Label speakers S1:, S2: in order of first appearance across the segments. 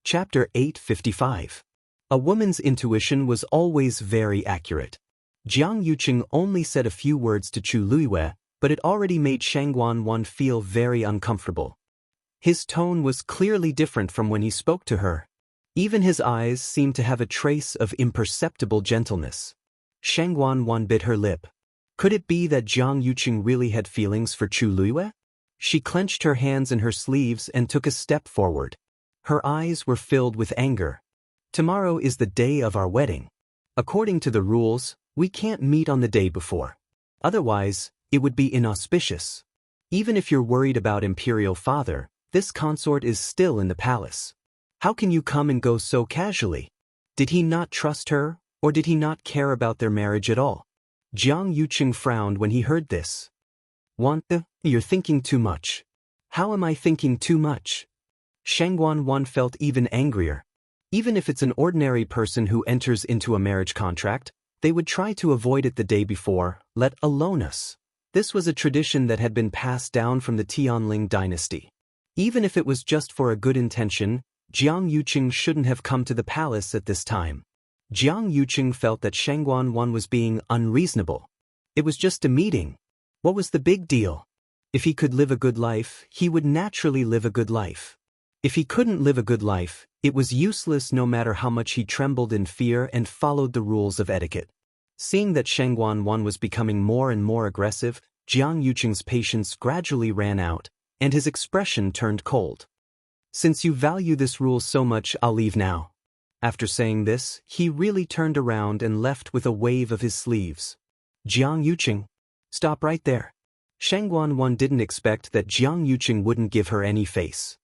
S1: Chapter 855. A woman's intuition was always very accurate. Jiang Yuqing only said a few words to Chu Luiyue, but it already made Shangguan feel very uncomfortable. His tone was clearly different from when he spoke to her. Even his eyes seemed to have a trace of imperceptible gentleness. Shangguan bit her lip. Could it be that Jiang Yuqing really had feelings for Chu Luiyue? She clenched her hands in her sleeves and took a step forward. Her eyes were filled with anger. Tomorrow is the day of our wedding. According to the rules, we can't meet on the day before. Otherwise, it would be inauspicious. Even if you're worried about Imperial Father, this consort is still in the palace. How can you come and go so casually? Did he not trust her, or did he not care about their marriage at all? Jiang Yuqing frowned when he heard this. You're thinking too much. How am I thinking too much? Shangguan felt even angrier. Even if it's an ordinary person who enters into a marriage contract, they would try to avoid it the day before, let alone us. This was a tradition that had been passed down from the Tianling dynasty. Even if it was just for a good intention, Jiang Yuqing shouldn't have come to the palace at this time. Jiang Yuqing felt that Shangguan was being unreasonable. It was just a meeting. What was the big deal? If he could live a good life, he would naturally live a good life. If he couldn't live a good life, it was useless no matter how much he trembled in fear and followed the rules of etiquette. Seeing that Shangguan was becoming more and more aggressive, Jiang Yuqing's patience gradually ran out, and his expression turned cold. Since you value this rule so much, I'll leave now. After saying this, he really turned around and left with a wave of his sleeves. Jiang Yuqing, stop right there. Shangguan didn't expect that Jiang Yuqing wouldn't give her any face.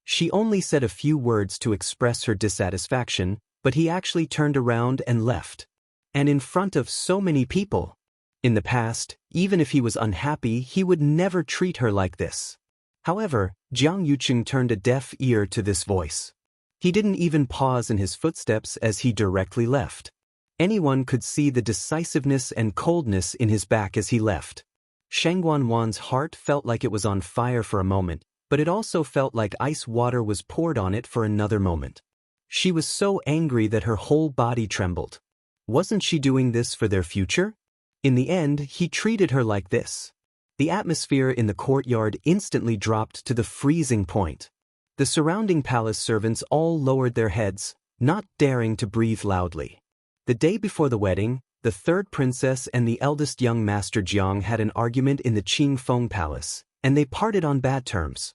S1: She only said a few words to express her dissatisfaction, but he actually turned around and left. And in front of so many people. In the past, even if he was unhappy, he would never treat her like this. However, Jiang Yuqing turned a deaf ear to this voice. He didn't even pause in his footsteps as he directly left. Anyone could see the decisiveness and coldness in his back as he left. Shangguan's heart felt like it was on fire for a moment, but it also felt like ice water was poured on it for another moment. She was so angry that her whole body trembled. Wasn't she doing this for their future? In the end, he treated her like this. The atmosphere in the courtyard instantly dropped to the freezing point. The surrounding palace servants all lowered their heads, not daring to breathe loudly. The day before the wedding, the third princess and the eldest young master Jiang had an argument in the Qingfeng Palace, and they parted on bad terms.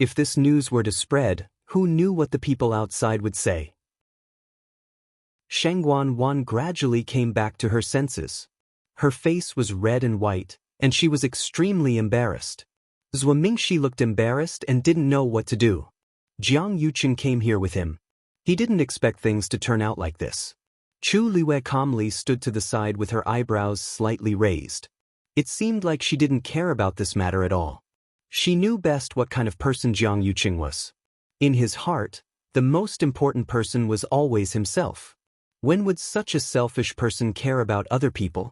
S1: If this news were to spread, who knew what the people outside would say? Shangguan gradually came back to her senses. Her face was red and white, and she was extremely embarrassed. Zhuo Mingxi looked embarrassed and didn't know what to do. Jiang Yuqing came here with him. He didn't expect things to turn out like this. Chu Luiyue calmly stood to the side with her eyebrows slightly raised. It seemed like she didn't care about this matter at all. She knew best what kind of person Jiang Yuqing was. In his heart, the most important person was always himself. When would such a selfish person care about other people?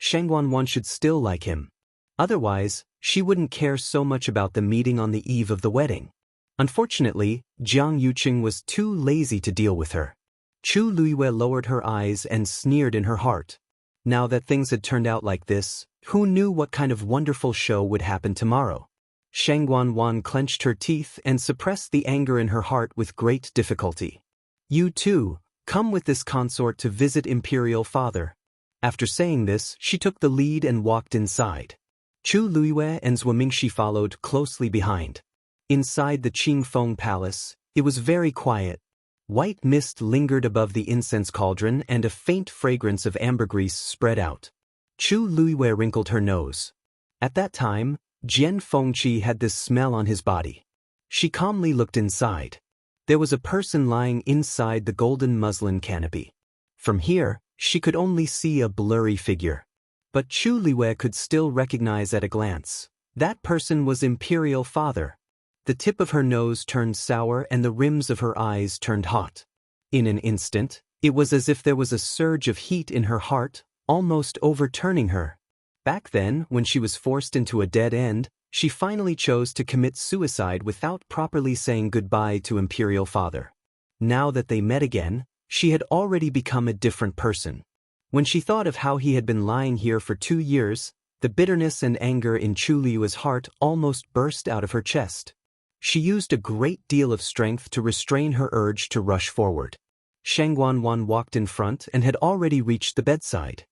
S1: Shangguan should still like him. Otherwise, she wouldn't care so much about the meeting on the eve of the wedding. Unfortunately, Jiang Yuqing was too lazy to deal with her. Chu Luiyue lowered her eyes and sneered in her heart. Now that things had turned out like this, who knew what kind of wonderful show would happen tomorrow? Shangguan clenched her teeth and suppressed the anger in her heart with great difficulty. You too, come with this consort to visit Imperial Father. After saying this, she took the lead and walked inside. Chu Luiyue and Zhuo Mingxi followed closely behind. Inside the Qingfeng Palace, it was very quiet. White mist lingered above the incense cauldron and a faint fragrance of ambergris spread out. Chu Luiyue wrinkled her nose. At that time, Jian Fengqi had this smell on his body. She calmly looked inside. There was a person lying inside the golden muslin canopy. From here, she could only see a blurry figure. But Chu Luiyue could still recognize at a glance. That person was Imperial Father. The tip of her nose turned sour and the rims of her eyes turned hot. In an instant, it was as if there was a surge of heat in her heart, almost overturning her. Back then, when she was forced into a dead end, she finally chose to commit suicide without properly saying goodbye to Imperial Father. Now that they met again, she had already become a different person. When she thought of how he had been lying here for 2 years, the bitterness and anger in Chu Liyue's heart almost burst out of her chest. She used a great deal of strength to restrain her urge to rush forward. Shang Guanwan walked in front and had already reached the bedside.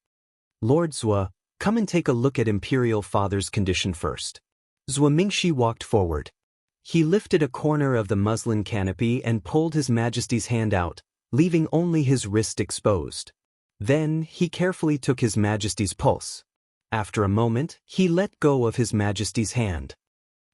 S1: "Lord Zua, come and take a look at Imperial Father's condition first." Zua Mingxi walked forward. He lifted a corner of the muslin canopy and pulled His Majesty's hand out, leaving only his wrist exposed. Then he carefully took His Majesty's pulse. After a moment, he let go of His Majesty's hand.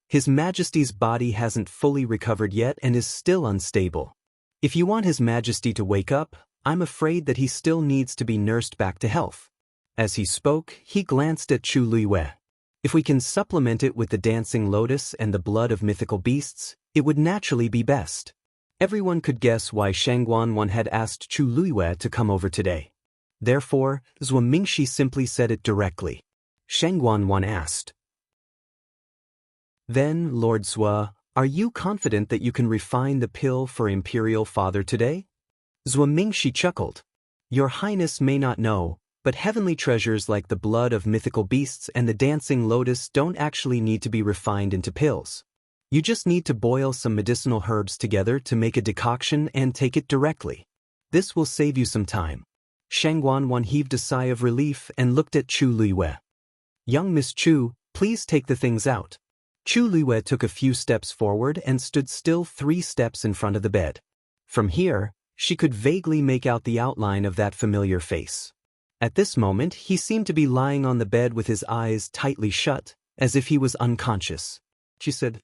S1: His Majesty's body hasn't fully recovered yet and is still unstable. If you want His Majesty to wake up, I'm afraid that he still needs to be nursed back to health. As he spoke, he glanced at Chu Liyue. If we can supplement it with the dancing lotus and the blood of mythical beasts, it would naturally be best. Everyone could guess why Shang Guanwan had asked Chu Liyue to come over today. Therefore, Zua Mingxi simply said it directly. Shang Guanwan asked, "Then, Lord Zua, are you confident that you can refine the pill for Imperial Father today?" Zua Mingxi chuckled. "Your Highness may not know, but heavenly treasures like the blood of mythical beasts and the dancing lotus don't actually need to be refined into pills. You just need to boil some medicinal herbs together to make a decoction and take it directly. This will save you some time." Shang Guanwan heaved a sigh of relief and looked at Chu Liyue. "Young Miss Chu, please take the things out." Chu Liyue took a few steps forward and stood still 3 steps in front of the bed. From here, she could vaguely make out the outline of that familiar face. At this moment, he seemed to be lying on the bed with his eyes tightly shut, as if he was unconscious. She said,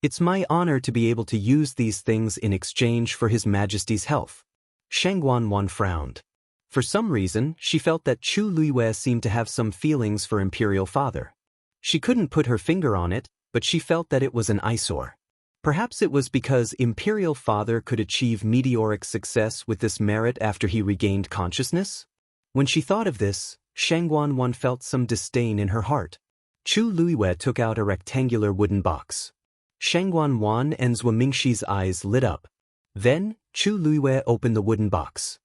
S1: "It's my honor to be able to use these things in exchange for His Majesty's health." Shang Guanwan frowned. For some reason, she felt that Chu Liyue seemed to have some feelings for Imperial Father. She couldn't put her finger on it, but she felt that it was an eyesore. Perhaps it was because Imperial Father could achieve meteoric success with this merit after he regained consciousness? When she thought of this, Shang Guanwan felt some disdain in her heart. Chu Liyue took out a rectangular wooden box. Shang Guanwan and Zua Mingxi's eyes lit up. Then, Chu Liyue opened the wooden box.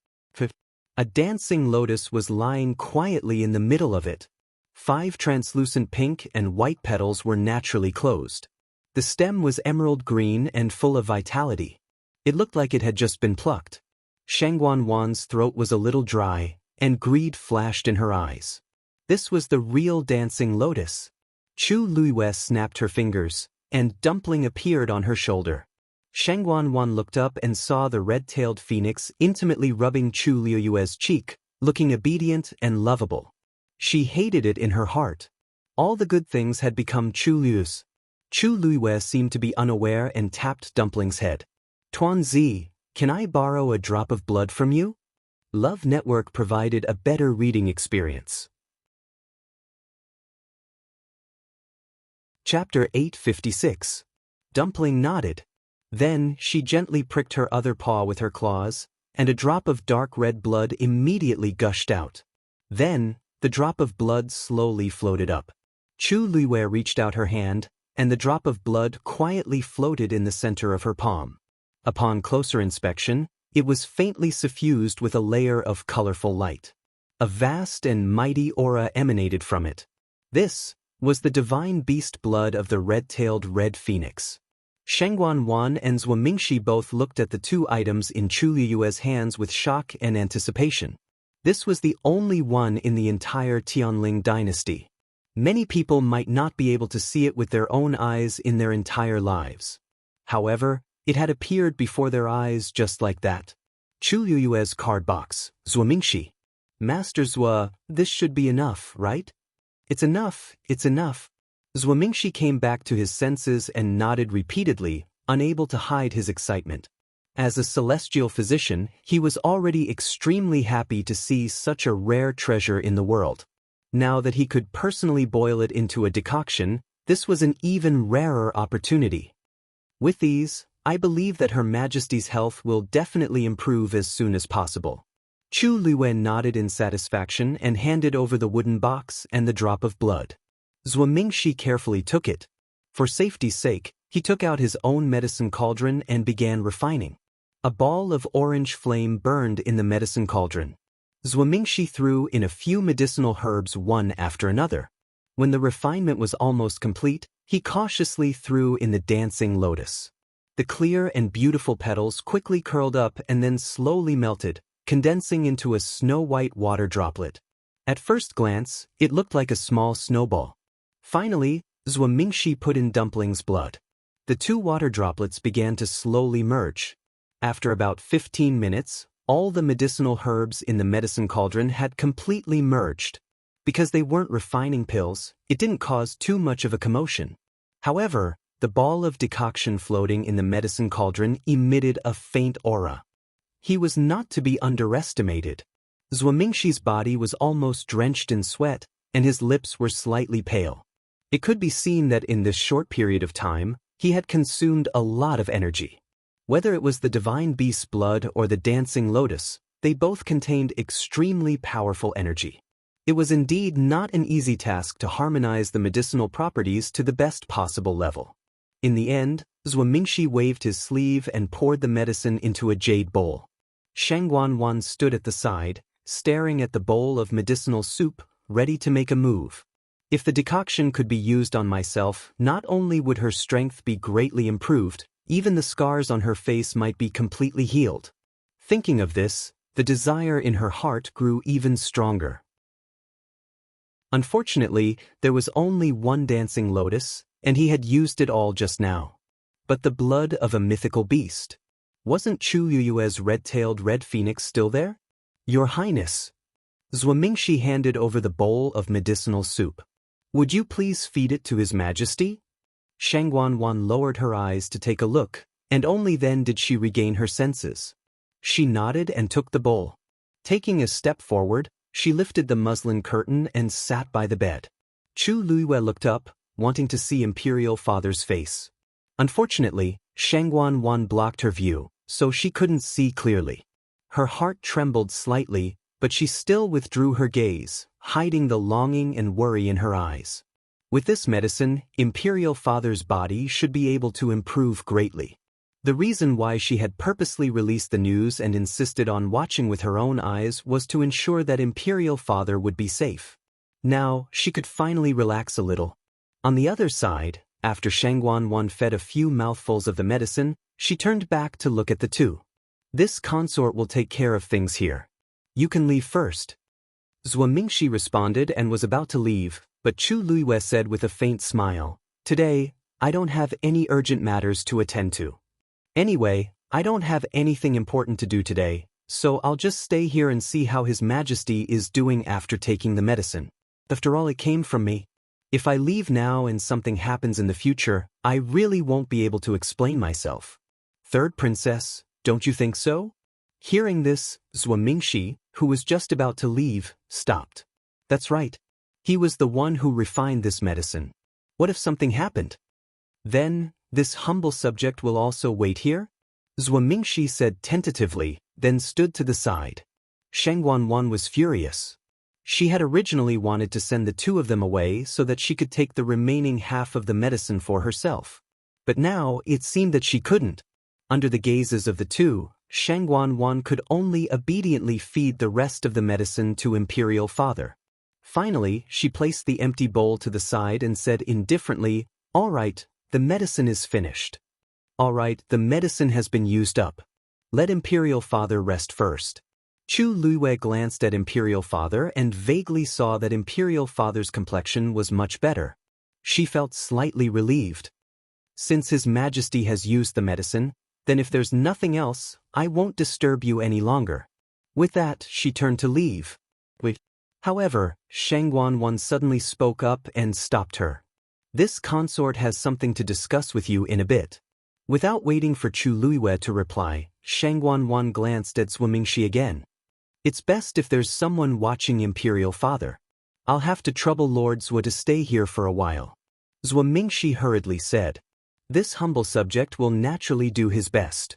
S1: A dancing lotus was lying quietly in the middle of it. 5 translucent pink and white petals were naturally closed. The stem was emerald green and full of vitality. It looked like it had just been plucked. Shang Guanwan's throat was a little dry, and greed flashed in her eyes. This was the real dancing lotus. Chu Liyue snapped her fingers, and Dumpling appeared on her shoulder. Shang Guanwan looked up and saw the red-tailed phoenix intimately rubbing Chu Liyue's cheek, looking obedient and lovable. She hated it in her heart. All the good things had become Chu Liyue's. Chu Liyue seemed to be unaware and tapped Dumpling's head. "Tuanzi, can I borrow a drop of blood from you?" Love Network provided a better reading experience. Chapter 856. Dumpling nodded. Then she gently pricked her other paw with her claws, and a drop of dark red blood immediately gushed out. Then, the drop of blood slowly floated up. Chu Liyue reached out her hand, and the drop of blood quietly floated in the center of her palm. Upon closer inspection, it was faintly suffused with a layer of colorful light. A vast and mighty aura emanated from it. This was the divine beast blood of the red-tailed red phoenix. Shang Guanwan and Zua Mingxi both looked at the 2 items in Chu Liyue's hands with shock and anticipation. This was the only one in the entire Tianling dynasty. Many people might not be able to see it with their own eyes in their entire lives. However, it had appeared before their eyes just like that. Chu Liyue's card box. Zua Mingxi. "Master Zua, this should be enough, right?" It's enough. Zua Mingxi came back to his senses and nodded repeatedly, unable to hide his excitement. As a celestial physician, he was already extremely happy to see such a rare treasure in the world. Now that he could personally boil it into a decoction, this was an even rarer opportunity. With these, I believe that Her Majesty's health will definitely improve as soon as possible. Chu Liyue nodded in satisfaction and handed over the wooden box and the drop of blood. Zua Mingxi carefully took it. For safety's sake, he took out his own medicine cauldron and began refining. A ball of orange flame burned in the medicine cauldron. Zhuo Mingxi threw in a few medicinal herbs one after another. When the refinement was almost complete, he cautiously threw in the dancing lotus. The clear and beautiful petals quickly curled up and then slowly melted, condensing into a snow-white water droplet. At first glance, it looked like a small snowball. Finally, Zhuo Mingxi put in dumpling's blood. The two water droplets began to slowly merge. After about 15 minutes, all the medicinal herbs in the medicine cauldron had completely merged. Because they weren't refining pills, it didn't cause too much of a commotion. However, the ball of decoction floating in the medicine cauldron emitted a faint aura. He was not to be underestimated. Zhuo Mingxi's body was almost drenched in sweat, and his lips were slightly pale. It could be seen that in this short period of time, he had consumed a lot of energy. Whether it was the divine beast's blood or the dancing lotus, they both contained extremely powerful energy. It was indeed not an easy task to harmonize the medicinal properties to the best possible level. In the end, Zhuo Mingxi waved his sleeve and poured the medicine into a jade bowl. Shangguan stood at the side, staring at the bowl of medicinal soup, ready to make a move. If the decoction could be used on myself, not only would her strength be greatly improved, even the scars on her face might be completely healed. Thinking of this, the desire in her heart grew even stronger. Unfortunately, there was only one dancing lotus, and he had used it all just now. But the blood of a mythical beast. Wasn't Chu Yuyue's red-tailed red phoenix still there? Your Highness. Zhuo Mingxi handed over the bowl of medicinal soup. Would you please feed it to His Majesty? Shangguan lowered her eyes to take a look, and only then did she regain her senses. She nodded and took the bowl. Taking a step forward, she lifted the muslin curtain and sat by the bed. Chu Luiyue looked up, wanting to see Imperial Father's face. Unfortunately, Shangguan blocked her view, so she couldn't see clearly. Her heart trembled slightly, but she still withdrew her gaze, hiding the longing and worry in her eyes. With this medicine, Imperial Father's body should be able to improve greatly. The reason why she had purposely released the news and insisted on watching with her own eyes was to ensure that Imperial Father would be safe. Now, she could finally relax a little. On the other side, after Shangguan fed a few mouthfuls of the medicine, she turned back to look at the two. This consort will take care of things here. You can leave first. Zhuo Mingxi responded and was about to leave, but Chu Luiyue said with a faint smile, Today, I don't have any urgent matters to attend to. Anyway, I don't have anything important to do today, so I'll just stay here and see how His Majesty is doing after taking the medicine. After all, it came from me. If I leave now and something happens in the future, I really won't be able to explain myself. Third princess, don't you think so? Hearing this, Zhuo Mingxi, who was just about to leave, stopped. That's right. He was the one who refined this medicine. What if something happened? Then, this humble subject will also wait here? Zhuo Mingxi said tentatively, then stood to the side. Shangguan was furious. She had originally wanted to send the two of them away so that she could take the remaining half of the medicine for herself. But now, it seemed that she couldn't. Under the gazes of the two, Shangguan could only obediently feed the rest of the medicine to Imperial Father. Finally, she placed the empty bowl to the side and said indifferently, All right, the medicine is finished. All right, the medicine has been used up. Let Imperial Father rest first. Chu Luiyue glanced at Imperial Father and vaguely saw that Imperial Father's complexion was much better. She felt slightly relieved. Since His Majesty has used the medicine, then if there's nothing else, I won't disturb you any longer. With that, she turned to leave. Wait. However, Shangguan suddenly spoke up and stopped her. This consort has something to discuss with you in a bit. Without waiting for Chu Luiyue to reply, Shangguan glanced at Zhuo Mingxi again. It's best if there's someone watching Imperial Father. I'll have to trouble Lord Zhuo to stay here for a while. Zhuo Mingxi hurriedly said. This humble subject will naturally do his best.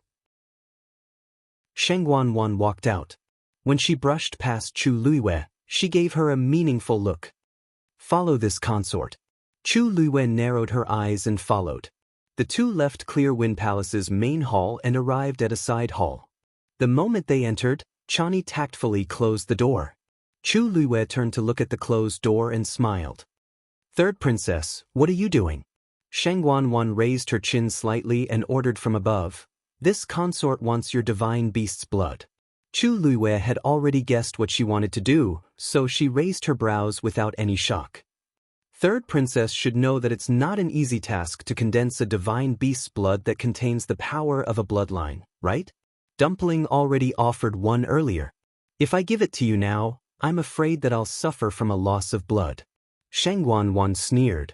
S1: Shangguan walked out. When she brushed past Chu Luiyue, she gave her a meaningful look. Follow this consort. Chu Luiyue narrowed her eyes and followed. The two left Clear Wind Palace's main hall and arrived at a side hall. The moment they entered, Chani tactfully closed the door. Chu Luiwei turned to look at the closed door and smiled. Third princess, what are you doing? Shangguan raised her chin slightly and ordered from above. This consort wants your divine beast's blood. Chu Luiwei had already guessed what she wanted to do, so she raised her brows without any shock. Third princess should know that it's not an easy task to condense a divine beast's blood that contains the power of a bloodline, right? Dumpling already offered one earlier. If I give it to you now, I'm afraid that I'll suffer from a loss of blood. Shangguan sneered.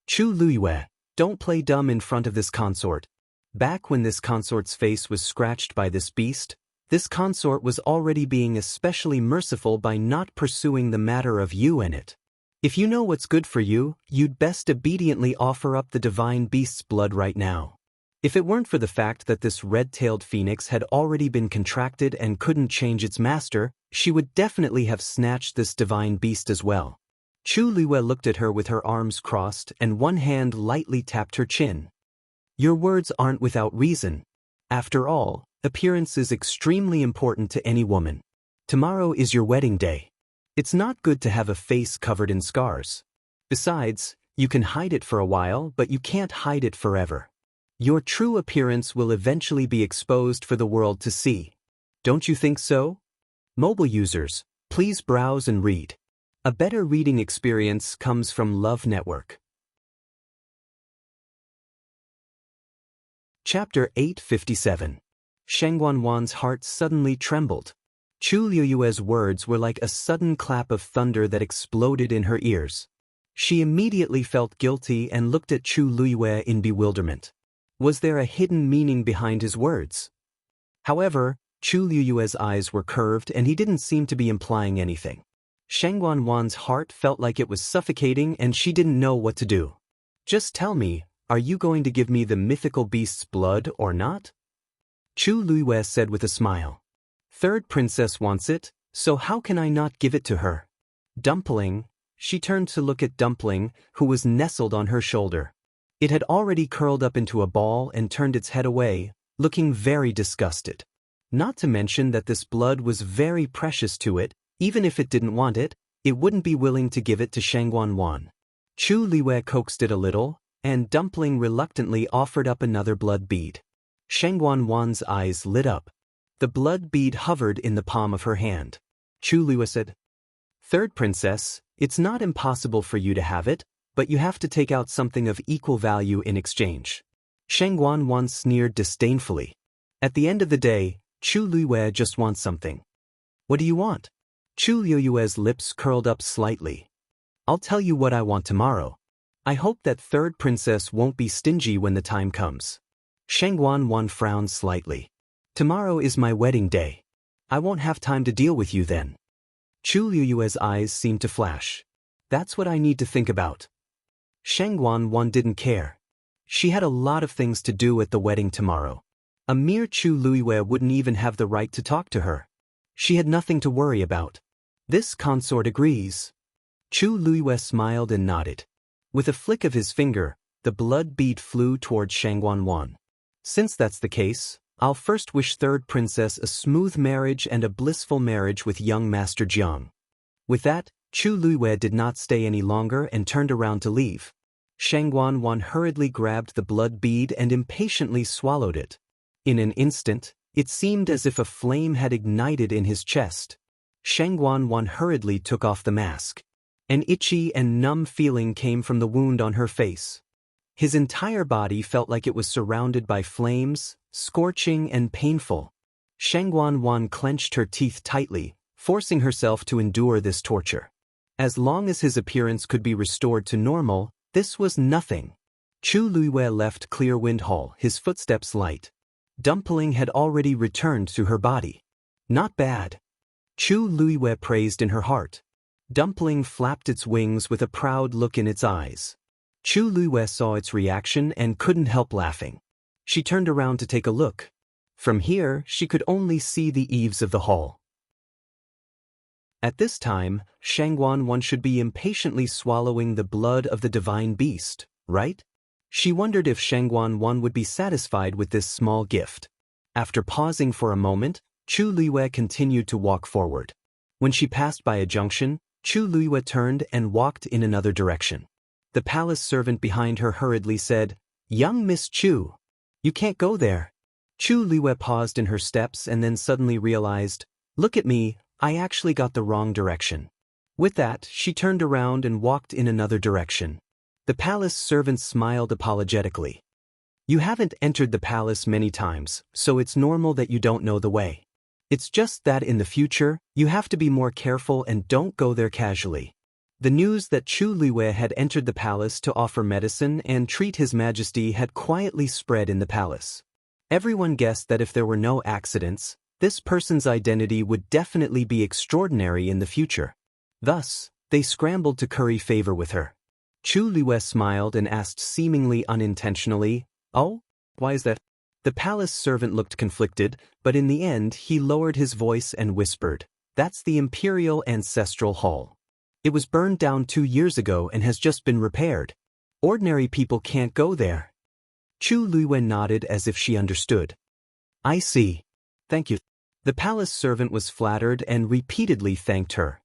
S1: Chu Luiwei, don't play dumb in front of this consort. Back when this consort's face was scratched by this beast, this consort was already being especially merciful by not pursuing the matter of you and it. If you know what's good for you, you'd best obediently offer up the divine beast's blood right now. If it weren't for the fact that this red-tailed phoenix had already been contracted and couldn't change its master, she would definitely have snatched this divine beast as well. Chu Luiwei looked at her with her arms crossed and one hand lightly tapped her chin. Your words aren't without reason. After all, appearance is extremely important to any woman. Tomorrow is your wedding day. It's not good to have a face covered in scars. Besides, you can hide it for a while, but you can't hide it forever. Your true appearance will eventually be exposed for the world to see. Don't you think so? Mobile users, please browse and read. A better reading experience comes from Love Network. Chapter 857. Shangguan's heart suddenly trembled. Chu Luiwei's words were like a sudden clap of thunder that exploded in her ears. She immediately felt guilty and looked at Chu Luiwei in bewilderment. Was there a hidden meaning behind his words? However, Chu Luiwei's eyes were curved and he didn't seem to be implying anything. Shangguan's heart felt like it was suffocating and she didn't know what to do. Just tell me, are you going to give me the mythical beast's blood or not? Chu Luiwei said with a smile. Third princess wants it, so how can I not give it to her? Dumpling, she turned to look at Dumpling, who was nestled on her shoulder. It had already curled up into a ball and turned its head away, looking very disgusted. Not to mention that this blood was very precious to it, even if it didn't want it, it wouldn't be willing to give it to Shangguan. Chu Luiwei coaxed it a little, and Dumpling reluctantly offered up another blood bead. Shangguan's eyes lit up. The blood bead hovered in the palm of her hand. Chu Luiwei said, Third princess, it's not impossible for you to have it, but you have to take out something of equal value in exchange. Shangguan sneered disdainfully. At the end of the day, Chu Luiwei just wants something. What do you want? Chu Luiwei's lips curled up slightly. I'll tell you what I want tomorrow. I hope that third princess won't be stingy when the time comes. Shangguan frowned slightly. Tomorrow is my wedding day. I won't have time to deal with you then. Chu Luiwei's eyes seemed to flash. That's what I need to think about. Shangguan didn't care. She had a lot of things to do at the wedding tomorrow. A mere Chu Luiwei wouldn't even have the right to talk to her. She had nothing to worry about. This consort agrees. Chu Luiwei smiled and nodded. With a flick of his finger, the blood bead flew toward Shangguan. Since that's the case, I'll first wish third princess a smooth marriage and a blissful marriage with young Master Jiang. With that, Chu Luiwei did not stay any longer and turned around to leave. Shangguan hurriedly grabbed the blood bead and impatiently swallowed it. In an instant, it seemed as if a flame had ignited in his chest. Shangguan hurriedly took off the mask. An itchy and numb feeling came from the wound on her face. His entire body felt like it was surrounded by flames, scorching and painful. Shangguan clenched her teeth tightly, forcing herself to endure this torture. As long as his appearance could be restored to normal, this was nothing. Chu Luiwei left Clearwind Hall, his footsteps light. Dumpling had already returned to her body. Not bad. Chu Luiwei praised in her heart. Dumpling flapped its wings with a proud look in its eyes. Chu Luiwei saw its reaction and couldn't help laughing. She turned around to take a look. From here, she could only see the eaves of the hall. At this time, Shangguan should be impatiently swallowing the blood of the divine beast, right? She wondered if Shangguan Wan would be satisfied with this small gift. After pausing for a moment, Chu Luiyue continued to walk forward. When she passed by a junction, Chu Luiyue turned and walked in another direction. The palace servant behind her hurriedly said, "Young Miss Chu, you can't go there." Chu Luiyue paused in her steps and then suddenly realized, "Look at me, I actually got the wrong direction." With that, she turned around and walked in another direction. The palace servant smiled apologetically. "You haven't entered the palace many times, so it's normal that you don't know the way. It's just that in the future, you have to be more careful and don't go there casually." The news that Chu Luiyue had entered the palace to offer medicine and treat His Majesty had quietly spread in the palace. Everyone guessed that if there were no accidents, this person's identity would definitely be extraordinary in the future. Thus, they scrambled to curry favor with her. Chu Luiyue smiled and asked seemingly unintentionally, "Oh, why is that?" The palace servant looked conflicted, but in the end he lowered his voice and whispered, "That's the Imperial Ancestral Hall. It was burned down 2 years ago and has just been repaired. Ordinary people can't go there." Chu Luiyue nodded as if she understood. "I see. Thank you." The palace servant was flattered and repeatedly thanked her.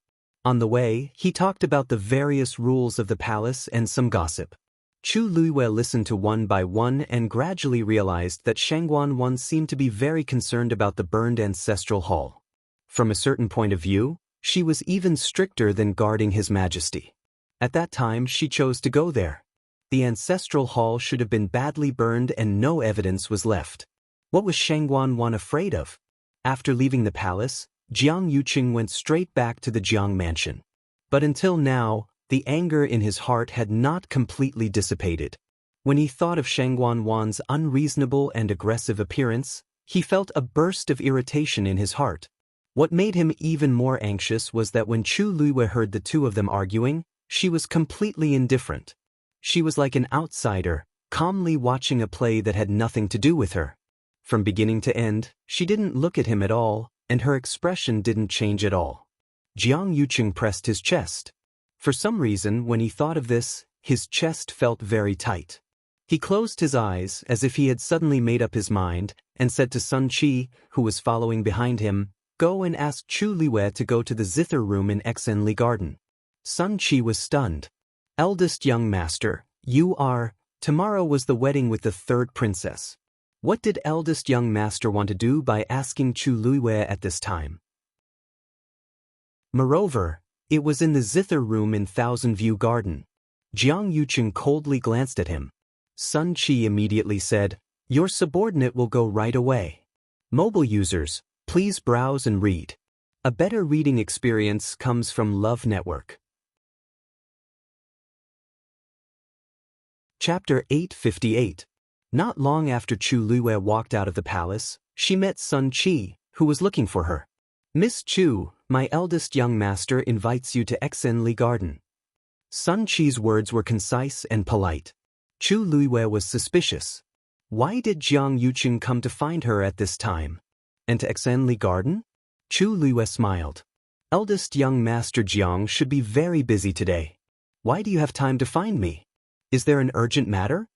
S1: On the way, he talked about the various rules of the palace and some gossip. Chu Luiyue listened to one by one and gradually realized that Shangguan Wan seemed to be very concerned about the burned ancestral hall. From a certain point of view, she was even stricter than guarding His Majesty. At that time, she chose to go there. The ancestral hall should have been badly burned and no evidence was left. What was Shangguan Wan afraid of? After leaving the palace, Jiang Yuqing went straight back to the Jiang mansion. But until now, the anger in his heart had not completely dissipated. When he thought of Shangguan Wan's unreasonable and aggressive appearance, he felt a burst of irritation in his heart. What made him even more anxious was that when Chu Luiyue heard the two of them arguing, she was completely indifferent. She was like an outsider, calmly watching a play that had nothing to do with her. From beginning to end, she didn't look at him at all, and her expression didn't change at all. Jiang Yuqing pressed his chest. For some reason, when he thought of this, his chest felt very tight. He closed his eyes as if he had suddenly made up his mind, and said to Sun Qi, who was following behind him, "Go and ask Chu Luiyue to go to the zither room in Xenli Garden." Sun Qi was stunned. "Eldest young master, you are..." Tomorrow was the wedding with the third princess. What did eldest young master want to do by asking Chu Luiyue at this time? Moreover, it was in the zither room in Thousand View Garden. Jiang Yuqing coldly glanced at him. Sun Qi immediately said, "Your subordinate will go right away. Mobile users, please browse and read. A better reading experience comes from Love Network." Chapter 858. Not long after Chu Luiyue walked out of the palace, she met Sun Qi, who was looking for her. "Miss Chu, my eldest young master invites you to Xenli Garden." Sun Qi's words were concise and polite. Chu Luiyue was suspicious. Why did Jiang Yuqing come to find her at this time? And to Xenli Garden? Chu Luiyue smiled. "Eldest young master Jiang should be very busy today. Why do you have time to find me? Is there an urgent matter?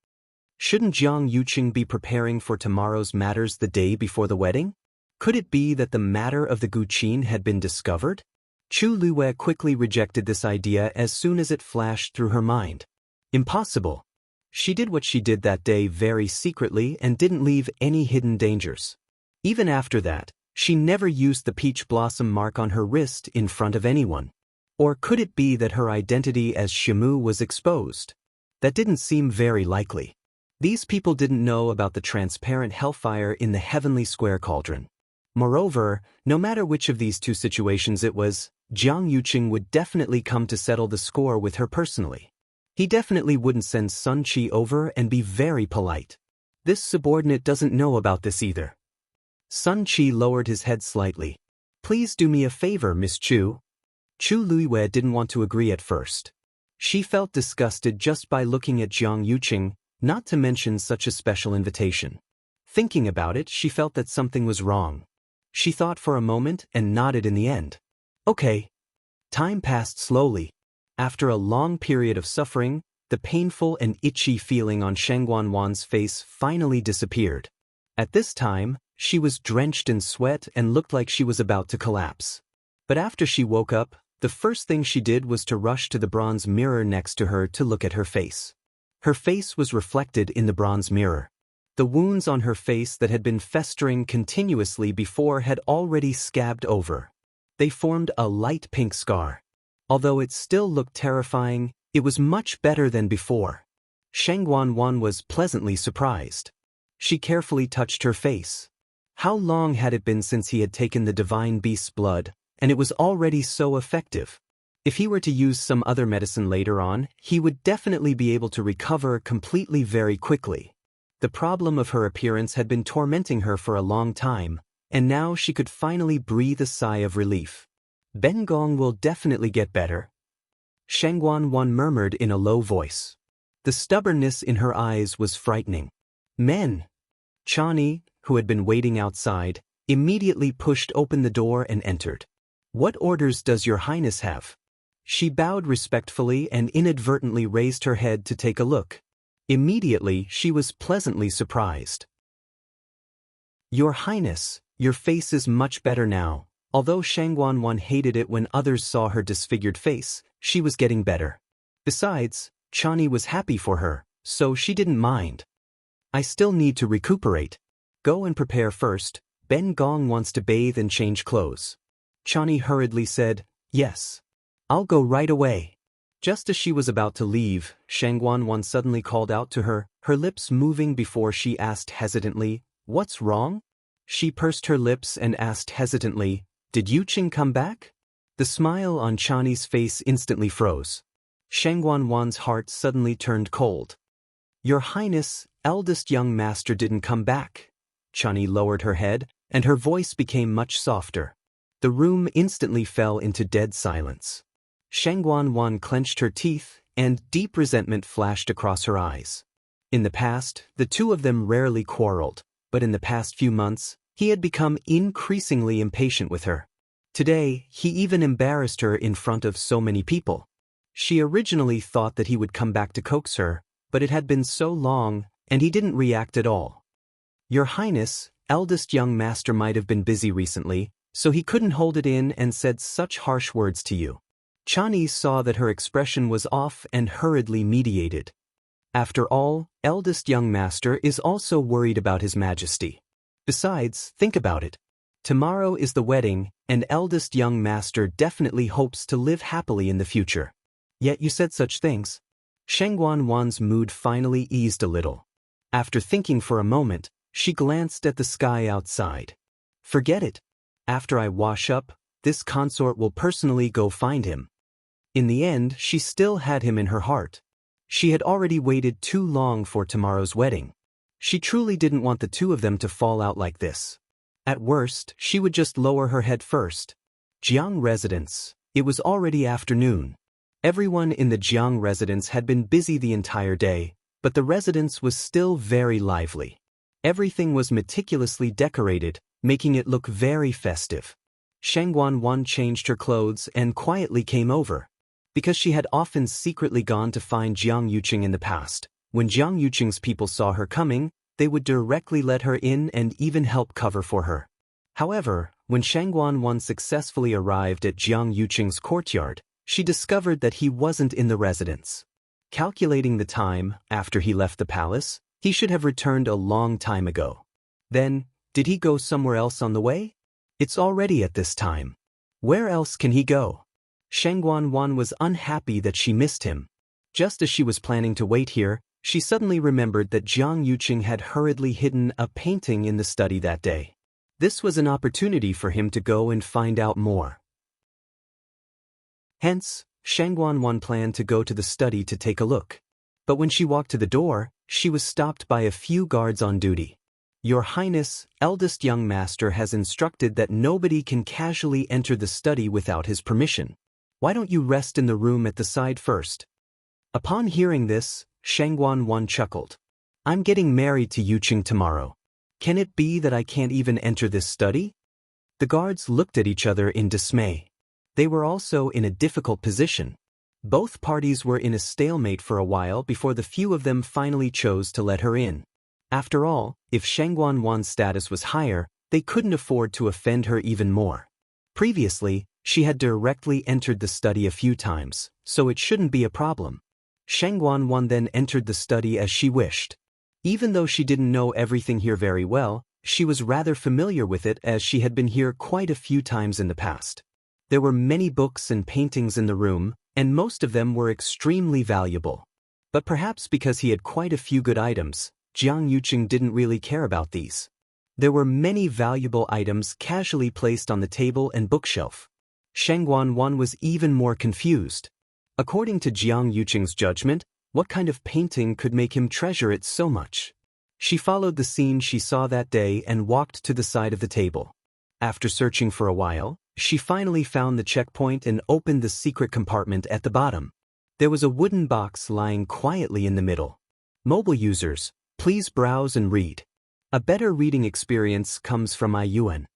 S1: Shouldn't Jiang Yuqing be preparing for tomorrow's matters the day before the wedding? Could it be that the matter of the Guqin had been discovered?" Chu Luiyue quickly rejected this idea as soon as it flashed through her mind. Impossible. She did what she did that day very secretly and didn't leave any hidden dangers. Even after that, she never used the peach blossom mark on her wrist in front of anyone. Or could it be that her identity as Shimu was exposed? That didn't seem very likely. These people didn't know about the transparent hellfire in the heavenly square cauldron. Moreover, no matter which of these two situations it was, Jiang Yuqing would definitely come to settle the score with her personally. He definitely wouldn't send Sun Qi over and be very polite. This subordinate doesn't know about this either. Sun Qi lowered his head slightly. "Please do me a favor, Miss Chu." Chu Luiyue didn't want to agree at first. She felt disgusted just by looking at Jiang Yuqing, not to mention such a special invitation. Thinking about it, she felt that something was wrong. She thought for a moment and nodded in the end. Okay. Time passed slowly. After a long period of suffering, the painful and itchy feeling on Shangguanwan's face finally disappeared. At this time, she was drenched in sweat and looked like she was about to collapse. But after she woke up, the first thing she did was to rush to the bronze mirror next to her to look at her face. Her face was reflected in the bronze mirror. The wounds on her face that had been festering continuously before had already scabbed over. They formed a light pink scar. Although it still looked terrifying, it was much better than before. Shangguanwan was pleasantly surprised. She carefully touched her face. How long had it been since he had taken the divine beast's blood, and it was already so effective? If he were to use some other medicine later on, he would definitely be able to recover completely very quickly. The problem of her appearance had been tormenting her for a long time, and now she could finally breathe a sigh of relief. Ben Gong will definitely get better, Shangguanwan murmured in a low voice. The stubbornness in her eyes was frightening. Men! Chani, who had been waiting outside, immediately pushed open the door and entered. What orders does your highness have? She bowed respectfully and inadvertently raised her head to take a look. Immediately, she was pleasantly surprised. Your highness, your face is much better now. Although Shangguanwan hated it when others saw her disfigured face, she was getting better. Besides, Chani was happy for her, so she didn't mind. I still need to recuperate. Go and prepare first. Ben Gong wants to bathe and change clothes. Chani hurriedly said, Yes. I'll go right away. Just as she was about to leave, Shangguanwan suddenly called out to her, her lips moving before she asked hesitantly, What's wrong? She pursed her lips and asked hesitantly, Did Yuqing come back? The smile on Chani's face instantly froze. Shangguanwan's heart suddenly turned cold. Your Highness, eldest young master didn't come back. Chani lowered her head, and her voice became much softer. The room instantly fell into dead silence. Shangguanwan clenched her teeth, and deep resentment flashed across her eyes. In the past, the two of them rarely quarreled, but in the past few months, he had become increasingly impatient with her. Today, he even embarrassed her in front of so many people. She originally thought that he would come back to coax her, but it had been so long, and he didn't react at all. Your Highness, eldest young master might have been busy recently, so he couldn't hold it in and said such harsh words to you. Chani saw that her expression was off and hurriedly mediated. After all, eldest young master is also worried about his majesty. Besides, think about it. Tomorrow is the wedding, and eldest young master definitely hopes to live happily in the future. Yet you said such things. Shangguanwan's mood finally eased a little. After thinking for a moment, she glanced at the sky outside. Forget it. After I wash up, this consort will personally go find him. In the end, she still had him in her heart. She had already waited too long for tomorrow's wedding. She truly didn't want the two of them to fall out like this. At worst, she would just lower her head first. Jiang residence. It was already afternoon. Everyone in the Jiang residence had been busy the entire day, but the residence was still very lively. Everything was meticulously decorated, making it look very festive. Shangguanwan changed her clothes and quietly came over. Because she had often secretly gone to find Jiang Yuqing in the past, when Jiang Yuqing's people saw her coming, they would directly let her in and even help cover for her. However, when Shangguanwan successfully arrived at Jiang Yuqing's courtyard, she discovered that he wasn't in the residence. Calculating the time, after he left the palace, he should have returned a long time ago. Then, did he go somewhere else on the way? It's already at this time. Where else can he go? Shangguanwan was unhappy that she missed him. Just as she was planning to wait here, she suddenly remembered that Jiang Yuqing had hurriedly hidden a painting in the study that day. This was an opportunity for him to go and find out more. Hence, Shangguanwan planned to go to the study to take a look. But when she walked to the door, she was stopped by a few guards on duty. Your Highness, eldest young master has instructed that nobody can casually enter the study without his permission. Why don't you rest in the room at the side first? Upon hearing this, Shangguanwan chuckled. I'm getting married to Yuqing tomorrow. Can it be that I can't even enter this study? The guards looked at each other in dismay. They were also in a difficult position. Both parties were in a stalemate for a while before the few of them finally chose to let her in. After all, if Shangguanwan's status was higher, they couldn't afford to offend her even more. Previously, she had directly entered the study a few times, so it shouldn't be a problem. Shangguanwan then entered the study as she wished. Even though she didn't know everything here very well, she was rather familiar with it as she had been here quite a few times in the past. There were many books and paintings in the room, and most of them were extremely valuable. But perhaps because he had quite a few good items, Jiang Yuqing didn't really care about these. There were many valuable items casually placed on the table and bookshelf. Shangguanwan was even more confused. According to Jiang Yuqing's judgment, what kind of painting could make him treasure it so much? She followed the scene she saw that day and walked to the side of the table. After searching for a while, she finally found the checkpoint and opened the secret compartment at the bottom. There was a wooden box lying quietly in the middle. Mobile users, please browse and read. A better reading experience comes from iYuan.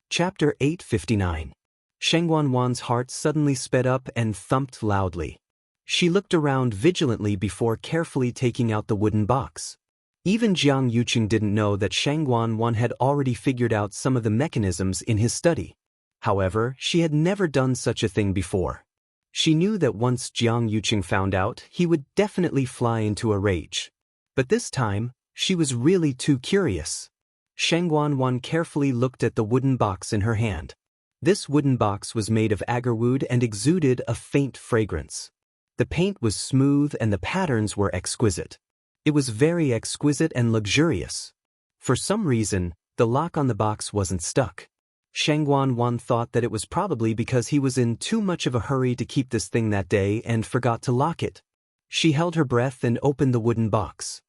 S1: Chapter 859. Shangguanwan's heart suddenly sped up and thumped loudly. She looked around vigilantly before carefully taking out the wooden box. Even Jiang Yuqing didn't know that Shangguanwan had already figured out some of the mechanisms in his study. However, she had never done such a thing before. She knew that once Jiang Yuqing found out, he would definitely fly into a rage. But this time, she was really too curious. Shangguanwan carefully looked at the wooden box in her hand. This wooden box was made of agarwood and exuded a faint fragrance. The paint was smooth and the patterns were exquisite. It was very exquisite and luxurious. For some reason, the lock on the box wasn't stuck. Shangguanwan thought that it was probably because he was in too much of a hurry to keep this thing that day and forgot to lock it. She held her breath and opened the wooden box.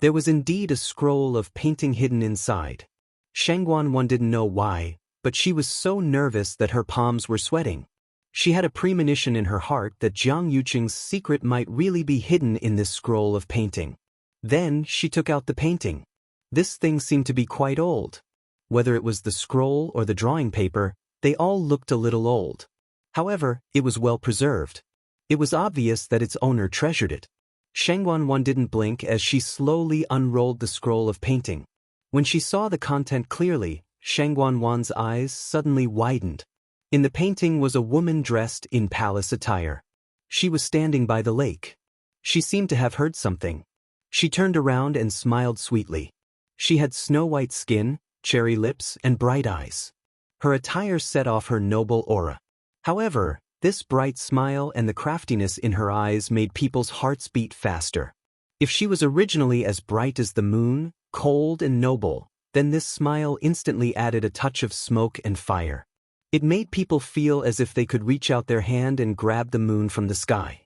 S1: There was indeed a scroll of painting hidden inside. Shangguanwan didn't know why, but she was so nervous that her palms were sweating. She had a premonition in her heart that Jiang Yuqing's secret might really be hidden in this scroll of painting. Then she took out the painting. This thing seemed to be quite old. Whether it was the scroll or the drawing paper, they all looked a little old. However, it was well preserved. It was obvious that its owner treasured it. Shangguanwan didn't blink as she slowly unrolled the scroll of painting. When she saw the content clearly, Shangguanwan's eyes suddenly widened. In the painting was a woman dressed in palace attire. She was standing by the lake. She seemed to have heard something. She turned around and smiled sweetly. She had snow-white skin, cherry lips, and bright eyes. Her attire set off her noble aura. However, this bright smile and the craftiness in her eyes made people's hearts beat faster. If she was originally as bright as the moon, cold and noble, then this smile instantly added a touch of smoke and fire. It made people feel as if they could reach out their hand and grab the moon from the sky.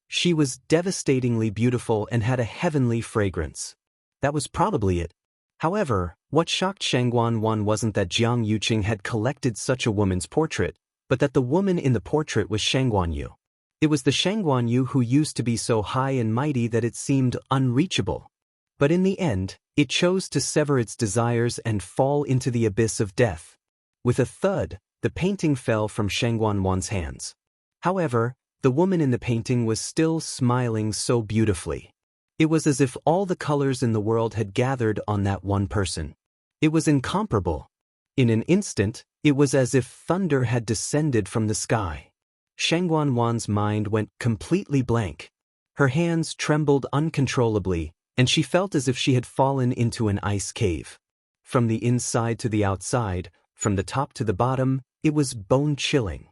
S1: She was devastatingly beautiful and had a heavenly fragrance. That was probably it. However, what shocked Shangguanwan wasn't that Jiang Yuqing had collected such a woman's portrait, but that the woman in the portrait was Shangguanyu. It was the Shangguanyu who used to be so high and mighty that it seemed unreachable. But in the end, it chose to sever its desires and fall into the abyss of death. With a thud, the painting fell from Shangguanwan's hands. However, the woman in the painting was still smiling so beautifully. It was as if all the colors in the world had gathered on that one person. It was incomparable. In an instant, it was as if thunder had descended from the sky. Shangguanwan's mind went completely blank. Her hands trembled uncontrollably, and she felt as if she had fallen into an ice cave. From the inside to the outside, from the top to the bottom, it was bone-chilling.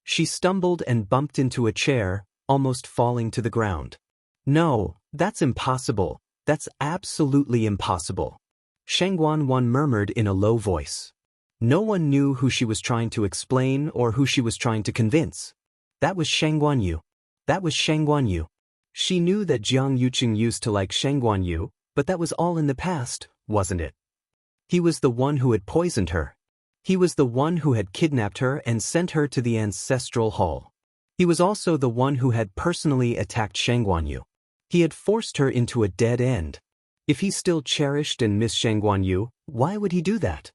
S1: She stumbled and bumped into a chair, almost falling to the ground. No, that's impossible. That's absolutely impossible. Shangguanwan murmured in a low voice. No one knew who she was trying to explain or who she was trying to convince. That was Shangguanyu. That was Shangguanyu. She knew that Jiang Yuqing used to like Shangguanyu, but that was all in the past, wasn't it? He was the one who had poisoned her. He was the one who had kidnapped her and sent her to the ancestral hall. He was also the one who had personally attacked Shangguanyu. He had forced her into a dead end. If he still cherished and missed Shangguanyu, why would he do that?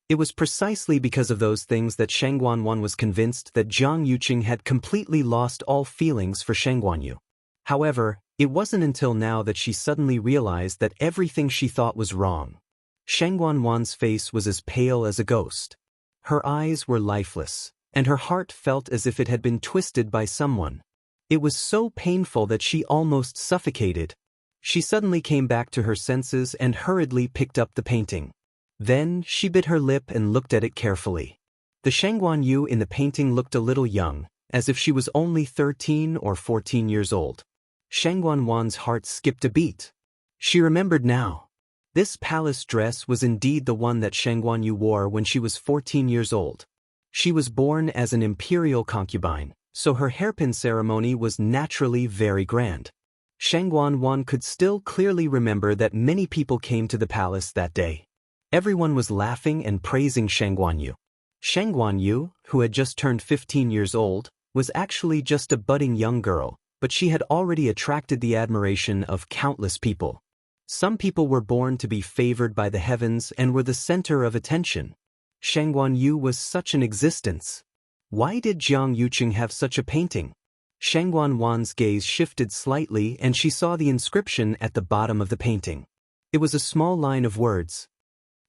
S1: It was precisely because of those things that Shang Guanwan was convinced that Jiang Yuqing had completely lost all feelings for Shang Guanyu. However, it wasn't until now that she suddenly realized that everything she thought was wrong. Shang Guanwan's face was as pale as a ghost. Her eyes were lifeless, and her heart felt as if it had been twisted by someone. It was so painful that she almost suffocated. She suddenly came back to her senses and hurriedly picked up the painting. Then, she bit her lip and looked at it carefully. The Shang Guanyu in the painting looked a little young, as if she was only 13 or 14 years old. Shang Guanwan's heart skipped a beat. She remembered now. This palace dress was indeed the one that Shang Guanyu wore when she was 14 years old. She was born as an imperial concubine, so her hairpin ceremony was naturally very grand. Shang Guanwan could still clearly remember that many people came to the palace that day. Everyone was laughing and praising Shang Guanyu. Shang Guanyu, who had just turned 15 years old, was actually just a budding young girl, but she had already attracted the admiration of countless people. Some people were born to be favored by the heavens and were the center of attention. Shang Guanyu was such an existence. Why did Jiang Yuqing have such a painting? Shang Guanwan's gaze shifted slightly and she saw the inscription at the bottom of the painting. It was a small line of words.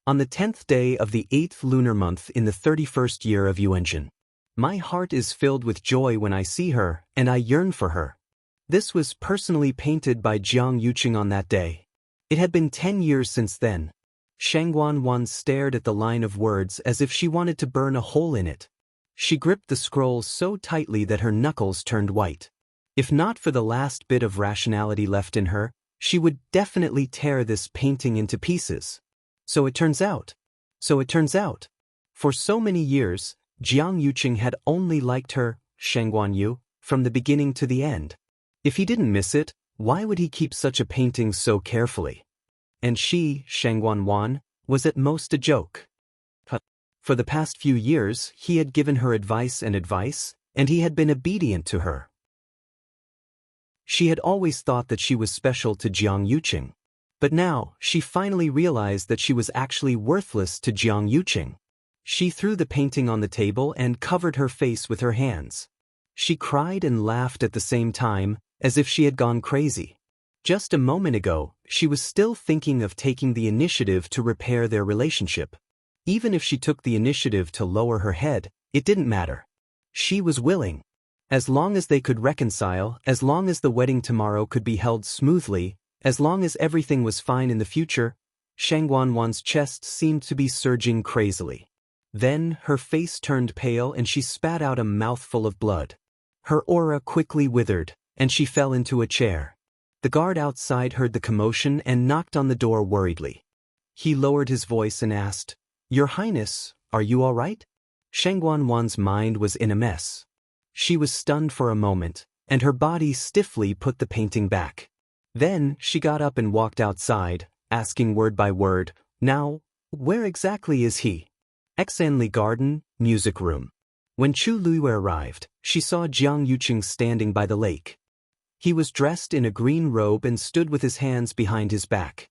S1: On the 10th day of the 8th lunar month in the 31st year of Yuanjin. My heart is filled with joy when I see her, and I yearn for her. This was personally painted by Jiang Yuqing on that day. It had been 10 years since then. Shang Guanwan stared at the line of words as if she wanted to burn a hole in it. She gripped the scroll so tightly that her knuckles turned white. If not for the last bit of rationality left in her, she would definitely tear this painting into pieces. So it turns out. For so many years, Jiang Yuqing had only liked her, Shang Guanyu, from the beginning to the end. If he didn't miss it, why would he keep such a painting so carefully? And she, Shang Guanwan, was at most a joke. For the past few years, he had given her advice, and he had been obedient to her. She had always thought that she was special to Jiang Yuqing. But now, she finally realized that she was actually worthless to Jiang Yuqing. She threw the painting on the table and covered her face with her hands. She cried and laughed at the same time, as if she had gone crazy. Just a moment ago, she was still thinking of taking the initiative to repair their relationship. Even if she took the initiative to lower her head, it didn't matter. She was willing. As long as they could reconcile, as long as the wedding tomorrow could be held smoothly, as long as everything was fine in the future, Shang Guanwan's chest seemed to be surging crazily. Then, her face turned pale and she spat out a mouthful of blood. Her aura quickly withered, and she fell into a chair. The guard outside heard the commotion and knocked on the door worriedly. He lowered his voice and asked, "Your Highness, are you all right?" Shang Guanwan's mind was in a mess. She was stunned for a moment, and her body stiffly put the painting back. Then, she got up and walked outside, asking word by word, "Now, where exactly is he?" Exanli Garden, Music Room. When Chu Luiyue arrived, she saw Jiang Yuqing standing by the lake. He was dressed in a green robe and stood with his hands behind his back.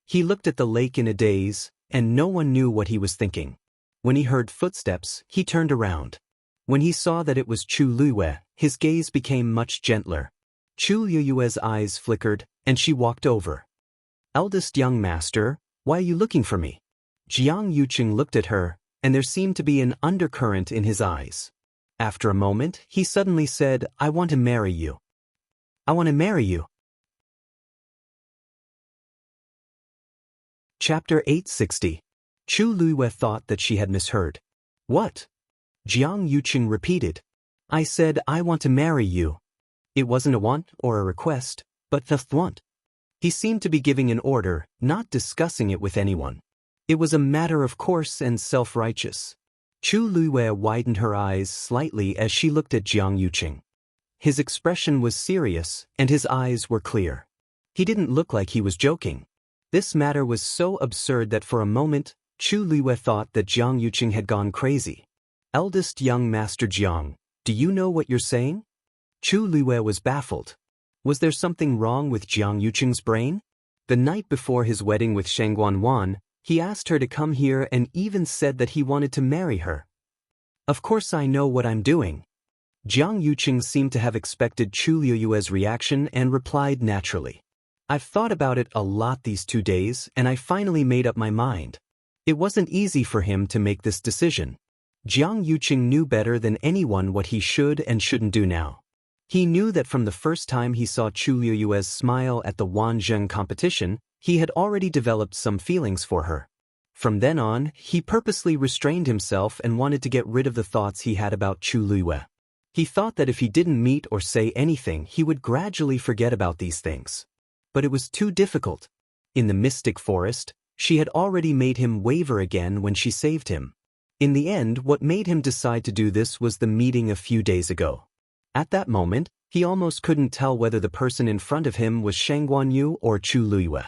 S1: He looked at the lake in a daze, and no one knew what he was thinking. When he heard footsteps, he turned around. When he saw that it was Chu Luiyue, his gaze became much gentler. Chu Luiyue's eyes flickered, and she walked over. "Eldest young master, why are you looking for me?" Jiang Yuqing looked at her, and there seemed to be an undercurrent in his eyes. After a moment, he suddenly said, "I want to marry you. I want to marry you." Chapter 860. Chu Luiyue thought that she had misheard. "What?" Jiang Yuqing repeated. "I said I want to marry you." It wasn't a want or a request, but the want. He seemed to be giving an order, not discussing it with anyone. It was a matter of course and self-righteous. Chu Luiyue widened her eyes slightly as she looked at Jiang Yuqing. His expression was serious, and his eyes were clear. He didn't look like he was joking. This matter was so absurd that for a moment, Chu Luiyue thought that Jiang Yuqing had gone crazy. "Eldest young master Jiang, do you know what you're saying?" Chu Luiyue was baffled. Was there something wrong with Jiang Yuqing's brain? The night before his wedding with Shang Guanwan, He asked her to come here and even said that he wanted to marry her. Of course I know what I'm doing. Jiang Yuqing seemed to have expected Chu Liyue's reaction and replied naturally. I've thought about it a lot these 2 days and I finally made up my mind. It wasn't easy for him to make this decision. Jiang Yuqing knew better than anyone what he should and shouldn't do now. He knew that from the first time he saw Chu Liyue's smile at the Wanzheng competition, he had already developed some feelings for her. From then on, he purposely restrained himself and wanted to get rid of the thoughts he had about Chu Liyue. He thought that if he didn't meet or say anything, he would gradually forget about these things. But it was too difficult. In the mystic forest, she had already made him waver again when she saved him. In the end, what made him decide to do this was the meeting a few days ago. At that moment, he almost couldn't tell whether the person in front of him was Shang Guanyu or Chu Liyue.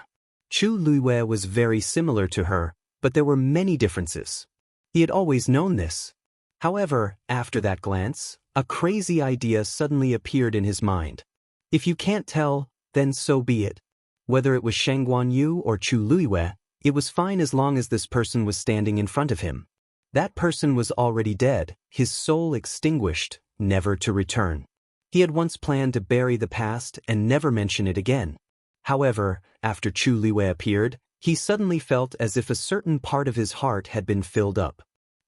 S1: Chu Liyue was very similar to her, but there were many differences. He had always known this. However, after that glance, a crazy idea suddenly appeared in his mind. If you can't tell, then so be it. Whether it was Shang Guanyu or Chu Liyue, it was fine as long as this person was standing in front of him. That person was already dead, his soul extinguished, never to return. He had once planned to bury the past and never mention it again. However, after Chu Liyue appeared, he suddenly felt as if a certain part of his heart had been filled up.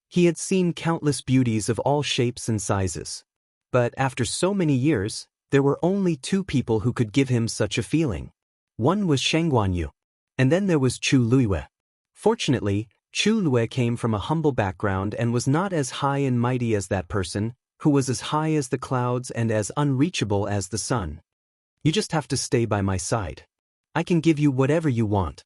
S1: He had seen countless beauties of all shapes and sizes. But after so many years, there were only 2 people who could give him such a feeling. One was Shang Guanyu, and then there was Chu Liyue. Fortunately, Chu Liyue came from a humble background and was not as high and mighty as that person, who was as high as the clouds and as unreachable as the sun. You just have to stay by my side. I can give you whatever you want.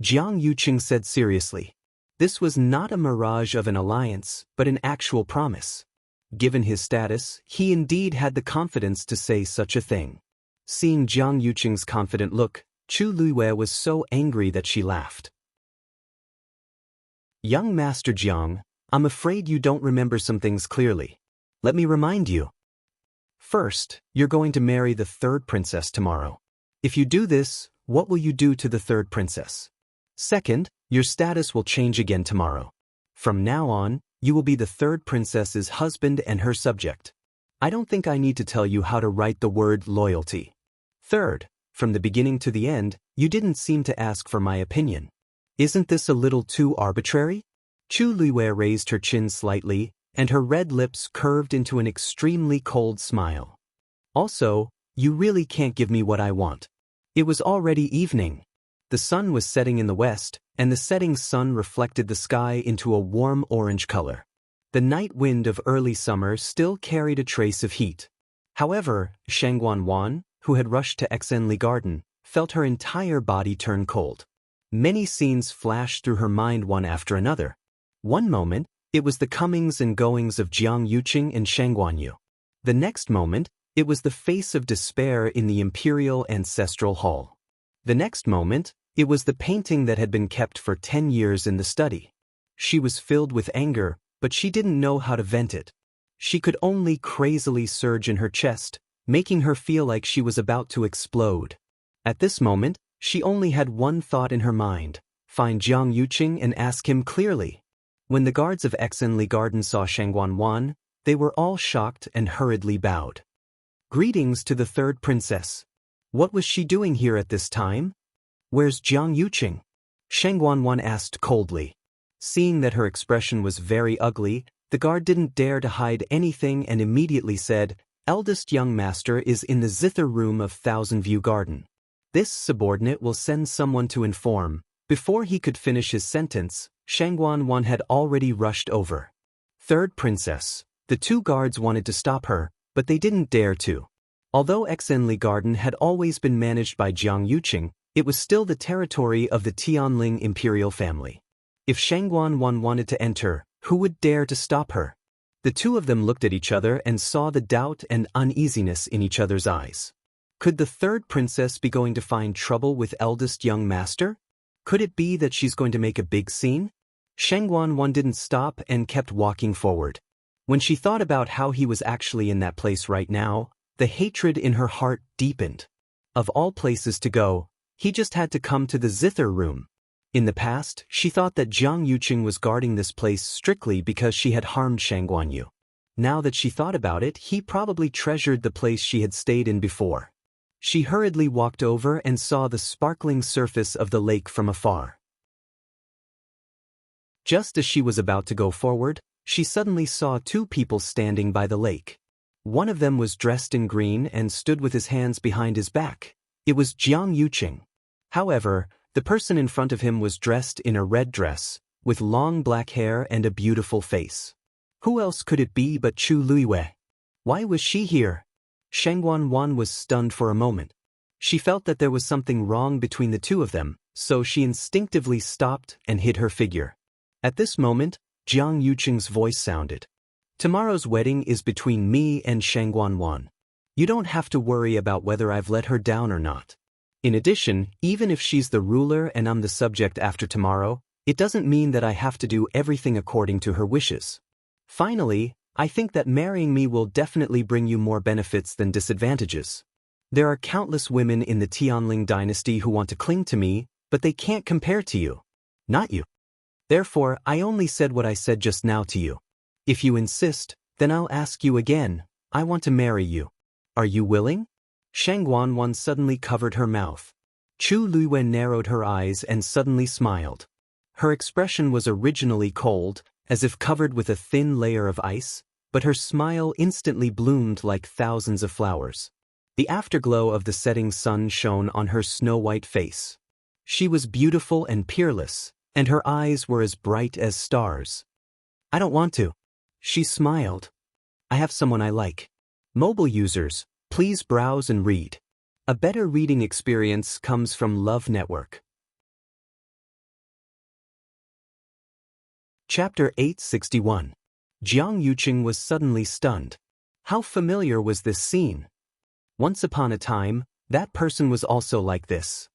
S1: Jiang Yuqing said seriously. This was not a mirage of an alliance, but an actual promise. Given his status, he indeed had the confidence to say such a thing. Seeing Jiang Yuqing's confident look, Chu Liyue was so angry that she laughed. Young Master Jiang, I'm afraid you don't remember some things clearly. Let me remind you. First, you're going to marry the 3rd princess tomorrow. If you do this, what will you do to the 3rd princess? Second, your status will change again tomorrow. From now on, you will be the 3rd princess's husband and her subject. I don't think I need to tell you how to write the word loyalty. Third, from the beginning to the end, you didn't seem to ask for my opinion. Isn't this a little too arbitrary? Chu Liyue raised her chin slightly, and her red lips curved into an extremely cold smile. Also, you really can't give me what I want. It was already evening. The sun was setting in the west, and the setting sun reflected the sky into a warm orange color. The night wind of early summer still carried a trace of heat. However, Shang Guanwan, who had rushed to Exenli Garden, felt her entire body turn cold. Many scenes flashed through her mind one after another. One moment, it was the comings and goings of Jiang Yuqing and Shang Guanyu. The next moment, it was the face of despair in the Imperial Ancestral Hall. The next moment, it was the painting that had been kept for 10 years in the study. She was filled with anger, but she didn't know how to vent it. She could only crazily surge in her chest, making her feel like she was about to explode. At this moment, she only had one thought in her mind: find Jiang Yuqing and ask him clearly. When the guards of Exenli Garden saw Shang Guanwan, they were all shocked and hurriedly bowed. Greetings to the 3rd princess. What was she doing here at this time? Where's Jiang Yuqing? Shang Guanwan asked coldly. Seeing that her expression was very ugly, the guard didn't dare to hide anything and immediately said, Eldest young master is in the zither room of Thousand View Garden. This subordinate will send someone to inform. Before he could finish his sentence, Shang Guanwan had already rushed over. 3rd princess. The 2 guards wanted to stop her, but they didn't dare to. Although Exenli Garden had always been managed by Jiang Yuqing, it was still the territory of the Tianling imperial family. If Shang Guanwan wanted to enter, who would dare to stop her? The 2 of them looked at each other and saw the doubt and uneasiness in each other's eyes. Could the 3rd princess be going to find trouble with eldest young master? Could it be that she's going to make a big scene? Shang Guanwan didn't stop and kept walking forward. When she thought about how he was actually in that place right now, the hatred in her heart deepened. Of all places to go, he just had to come to the zither room. In the past, she thought that Jiang Yuqing was guarding this place strictly because she had harmed Shang Guanyu. Now that she thought about it, he probably treasured the place she had stayed in before. She hurriedly walked over and saw the sparkling surface of the lake from afar. Just as she was about to go forward, she suddenly saw two people standing by the lake. One of them was dressed in green and stood with his hands behind his back. It was Jiang Yuqing. However, the person in front of him was dressed in a red dress, with long black hair and a beautiful face. Who else could it be but Chu Luiwei? Why was she here? Shangguan Wan was stunned for a moment. She felt that there was something wrong between the two of them, so she instinctively stopped and hid her figure. At this moment, Jiang Yuqing's voice sounded. Tomorrow's wedding is between me and Shangguan Wan. You don't have to worry about whether I've let her down or not. In addition, even if she's the ruler and I'm the subject after tomorrow, it doesn't mean that I have to do everything according to her wishes. Finally, I think that marrying me will definitely bring you more benefits than disadvantages. There are countless women in the Tianling dynasty who want to cling to me, but they can't compare to you. Not you. Therefore, I only said what I said just now to you. If you insist, then I'll ask you again. I want to marry you. Are you willing? Shangguan Wan suddenly covered her mouth. Chu Luiwen narrowed her eyes and suddenly smiled. Her expression was originally cold, as if covered with a thin layer of ice, but her smile instantly bloomed like thousands of flowers. The afterglow of the setting sun shone on her snow-white face. She was beautiful and peerless, and her eyes were as bright as stars. I don't want to. She smiled. I have someone I like. Mobile users, please browse and read. A better reading experience comes from Love Network. Chapter 861. Jiang Yuqing was suddenly stunned. How familiar was this scene? Once upon a time, that person was also like this.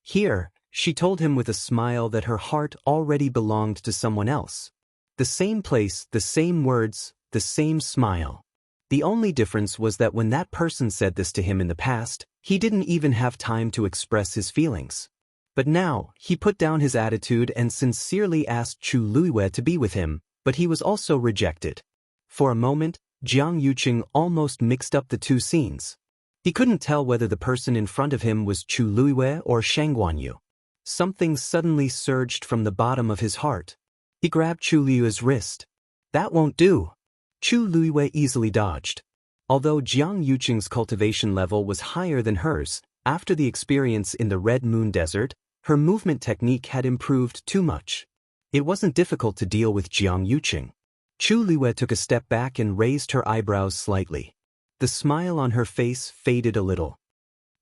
S1: Here, she told him with a smile that her heart already belonged to someone else. The same place, the same words, the same smile. The only difference was that when that person said this to him in the past, he didn't even have time to express his feelings. But now, he put down his attitude and sincerely asked Chu Luiwei to be with him, but he was also rejected. For a moment, Jiang Yuqing almost mixed up the two scenes. He couldn't tell whether the person in front of him was Chu Luiwei or Shang Guanyu. Something suddenly surged from the bottom of his heart. He grabbed Chu Luiwei's wrist. That won't do. Chu Luiwei easily dodged. Although Jiang Yuqing's cultivation level was higher than hers, after the experience in the Red Moon Desert, her movement technique had improved too much. It wasn't difficult to deal with Jiang Yuqing. Chu Luiwei took a step back and raised her eyebrows slightly. The smile on her face faded a little.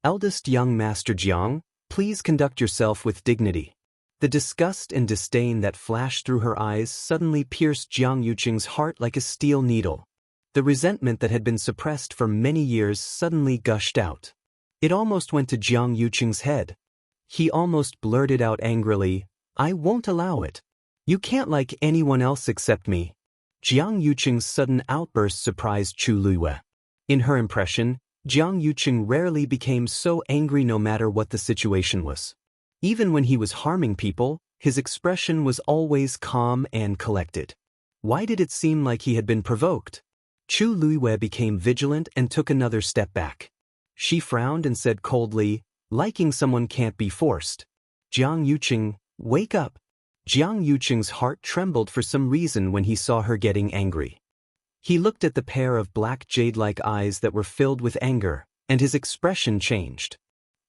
S1: Eldest young Master Jiang, please conduct yourself with dignity. The disgust and disdain that flashed through her eyes suddenly pierced Jiang Yuqing's heart like a steel needle. The resentment that had been suppressed for many years suddenly gushed out. It almost went to Jiang Yuqing's head. He almost blurted out angrily, I won't allow it. You can't like anyone else except me. Jiang Yuqing's sudden outburst surprised Chu Luiwei. In her impression, Jiang Yuqing rarely became so angry no matter what the situation was. Even when he was harming people, his expression was always calm and collected. Why did it seem like he had been provoked? Chu Luiwei became vigilant and took another step back. She frowned and said coldly, liking someone can't be forced. Jiang Yuqing, wake up. Jiang Yuqing's heart trembled for some reason when he saw her getting angry. He looked at the pair of black jade-like eyes that were filled with anger, and his expression changed.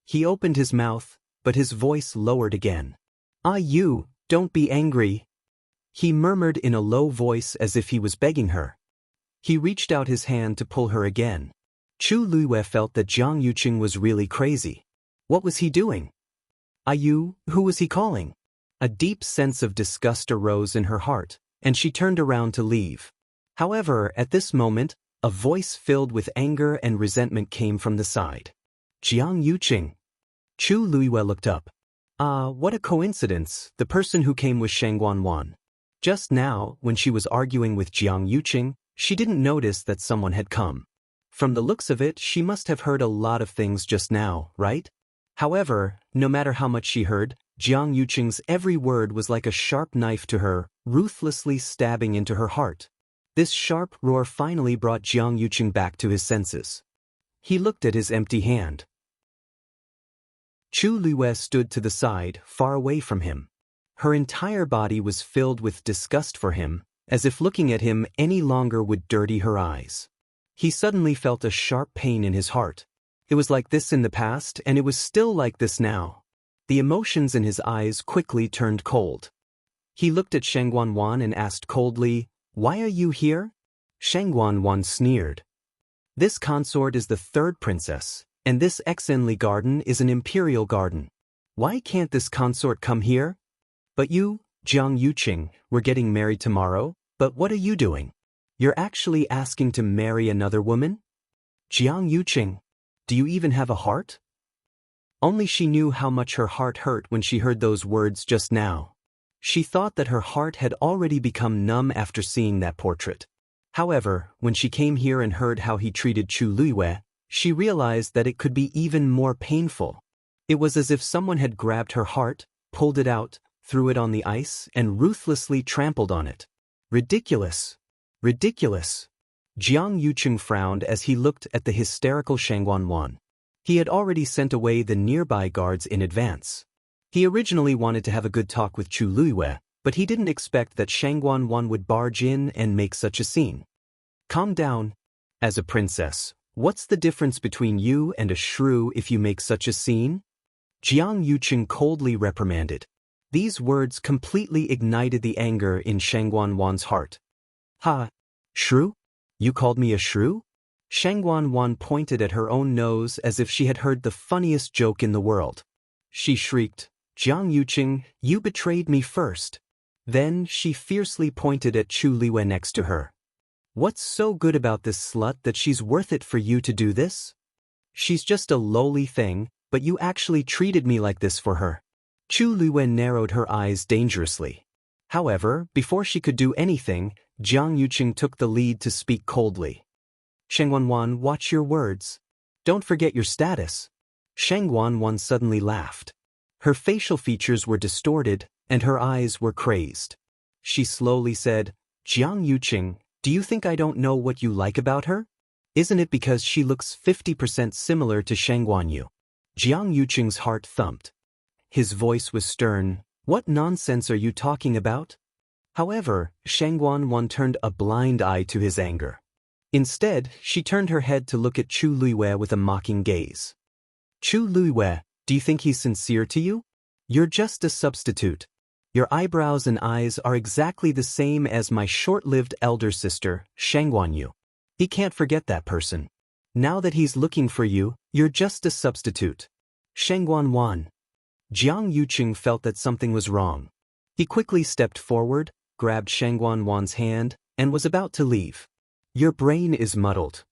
S1: He opened his mouth, but his voice lowered again. You, don't be angry. He murmured in a low voice as if he was begging her. He reached out his hand to pull her again. Chu Luiwei felt that Jiang Yuqing was really crazy. What was he doing? Who was he calling? A deep sense of disgust arose in her heart, and she turned around to leave. However, at this moment, a voice filled with anger and resentment came from the side. Jiang Yuqing. Chu Luiwei looked up. What a coincidence, the person who came was Shangguan Wan. Just now, when she was arguing with Jiang Yuqing, she didn't notice that someone had come. From the looks of it, she must have heard a lot of things just now, right? However, no matter how much she heard, Jiang Yuqing's every word was like a sharp knife to her, ruthlessly stabbing into her heart. This sharp roar finally brought Jiang Yuqing back to his senses. He looked at his empty hand. Chu Luiyue stood to the side, far away from him. Her entire body was filled with disgust for him, as if looking at him any longer would dirty her eyes. He suddenly felt a sharp pain in his heart. It was like this in the past, and it was still like this now. The emotions in his eyes quickly turned cold. He looked at Shang Guanwan and asked coldly, "Why are you here?" Shang Guanwan sneered. "This consort is the third princess, and this Exenli garden is an imperial garden. Why can't this consort come here? But you, Jiang Yuqing, we're getting married tomorrow, but what are you doing? You're actually asking to marry another woman? Jiang Yuqing, do you even have a heart?" Only she knew how much her heart hurt when she heard those words just now. She thought that her heart had already become numb after seeing that portrait. However, when she came here and heard how he treated Chu Luiyue, she realized that it could be even more painful. It was as if someone had grabbed her heart, pulled it out, threw it on the ice, and ruthlessly trampled on it. Ridiculous! Ridiculous! Jiang Yuqing frowned as he looked at the hysterical Shang Guanwan. He had already sent away the nearby guards in advance. He originally wanted to have a good talk with Chu Luiyue, but he didn't expect that Shang Guanwan would barge in and make such a scene. "Calm down. As a princess, what's the difference between you and a shrew if you make such a scene?" Jiang Yuqing coldly reprimanded. These words completely ignited the anger in Shang Guanwan's heart. "Ha! Shrew? You called me a shrew?" Shang Guanwan pointed at her own nose as if she had heard the funniest joke in the world. She shrieked, "Jiang Yuqing, you betrayed me first." Then she fiercely pointed at Chu Luiyue next to her. "What's so good about this slut that she's worth it for you to do this? She's just a lowly thing, but you actually treated me like this for her." Chu Luiyue narrowed her eyes dangerously. However, before she could do anything, Jiang Yuqing took the lead to speak coldly. "Shang Guanwan, watch your words. Don't forget your status." Shang Guanwan suddenly laughed. Her facial features were distorted, and her eyes were crazed. She slowly said, "Jiang Yuqing, do you think I don't know what you like about her? Isn't it because she looks 50% similar to Shang Guanyu?" Jiang Yuqing's heart thumped. His voice was stern. "What nonsense are you talking about?" However, Shang Guanwan turned a blind eye to his anger. Instead, she turned her head to look at Chu Luiyue with a mocking gaze. "Chu Luiyue, do you think he's sincere to you? You're just a substitute. Your eyebrows and eyes are exactly the same as my short-lived elder sister, Shang Guanyu. He can't forget that person. Now that he's looking for you, you're just a substitute." Shang Guanwan. Jiang Yuqing felt that something was wrong. He quickly stepped forward, grabbed Shang Guanwan's hand, and was about to leave. "Your brain is muddled.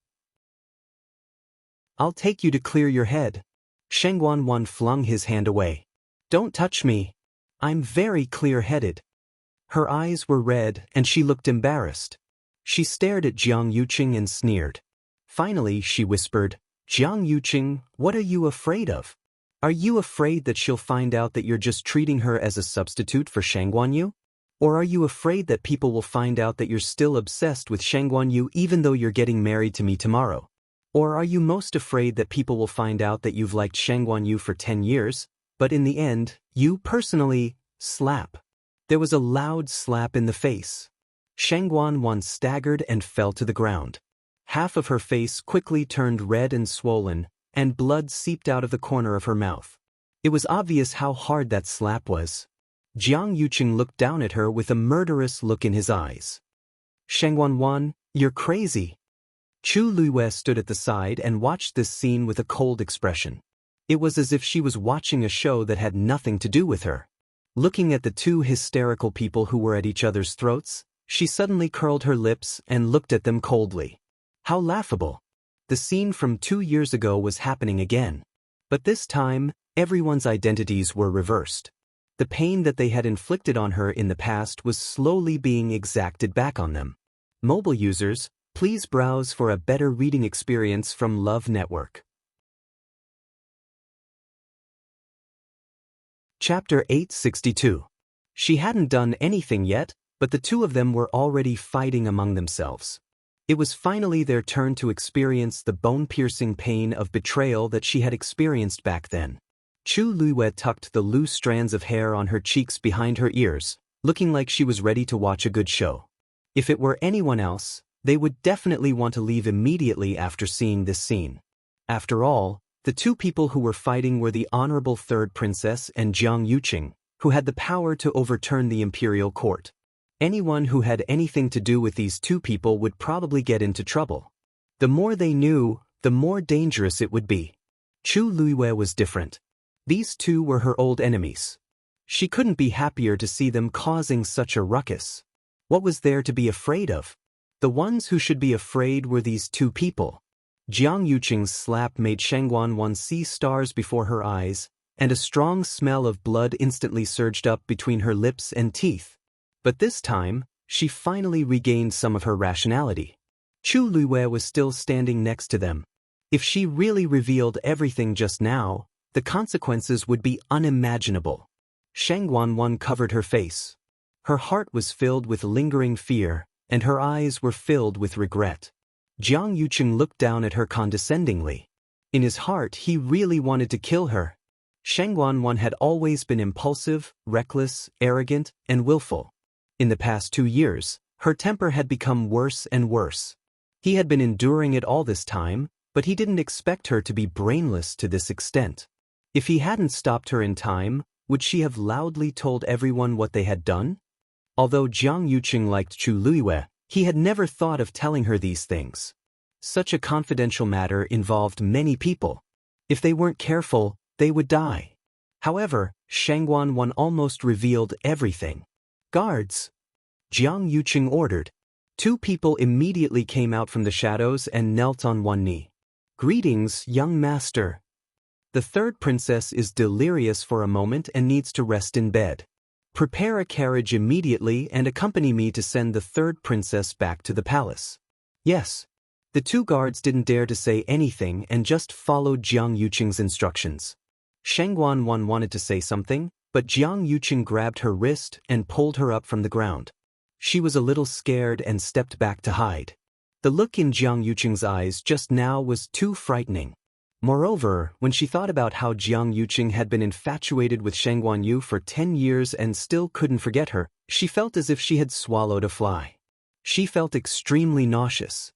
S1: I'll take you to clear your head." Shang Guanwan flung his hand away. "Don't touch me. I'm very clear-headed." Her eyes were red and she looked embarrassed. She stared at Jiang Yuqing and sneered. Finally, she whispered, "Jiang Yuqing, what are you afraid of? Are you afraid that she'll find out that you're just treating her as a substitute for Shang Guanyu? Or are you afraid that people will find out that you're still obsessed with Shang Guanyu even though you're getting married to me tomorrow? Or are you most afraid that people will find out that you've liked Shang Guanyu for 10 years, but in the end, you personally slap?" There was a loud slap in the face. Shang Guanwan staggered and fell to the ground. Half of her face quickly turned red and swollen, and blood seeped out of the corner of her mouth. It was obvious how hard that slap was. Jiang Yuqing looked down at her with a murderous look in his eyes. "Shang Guanwan, you're crazy." Chu Luiyue stood at the side and watched this scene with a cold expression. It was as if she was watching a show that had nothing to do with her. Looking at the two hysterical people who were at each other's throats, she suddenly curled her lips and looked at them coldly. How laughable. The scene from 2 years ago was happening again. But this time, everyone's identities were reversed. The pain that they had inflicted on her in the past was slowly being exacted back on them. Mobile users, please browse for a better reading experience from Love Network. Chapter 862. She hadn't done anything yet, but the two of them were already fighting among themselves. It was finally their turn to experience the bone-piercing pain of betrayal that she had experienced back then. Chu Luiyue tucked the loose strands of hair on her cheeks behind her ears, looking like she was ready to watch a good show. If it were anyone else, they would definitely want to leave immediately after seeing this scene. After all, the two people who were fighting were the Honorable Third Princess and Jiang Yuqing, who had the power to overturn the imperial court. Anyone who had anything to do with these two people would probably get into trouble. The more they knew, the more dangerous it would be. Chu Luiyue was different. These two were her old enemies. She couldn't be happier to see them causing such a ruckus. What was there to be afraid of? The ones who should be afraid were these two people. Jiang Yuqing's slap made Shangguan see stars before her eyes, and a strong smell of blood instantly surged up between her lips and teeth. But this time, she finally regained some of her rationality. Chu Luiyue was still standing next to them. If she really revealed everything just now, the consequences would be unimaginable. Shangguan covered her face. Her heart was filled with lingering fear, and her eyes were filled with regret. Jiang Yuqing looked down at her condescendingly. In his heart, he really wanted to kill her. Shangguan had always been impulsive, reckless, arrogant, and willful. In the past 2 years, her temper had become worse and worse. He had been enduring it all this time, but he didn't expect her to be brainless to this extent. If he hadn't stopped her in time, would she have loudly told everyone what they had done? Although Jiang Yuqing liked Chu Luiyue, he had never thought of telling her these things. Such a confidential matter involved many people. If they weren't careful, they would die. However, Shangguan almost revealed everything. Guards! Jiang Yuqing ordered. 2 people immediately came out from the shadows and knelt on one knee. Greetings, young master. The third princess is delirious for a moment and needs to rest in bed. Prepare a carriage immediately and accompany me to send the third princess back to the palace. Yes. The 2 guards didn't dare to say anything and just followed Jiang Yuqing's instructions. Shangguan wanted to say something, but Jiang Yuqing grabbed her wrist and pulled her up from the ground. She was a little scared and stepped back to hide. The look in Jiang Yuqing's eyes just now was too frightening. Moreover, when she thought about how Jiang Yuqing had been infatuated with Shangguan for 10 years and still couldn't forget her, she felt as if she had swallowed a fly. She felt extremely nauseous.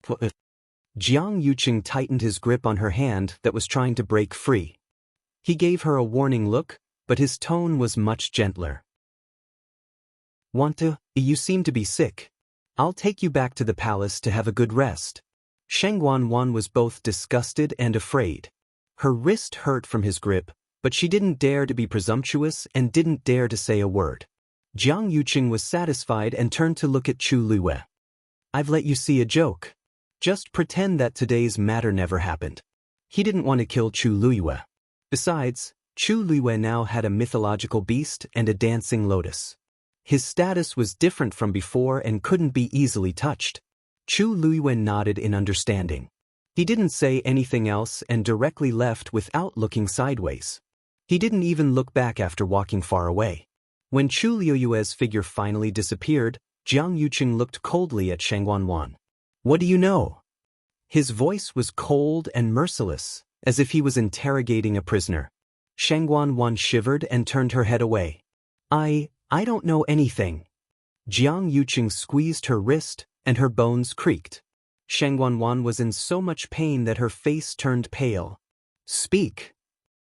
S1: Jiang Yuqing tightened his grip on her hand that was trying to break free. He gave her a warning look, but his tone was much gentler. You seem to be sick. I'll take you back to the palace to have a good rest. Shangguan was both disgusted and afraid. Her wrist hurt from his grip, but she didn't dare to be presumptuous and didn't dare to say a word. Jiang Yuqing was satisfied and turned to look at Chu Luiyue. I've let you see a joke. Just pretend that today's matter never happened. He didn't want to kill Chu Luiyue. Besides, Chu Luiyue now had a mythological beast and a dancing lotus. His status was different from before and couldn't be easily touched. Chu Luiyue nodded in understanding. He didn't say anything else and directly left without looking sideways. He didn't even look back after walking far away. When Chu Luiyue's figure finally disappeared, Jiang Yuqing looked coldly at Shangguan. What do you know? His voice was cold and merciless, as if he was interrogating a prisoner. Shangguan shivered and turned her head away. I don't know anything. Jiang Yuqing squeezed her wrist, and her bones creaked. Shangguan was in so much pain that her face turned pale. Speak.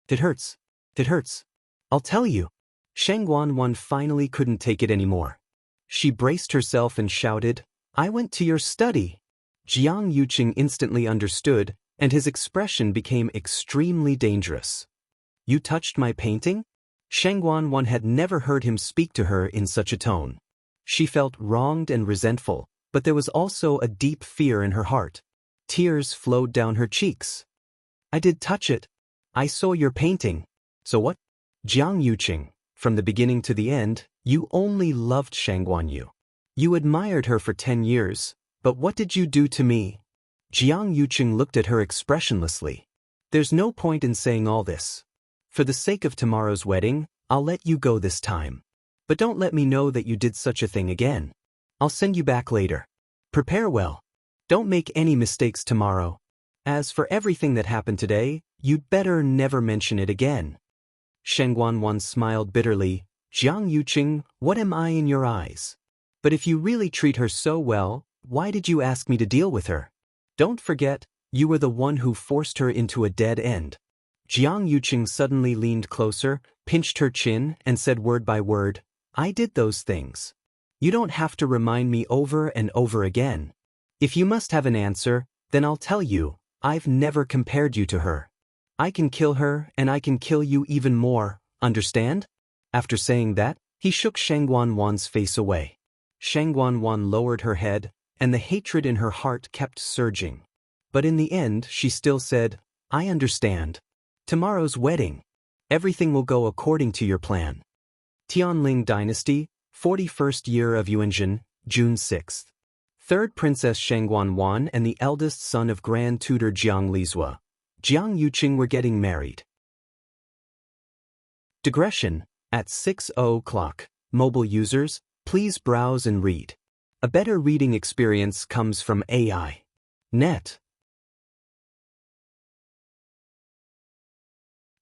S1: It hurts. It hurts. I'll tell you. Shangguan finally couldn't take it anymore. She braced herself and shouted, I went to your study. Jiang Yuqing instantly understood, and his expression became extremely dangerous. You touched my painting? Shangguan had never heard him speak to her in such a tone. She felt wronged and resentful, but there was also a deep fear in her heart. Tears flowed down her cheeks. I did touch it. I saw your painting. So what? Jiang Yuqing, from the beginning to the end, you only loved Shangguan. You admired her for 10 years, but what did you do to me? Jiang Yuqing looked at her expressionlessly. There's no point in saying all this. For the sake of tomorrow's wedding, I'll let you go this time. But don't let me know that you did such a thing again. I'll send you back later. Prepare well. Don't make any mistakes tomorrow. As for everything that happened today, you'd better never mention it again." Shengguan smiled bitterly. "Jiang Yuqing, what am I in your eyes? But if you really treat her so well, why did you ask me to deal with her? Don't forget, you were the one who forced her into a dead end." Jiang Yuqing suddenly leaned closer, pinched her chin, and said word by word, "I did those things. You don't have to remind me over and over again. If you must have an answer, then I'll tell you, I've never compared you to her. I can kill her and I can kill you even more, understand?" After saying that, he shook Shengguan's face away. Shengguan lowered her head, and the hatred in her heart kept surging. But in the end she still said, "I understand. Tomorrow's wedding. Everything will go according to your plan." Tianling Dynasty, 41st year of Yuanzhen, June 6. Third Princess Shengguan and the eldest son of Grand Tutor Jiang Lizhua, Jiang Yuqing, were getting married. Digression. At 6:00. Mobile users, please browse and read. A better reading experience comes from AI. Net.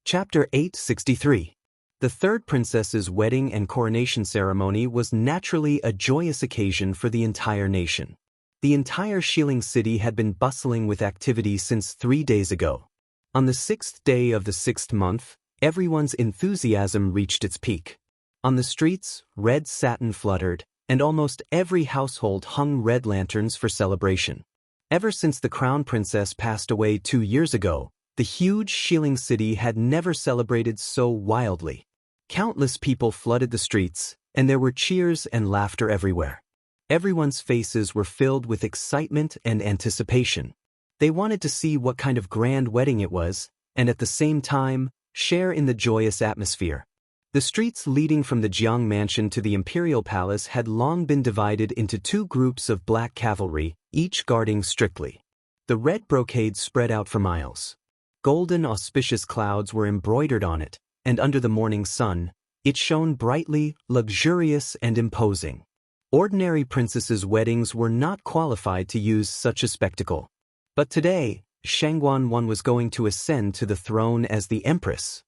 S1: Chapter 863. The third princess's wedding and coronation ceremony was naturally a joyous occasion for the entire nation. The entire Xiling city had been bustling with activity since 3 days ago. On the 6th day of the 6th month, everyone's enthusiasm reached its peak. On the streets, red satin fluttered, and almost every household hung red lanterns for celebration. Ever since the crown princess passed away 2 years ago, the huge Xiling city had never celebrated so wildly. Countless people flooded the streets, and there were cheers and laughter everywhere. Everyone's faces were filled with excitement and anticipation. They wanted to see what kind of grand wedding it was, and at the same time, share in the joyous atmosphere. The streets leading from the Jiang mansion to the imperial palace had long been divided into 2 groups of black cavalry, each guarding strictly. The red brocade spread out for miles. Golden auspicious clouds were embroidered on it, and under the morning sun, it shone brightly, luxurious, and imposing. Ordinary princesses' weddings were not qualified to use such a spectacle. But today, Shengguan was going to ascend to the throne as the empress.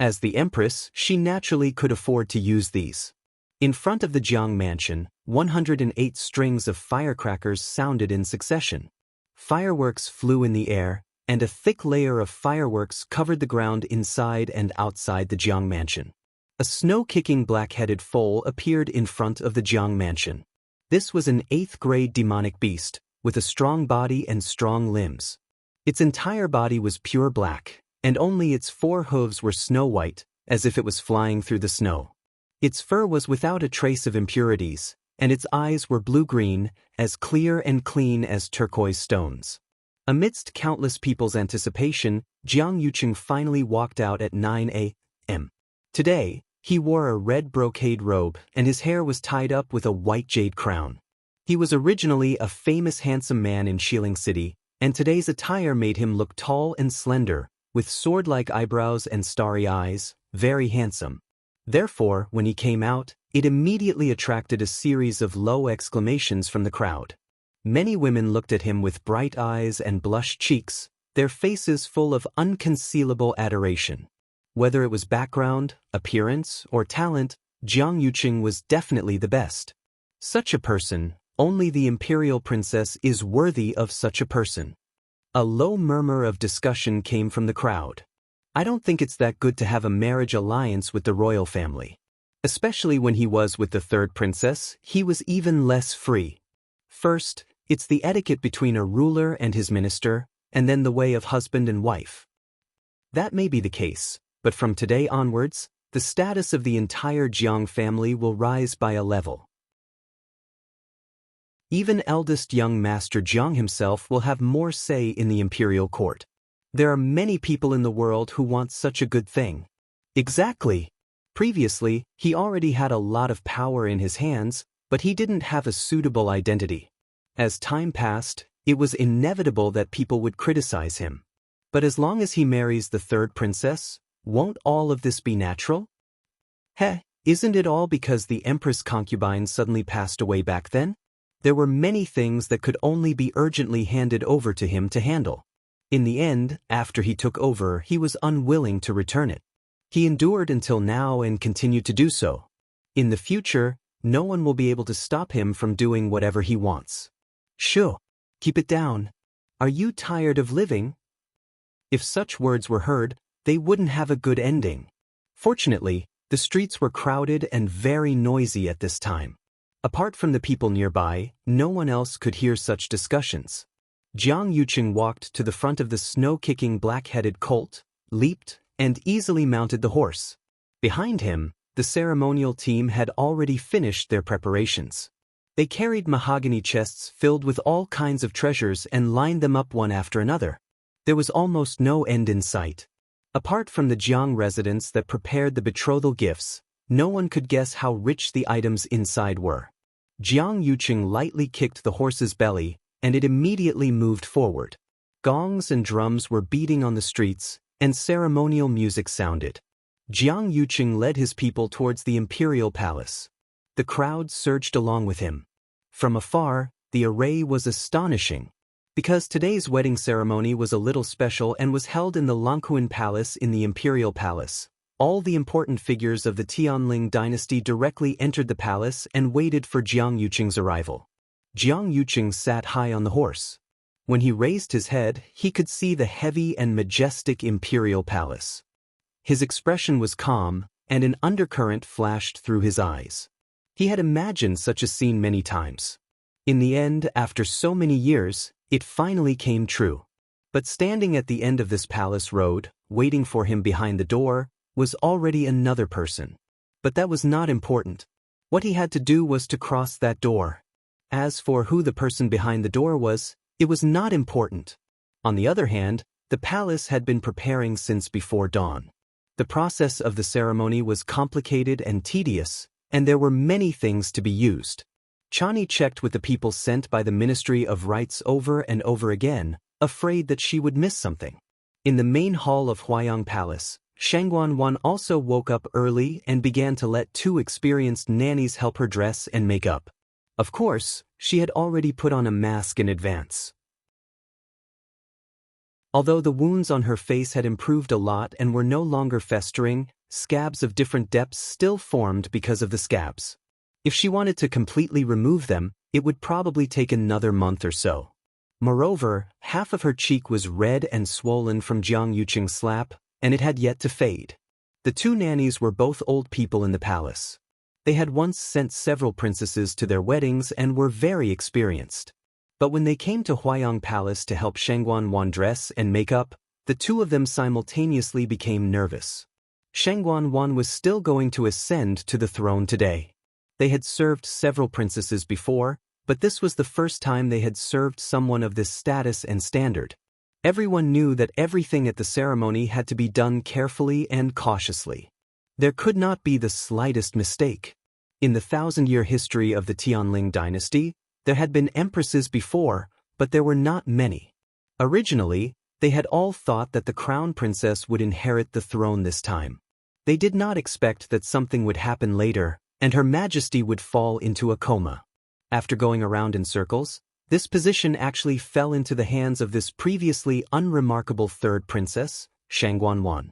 S1: As the empress, she naturally could afford to use these. In front of the Jiang mansion, 108 strings of firecrackers sounded in succession. Fireworks flew in the air, and a thick layer of fireworks covered the ground inside and outside the Jiang mansion. A snow-kicking black-headed foal appeared in front of the Jiang mansion. This was an 8th-grade demonic beast, with a strong body and strong limbs. Its entire body was pure black, and only its 4 hooves were snow-white, as if it was flying through the snow. Its fur was without a trace of impurities, and its eyes were blue-green, as clear and clean as turquoise stones. Amidst countless people's anticipation, Jiang Yuqing finally walked out at 9 a.m. Today, he wore a red brocade robe, and his hair was tied up with a white jade crown. He was originally a famous handsome man in Xiling City, and today's attire made him look tall and slender, with sword-like eyebrows and starry eyes, very handsome. Therefore, when he came out, it immediately attracted a series of low exclamations from the crowd. Many women looked at him with bright eyes and blushed cheeks, their faces full of unconcealable adoration. Whether it was background, appearance, or talent, Jiang Yuqing was definitely the best. Such a person, only the imperial princess is worthy of such a person. A low murmur of discussion came from the crowd. I don't think it's that good to have a marriage alliance with the royal family. Especially when he was with the third princess, he was even less free. First, it's the etiquette between a ruler and his minister, and then the way of husband and wife. That may be the case, but from today onwards, the status of the entire Jiang family will rise by a level. Even eldest young Master Jiang himself will have more say in the imperial court. There are many people in the world who want such a good thing. Exactly. Previously, he already had a lot of power in his hands, but he didn't have a suitable identity. As time passed, it was inevitable that people would criticize him. But as long as he marries the third princess, won't all of this be natural? Heh, isn't it all because the Empress concubine suddenly passed away back then? There were many things that could only be urgently handed over to him to handle. In the end, after he took over, he was unwilling to return it. He endured until now and continued to do so. In the future, no one will be able to stop him from doing whatever he wants. Shoo! Keep it down. Are you tired of living? If such words were heard, they wouldn't have a good ending. Fortunately, the streets were crowded and very noisy at this time. Apart from the people nearby, no one else could hear such discussions. Jiang Yuqing walked to the front of the snow-kicking black-headed colt, leaped, and easily mounted the horse. Behind him, the ceremonial team had already finished their preparations. They carried mahogany chests filled with all kinds of treasures and lined them up one after another. There was almost no end in sight. Apart from the Jiang residents that prepared the betrothal gifts, no one could guess how rich the items inside were. Jiang Yuqing lightly kicked the horse's belly, and it immediately moved forward. Gongs and drums were beating on the streets, and ceremonial music sounded. Jiang Yuqing led his people towards the imperial palace. The crowd surged along with him. From afar, the array was astonishing. Because today's wedding ceremony was a little special and was held in the Longtime Palace in the Imperial Palace, all the important figures of the Tianling dynasty directly entered the palace and waited for Jiang Yuqing's arrival. Jiang Yuqing sat high on the horse. When he raised his head, he could see the heavy and majestic Imperial Palace. His expression was calm, and an undercurrent flashed through his eyes. He had imagined such a scene many times. In the end, after so many years, it finally came true. But standing at the end of this palace road, waiting for him behind the door, was already another person. But that was not important. What he had to do was to cross that door. As for who the person behind the door was, it was not important. On the other hand, the palace had been preparing since before dawn. The process of the ceremony was complicated and tedious, and there were many things to be used. Chani checked with the people sent by the Ministry of Rites over and over again, afraid that she would miss something. In the main hall of Huayang Palace, Shangguan also woke up early and began to let 2 experienced nannies help her dress and make up. Of course, she had already put on a mask in advance. Although the wounds on her face had improved a lot and were no longer festering, scabs of different depths still formed because of the scabs. If she wanted to completely remove them, it would probably take another month or so. Moreover, half of her cheek was red and swollen from Jiang Yuqing's slap, and it had yet to fade. The 2 nannies were both old people in the palace. They had once sent several princesses to their weddings and were very experienced. But when they came to Huayang Palace to help Shangguan dress and make up, the 2 of them simultaneously became nervous. Shangguan was still going to ascend to the throne today. They had served several princesses before, but this was the first time they had served someone of this status and standard. Everyone knew that everything at the ceremony had to be done carefully and cautiously. There could not be the slightest mistake. In the 1,000-year history of the Tianling dynasty, there had been empresses before, but there were not many. Originally, they had all thought that the crown princess would inherit the throne this time. They did not expect that something would happen later, and Her Majesty would fall into a coma. After going around in circles, this position actually fell into the hands of this previously unremarkable 3rd princess, Shangguan.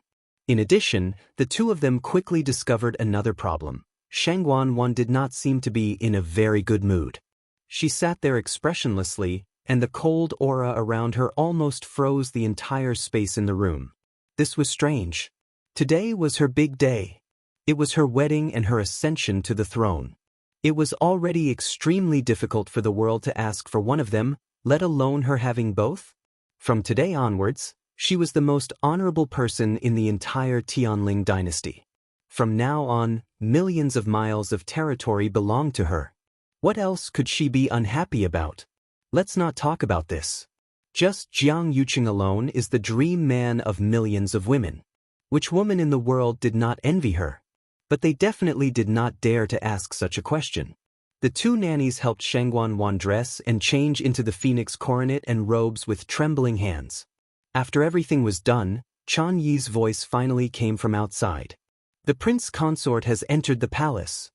S1: In addition, the 2 of them quickly discovered another problem. Shangguan did not seem to be in a very good mood. She sat there expressionlessly, and the cold aura around her almost froze the entire space in the room. This was strange. Today was her big day. It was her wedding and her ascension to the throne. It was already extremely difficult for the world to ask for one of them, let alone her having both. From today onwards, she was the most honorable person in the entire Tianling dynasty. From now on, millions of miles of territory belonged to her. What else could she be unhappy about? Let's not talk about this. Just Jiang Yuqing alone is the dream man of millions of women. Which woman in the world did not envy her? But they definitely did not dare to ask such a question. The 2 nannies helped Shangguan dress and change into the phoenix coronet and robes with trembling hands. After everything was done, Chan Yi's voice finally came from outside. The prince consort has entered the palace.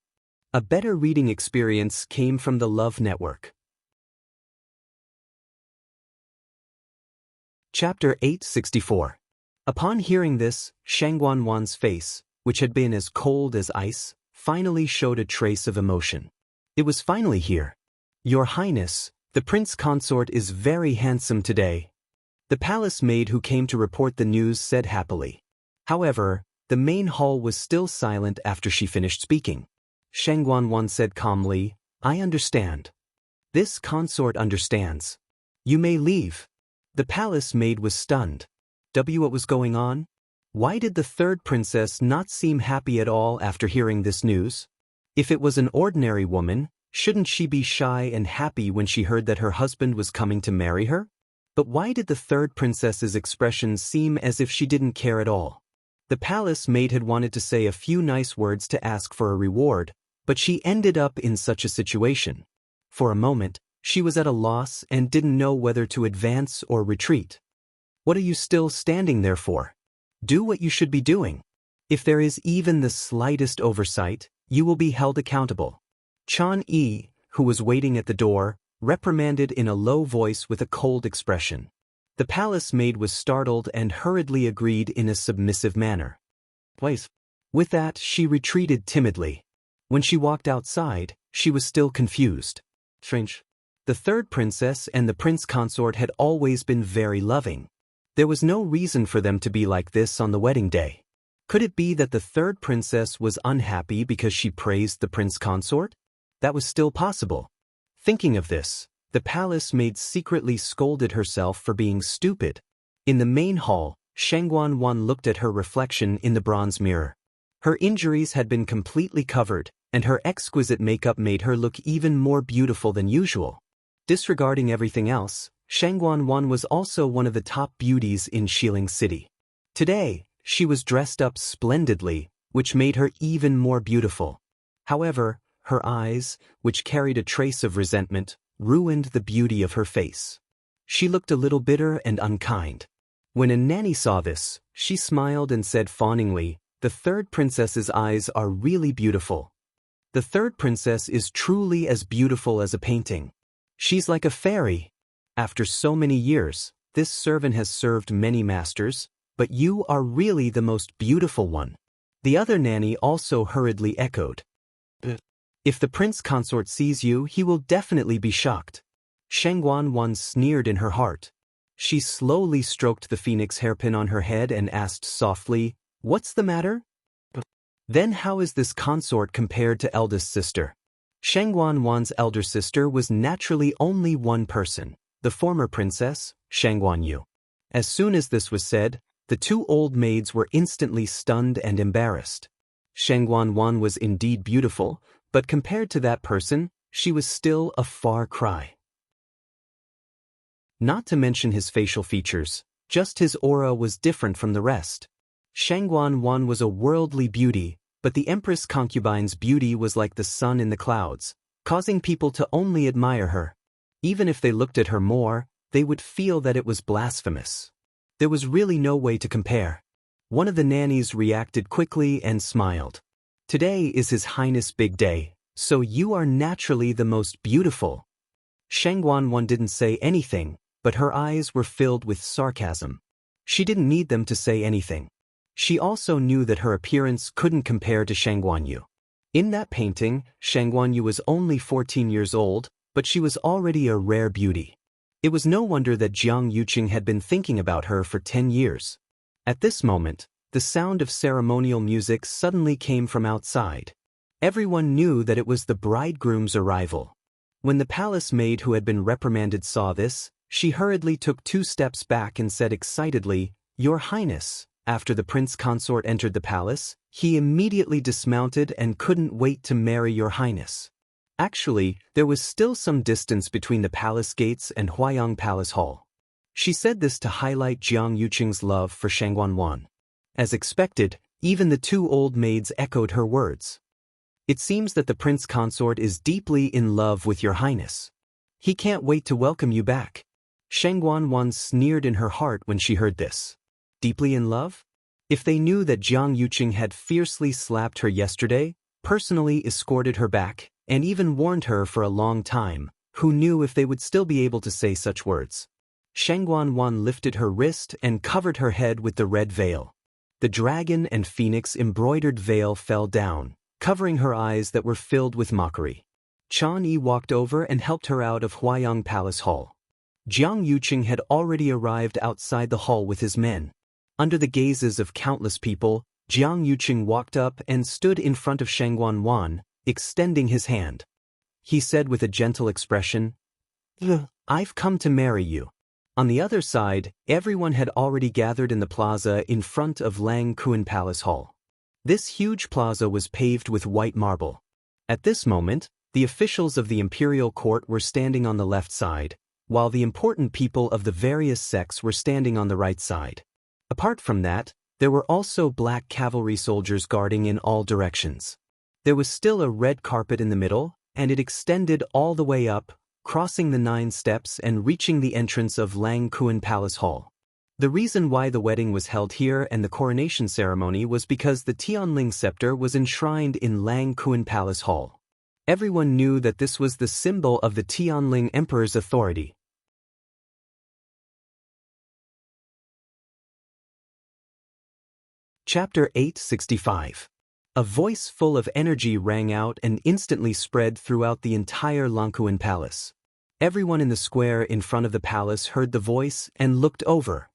S1: A better reading experience came from the Love Network. Chapter 864. Upon hearing this, Shangguanwan's face, which had been as cold as ice, finally showed a trace of emotion. It was finally here. Your Highness, the prince consort is very handsome today. The palace maid who came to report the news said happily. However, the main hall was still silent after she finished speaking. Shangguanwan said calmly, I understand. This consort understands. You may leave. The palace maid was stunned. What was going on? Why did the third princess not seem happy at all after hearing this news? If it was an ordinary woman, shouldn't she be shy and happy when she heard that her husband was coming to marry her? But why did the third princess's expression seem as if she didn't care at all? The palace maid had wanted to say a few nice words to ask for a reward, but she ended up in such a situation. For a moment, she was at a loss and didn't know whether to advance or retreat. What are you still standing there for? Do what you should be doing. If there is even the slightest oversight, you will be held accountable. Chan Yi, who was waiting at the door, reprimanded in a low voice with a cold expression. The palace maid was startled and hurriedly agreed in a submissive manner. Please. With that, she retreated timidly. When she walked outside, she was still confused. Strange. The third princess and the prince consort had always been very loving. There was no reason for them to be like this on the wedding day. Could it be that the third princess was unhappy because she praised the prince consort? That was still possible. Thinking of this, the palace maid secretly scolded herself for being stupid. In the main hall, Shangguanwan looked at her reflection in the bronze mirror. Her injuries had been completely covered, and her exquisite makeup made her look even more beautiful than usual. Disregarding everything else, Shangguanwan was also one of the top beauties in Xiling City. Today, she was dressed up splendidly, which made her even more beautiful. However, her eyes, which carried a trace of resentment, ruined the beauty of her face. She looked a little bitter and unkind. When a nanny saw this, she smiled and said fawningly, the third princess's eyes are really beautiful. The third princess is truly as beautiful as a painting. She's like a fairy. After so many years, this servant has served many masters, but you are really the most beautiful one. The other nanny also hurriedly echoed. If the prince consort sees you, he will definitely be shocked. Shangguanwan sneered in her heart. She slowly stroked the phoenix hairpin on her head and asked softly, What's the matter? Then how is this consort compared to eldest sister? Shangguanwan's elder sister was naturally only one person, the former princess, Shangguanyu. As soon as this was said, the two old maids were instantly stunned and embarrassed. Shangguanwan was indeed beautiful, but compared to that person, she was still a far cry. Not to mention his facial features, just his aura was different from the rest. Shangguanwan was a worldly beauty, but the empress concubine's beauty was like the sun in the clouds, causing people to only admire her. Even if they looked at her more, they would feel that it was blasphemous. There was really no way to compare. One of the nannies reacted quickly and smiled. Today is His Highness' big day, so you are naturally the most beautiful. Shangguanwan didn't say anything, but her eyes were filled with sarcasm. She didn't need them to say anything. She also knew that her appearance couldn't compare to Shangguanyu. In that painting, Shangguanyu was only 14 years old, but she was already a rare beauty. It was no wonder that Jiang Yuqing had been thinking about her for 10 years. At this moment, the sound of ceremonial music suddenly came from outside. Everyone knew that it was the bridegroom's arrival. When the palace maid who had been reprimanded saw this, she hurriedly took 2 steps back and said excitedly, Your Highness. After the prince consort entered the palace, he immediately dismounted and couldn't wait to marry Your Highness. Actually, there was still some distance between the palace gates and Huayang Palace Hall. She said this to highlight Jiang Yuqing's love for Shangguanwan. As expected, even the 2 old maids echoed her words. It seems that the prince consort is deeply in love with Your Highness. He can't wait to welcome you back. Shangguanwan sneered in her heart when she heard this. Deeply in love? If they knew that Jiang Yuqing had fiercely slapped her yesterday, personally escorted her back, and even warned her for a long time, who knew if they would still be able to say such words? Shangguan lifted her wrist and covered her head with the red veil. The dragon and phoenix embroidered veil fell down, covering her eyes that were filled with mockery. Chan Yi walked over and helped her out of Huayang Palace Hall. Jiang Yuqing had already arrived outside the hall with his men. Under the gazes of countless people, Jiang Yuqing walked up and stood in front of Shangguan, extending his hand. He said with a gentle expression, "I've come to marry you." On the other side, everyone had already gathered in the plaza in front of Lang Kuan Palace Hall. This huge plaza was paved with white marble. At this moment, the officials of the imperial court were standing on the left side, while the important people of the various sects were standing on the right side. Apart from that, there were also black cavalry soldiers guarding in all directions. There was still a red carpet in the middle, and it extended all the way up, crossing the 9 steps and reaching the entrance of Lang Kuan Palace Hall. The reason why the wedding was held here and the coronation ceremony was because the Tianling scepter was enshrined in Lang Kuan Palace Hall. Everyone knew that this was the symbol of the Tianling Emperor's authority. Chapter 865. A voice full of energy rang out and instantly spread throughout the entire Langkuan Palace. Everyone in the square in front of the palace heard the voice and looked over.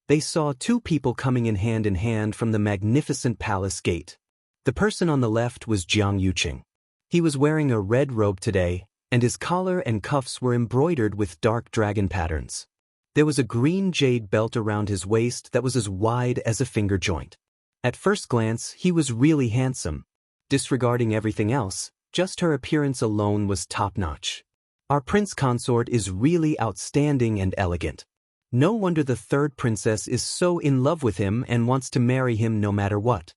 S1: They saw 2 people coming in hand from the magnificent palace gate. The person on the left was Jiang Yuqing. He was wearing a red robe today, and his collar and cuffs were embroidered with dark dragon patterns. There was a green jade belt around his waist that was as wide as a finger joint. At first glance, he was really handsome. Disregarding everything else, just her appearance alone was top-notch. Our prince consort is really outstanding and elegant. No wonder the 3rd princess is so in love with him and wants to marry him no matter what.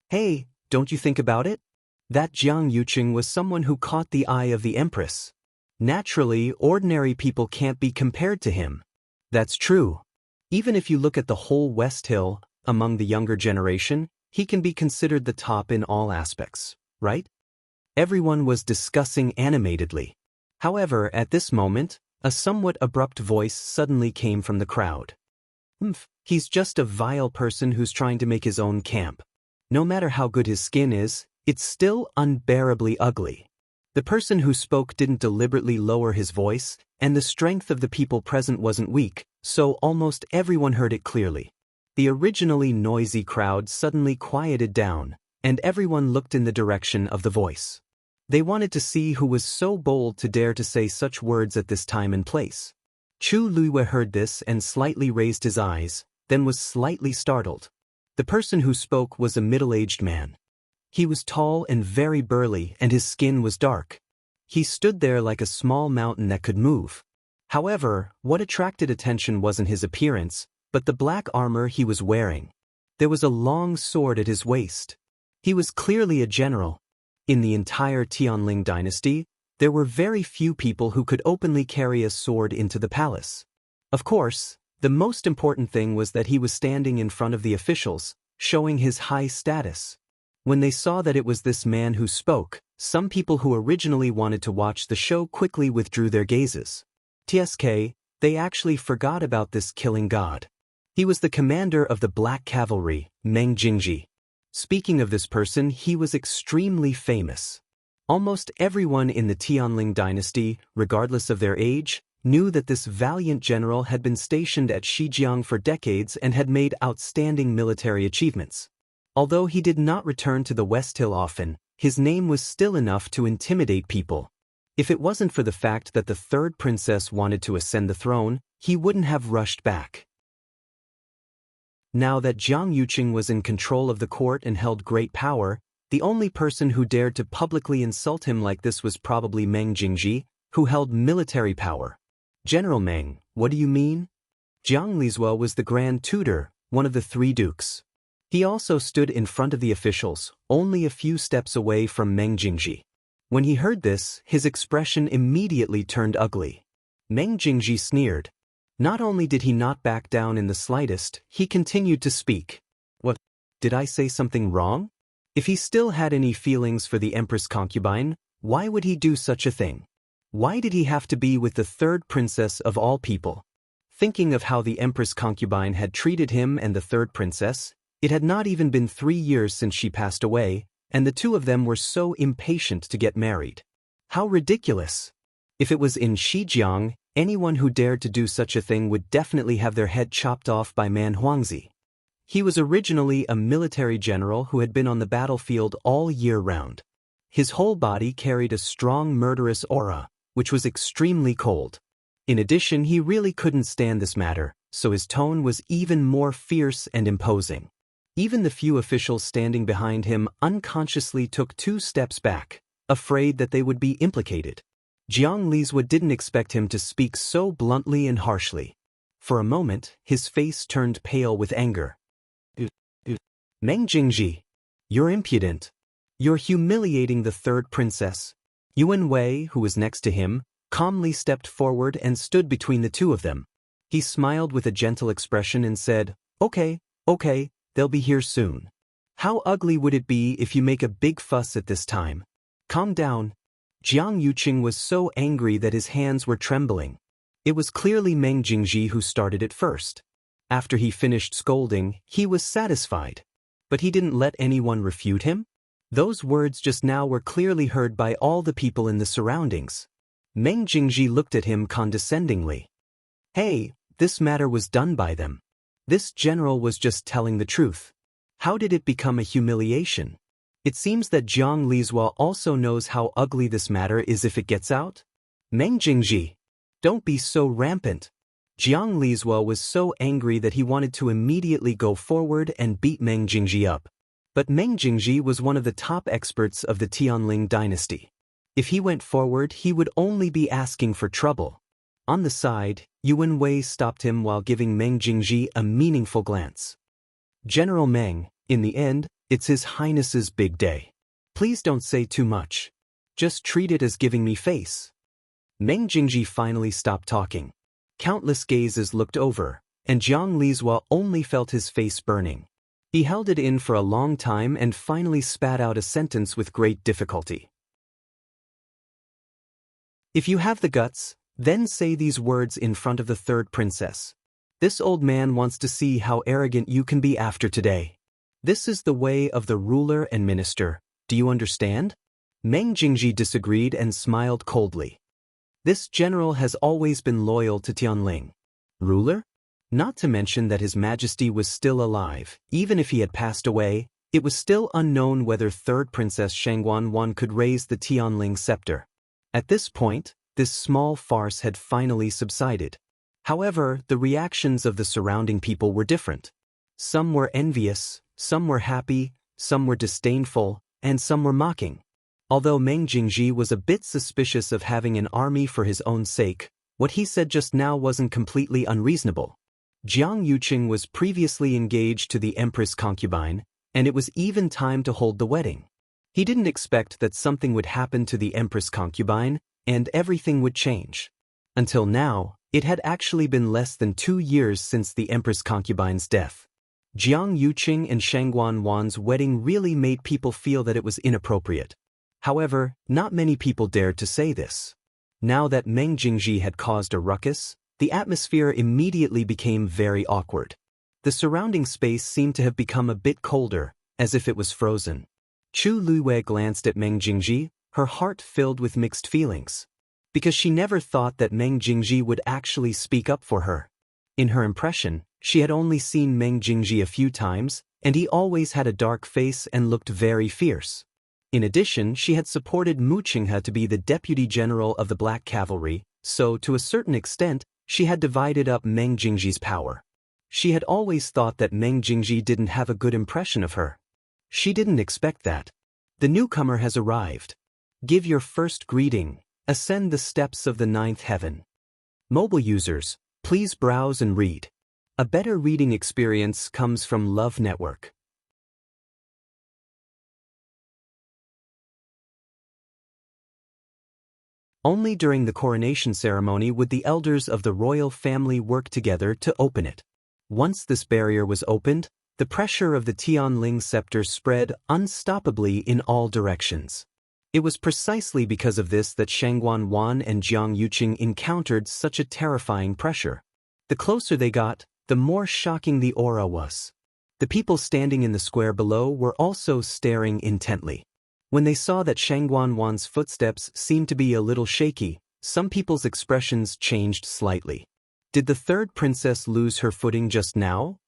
S1: Hey, don't you think about it? That Jiang Yuqing was someone who caught the eye of the empress. Naturally, ordinary people can't be compared to him. That's true. Even if you look at the whole West Hill, among the younger generation, he can be considered the top in all aspects, right? Everyone was discussing animatedly. However, at this moment, a somewhat abrupt voice suddenly came from the crowd. He's just a vile person who's trying to make his own camp. No matter how good his skin is, it's still unbearably ugly. The person who spoke didn't deliberately lower his voice, and the strength of the people present wasn't weak, so almost everyone heard it clearly. The originally noisy crowd suddenly quieted down, and everyone looked in the direction of the voice. They wanted to see who was so bold to dare to say such words at this time and place. Chu Luiwei heard this and slightly raised his eyes, then was slightly startled. The person who spoke was a middle-aged man. He was tall and very burly, and his skin was dark. He stood there like a small mountain that could move. However, what attracted attention wasn't his appearance, but the black armor he was wearing. There was a long sword at his waist. He was clearly a general. In the entire Tianling dynasty, there were very few people who could openly carry a sword into the palace. Of course, the most important thing was that he was standing in front of the officials, showing his high status. When they saw that it was this man who spoke, some people who originally wanted to watch the show quickly withdrew their gazes. TSK, they actually forgot about this killing god. He was the commander of the Black Cavalry, Meng Jingji. Speaking of this person, he was extremely famous. Almost everyone in the Tianling dynasty, regardless of their age, knew that this valiant general had been stationed at Shijiang for decades and had made outstanding military achievements. Although he did not return to the West Hill often, his name was still enough to intimidate people. If it wasn't for the fact that the 3rd princess wanted to ascend the throne, he wouldn't have rushed back. Now that Jiang Yuqing was in control of the court and held great power, the only person who dared to publicly insult him like this was probably Meng Jingji, who held military power. General Meng, what do you mean? Jiang Lizhua was the Grand Tutor, one of the 3 dukes. He also stood in front of the officials, only a few steps away from Meng Jingji. When he heard this, his expression immediately turned ugly. Meng Jingji sneered. Not only did he not back down in the slightest, he continued to speak. What? did I say something wrong? If he still had any feelings for the Empress concubine, why would he do such a thing? Why did he have to be with the third princess of all people? Thinking of how the Empress concubine had treated him and the third princess, it had not even been 3 years since she passed away, and the two of them were so impatient to get married. How ridiculous! If it was in Shijiang, anyone who dared to do such a thing would definitely have their head chopped off by Man Huangzi. He was originally a military general who had been on the battlefield all year round. His whole body carried a strong murderous aura, which was extremely cold. In addition, he really couldn't stand this matter, so his tone was even more fierce and imposing. Even the few officials standing behind him unconsciously took 2 steps back, afraid that they would be implicated. Jiang Lizhua didn't expect him to speak so bluntly and harshly. For a moment, his face turned pale with anger. Meng Jingji, you're impudent. You're humiliating the third princess. Yuan Wei, who was next to him, calmly stepped forward and stood between the two of them. He smiled with a gentle expression and said, Okay, they'll be here soon. How ugly would it be if you make a big fuss at this time? Calm down. Jiang Yuqing was so angry that his hands were trembling. It was clearly Meng Jingji who started it first. After he finished scolding, he was satisfied. But he didn't let anyone refute him? Those words just now were clearly heard by all the people in the surroundings. Meng Jingji looked at him condescendingly. Hey, this matter was done by them. This general was just telling the truth. How did it become a humiliation? It seems that Jiang Lizhua also knows how ugly this matter is if it gets out. Meng Jingji, don't be so rampant. Jiang Lizhua was so angry that he wanted to immediately go forward and beat Meng Jingji up. But Meng Jingji was one of the top experts of the Tianling dynasty. If he went forward, he would only be asking for trouble. On the side, Yuan Wei stopped him while giving Meng Jingji a meaningful glance. General Meng, in the end, it's His Highness's big day. Please don't say too much. Just treat it as giving me face. Meng Jingji finally stopped talking. Countless gazes looked over, and Jiang Lizhua only felt his face burning. He held it in for a long time and finally spat out a sentence with great difficulty. If you have the guts, then say these words in front of the third princess. This old man wants to see how arrogant you can be after today. This is the way of the ruler and minister, do you understand? Meng Jingji disagreed and smiled coldly. This general has always been loyal to Tianling. Ruler? Not to mention that His Majesty was still alive. Even if he had passed away, it was still unknown whether third Princess Shangguan could raise the Tianling scepter. At this point, this small farce had finally subsided. However, the reactions of the surrounding people were different. Some were envious, some were happy, some were disdainful, and some were mocking. Although Meng Jingji was a bit suspicious of having an army for his own sake, what he said just now wasn't completely unreasonable. Jiang Yuqing was previously engaged to the Empress concubine, and it was even time to hold the wedding. He didn't expect that something would happen to the Empress concubine, and everything would change. Until now, it had actually been less than 2 years since the Empress concubine's death. Jiang Yuqing and Shangguan's wedding really made people feel that it was inappropriate. However, not many people dared to say this. Now that Meng Jingji had caused a ruckus, the atmosphere immediately became very awkward. The surrounding space seemed to have become a bit colder, as if it was frozen. Chu Luiwei glanced at Meng Jingji, her heart filled with mixed feelings. Because she never thought that Meng Jingji would actually speak up for her. In her impression, she had only seen Meng Jingji a few times, and he always had a dark face and looked very fierce. In addition, she had supported Mu Qinghe to be the deputy general of the Black Cavalry, so to a certain extent, she had divided up Meng Jingji's power. She had always thought that Meng Jingji didn't have a good impression of her. She didn't expect that. The newcomer has arrived. Give your first greeting. Ascend the steps of the 9th heaven. Mobile users, please browse and read. A better reading experience comes from Love Network. Only during the coronation ceremony would the elders of the royal family work together to open it. Once this barrier was opened, The pressure of the Tianling scepter spread unstoppably in all directions. It was precisely because of this that Shangguan Wan and Jiang Yuqing encountered such a terrifying pressure. The closer they got, the more shocking the aura was. The people standing in the square below were also staring intently. When they saw that Shangguan Wan's footsteps seemed to be a little shaky, some people's expressions changed slightly. Did the third princess lose her footing just now?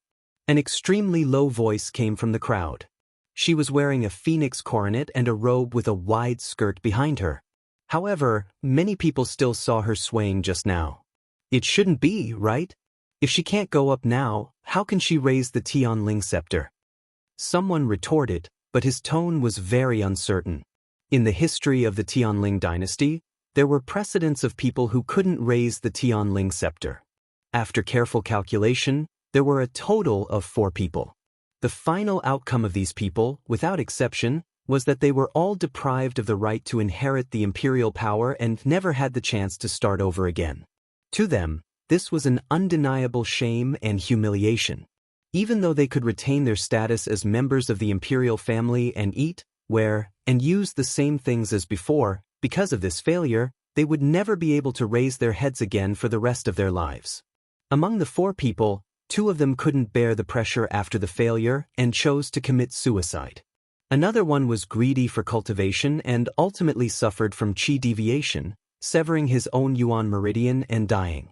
S1: An extremely low voice came from the crowd. She was wearing a phoenix coronet and a robe with a wide skirt behind her. However, many people still saw her swaying just now. It shouldn't be, right? If she can't go up now, how can she raise the Tianling scepter? Someone retorted, but his tone was very uncertain. In the history of the Tianling dynasty, there were precedents of people who couldn't raise the Tianling scepter. After careful calculation, there were a total of 4 people. The final outcome of these people, without exception, was that they were all deprived of the right to inherit the imperial power and never had the chance to start over again. To them, this was an undeniable shame and humiliation. Even though they could retain their status as members of the imperial family and eat, wear, and use the same things as before, because of this failure, they would never be able to raise their heads again for the rest of their lives. Among the 4 people, 2 of them couldn't bear the pressure after the failure and chose to commit suicide. Another one was greedy for cultivation and ultimately suffered from qi deviation, severing his own yuan meridian and dying.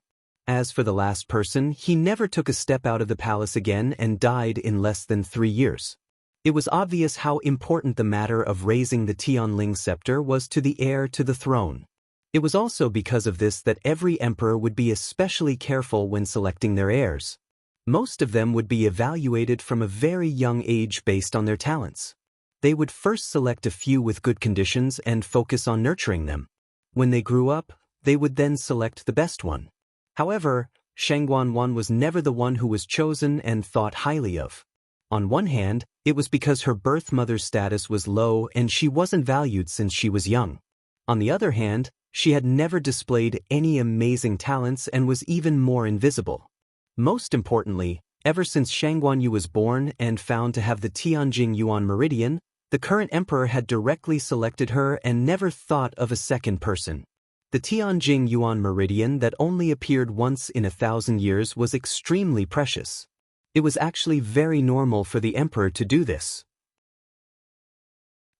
S1: As for the last person, he never took a step out of the palace again and died in less than 3 years. It was obvious how important the matter of raising the Tianling scepter was to the heir to the throne. It was also because of this that every emperor would be especially careful when selecting their heirs. Most of them would be evaluated from a very young age based on their talents. They would first select a few with good conditions and focus on nurturing them. When they grew up, they would then select the best one. However, Shangguan Wan was never the one who was chosen and thought highly of. On one hand, it was because her birth mother's status was low and she wasn't valued since she was young. On the other hand, she had never displayed any amazing talents and was even more invisible. Most importantly, ever since Shangguan Yu was born and found to have the Tianjing Yuan meridian, the current emperor had directly selected her and never thought of a second person. The Tianjing Yuan meridian that only appeared once in 1,000 years was extremely precious. It was actually very normal for the emperor to do this.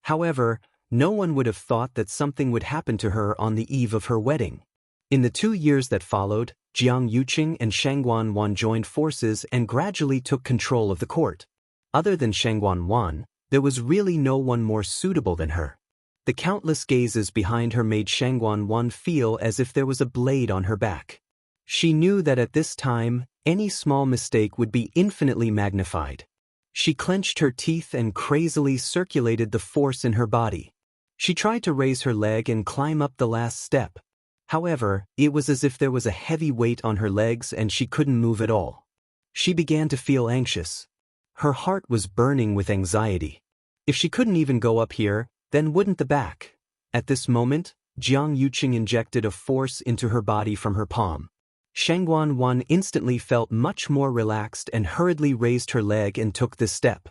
S1: However, no one would have thought that something would happen to her on the eve of her wedding. In the 2 years that followed, Jiang Yuqing and Shangguan Wan joined forces and gradually took control of the court. Other than Shangguan Wan, there was really no one more suitable than her. The countless gazes behind her made Shangguan Wan feel as if there was a blade on her back. She knew that at this time, any small mistake would be infinitely magnified. She clenched her teeth and crazily circulated the force in her body. She tried to raise her leg and climb up the last step. However, it was as if there was a heavy weight on her legs and she couldn't move at all. She began to feel anxious. Her heart was burning with anxiety. If she couldn't even go up here, then wouldn't the back? At this moment, Jiang Yuqing injected a force into her body from her palm. Shangguan Wan instantly felt much more relaxed and hurriedly raised her leg and took this step.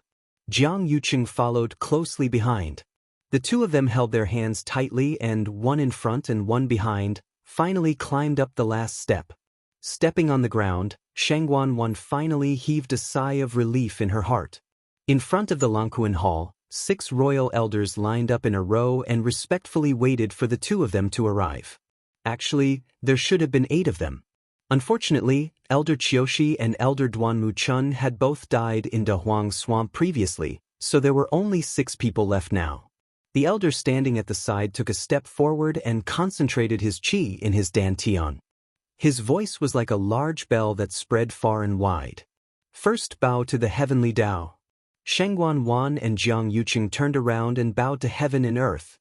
S1: Jiang Yuqing followed closely behind. The 2 of them held their hands tightly and, one in front and one behind, finally climbed up the last step. Stepping on the ground, Shangguan Wan finally heaved a sigh of relief in her heart. In front of the Longtime Hall, 6 royal elders lined up in a row and respectfully waited for the 2 of them to arrive. Actually, there should have been 8 of them. Unfortunately, Elder Qiushi and Elder Duanmu Chun had both died in Da Huang Swamp previously, so there were only 6 people left now. The elder standing at the side took a step forward and concentrated his qi in his dantian. His voice was like a large bell that spread far and wide. First bow to the heavenly Tao. Shangguan Wan and Jiang Yuqing turned around and bowed to heaven and earth.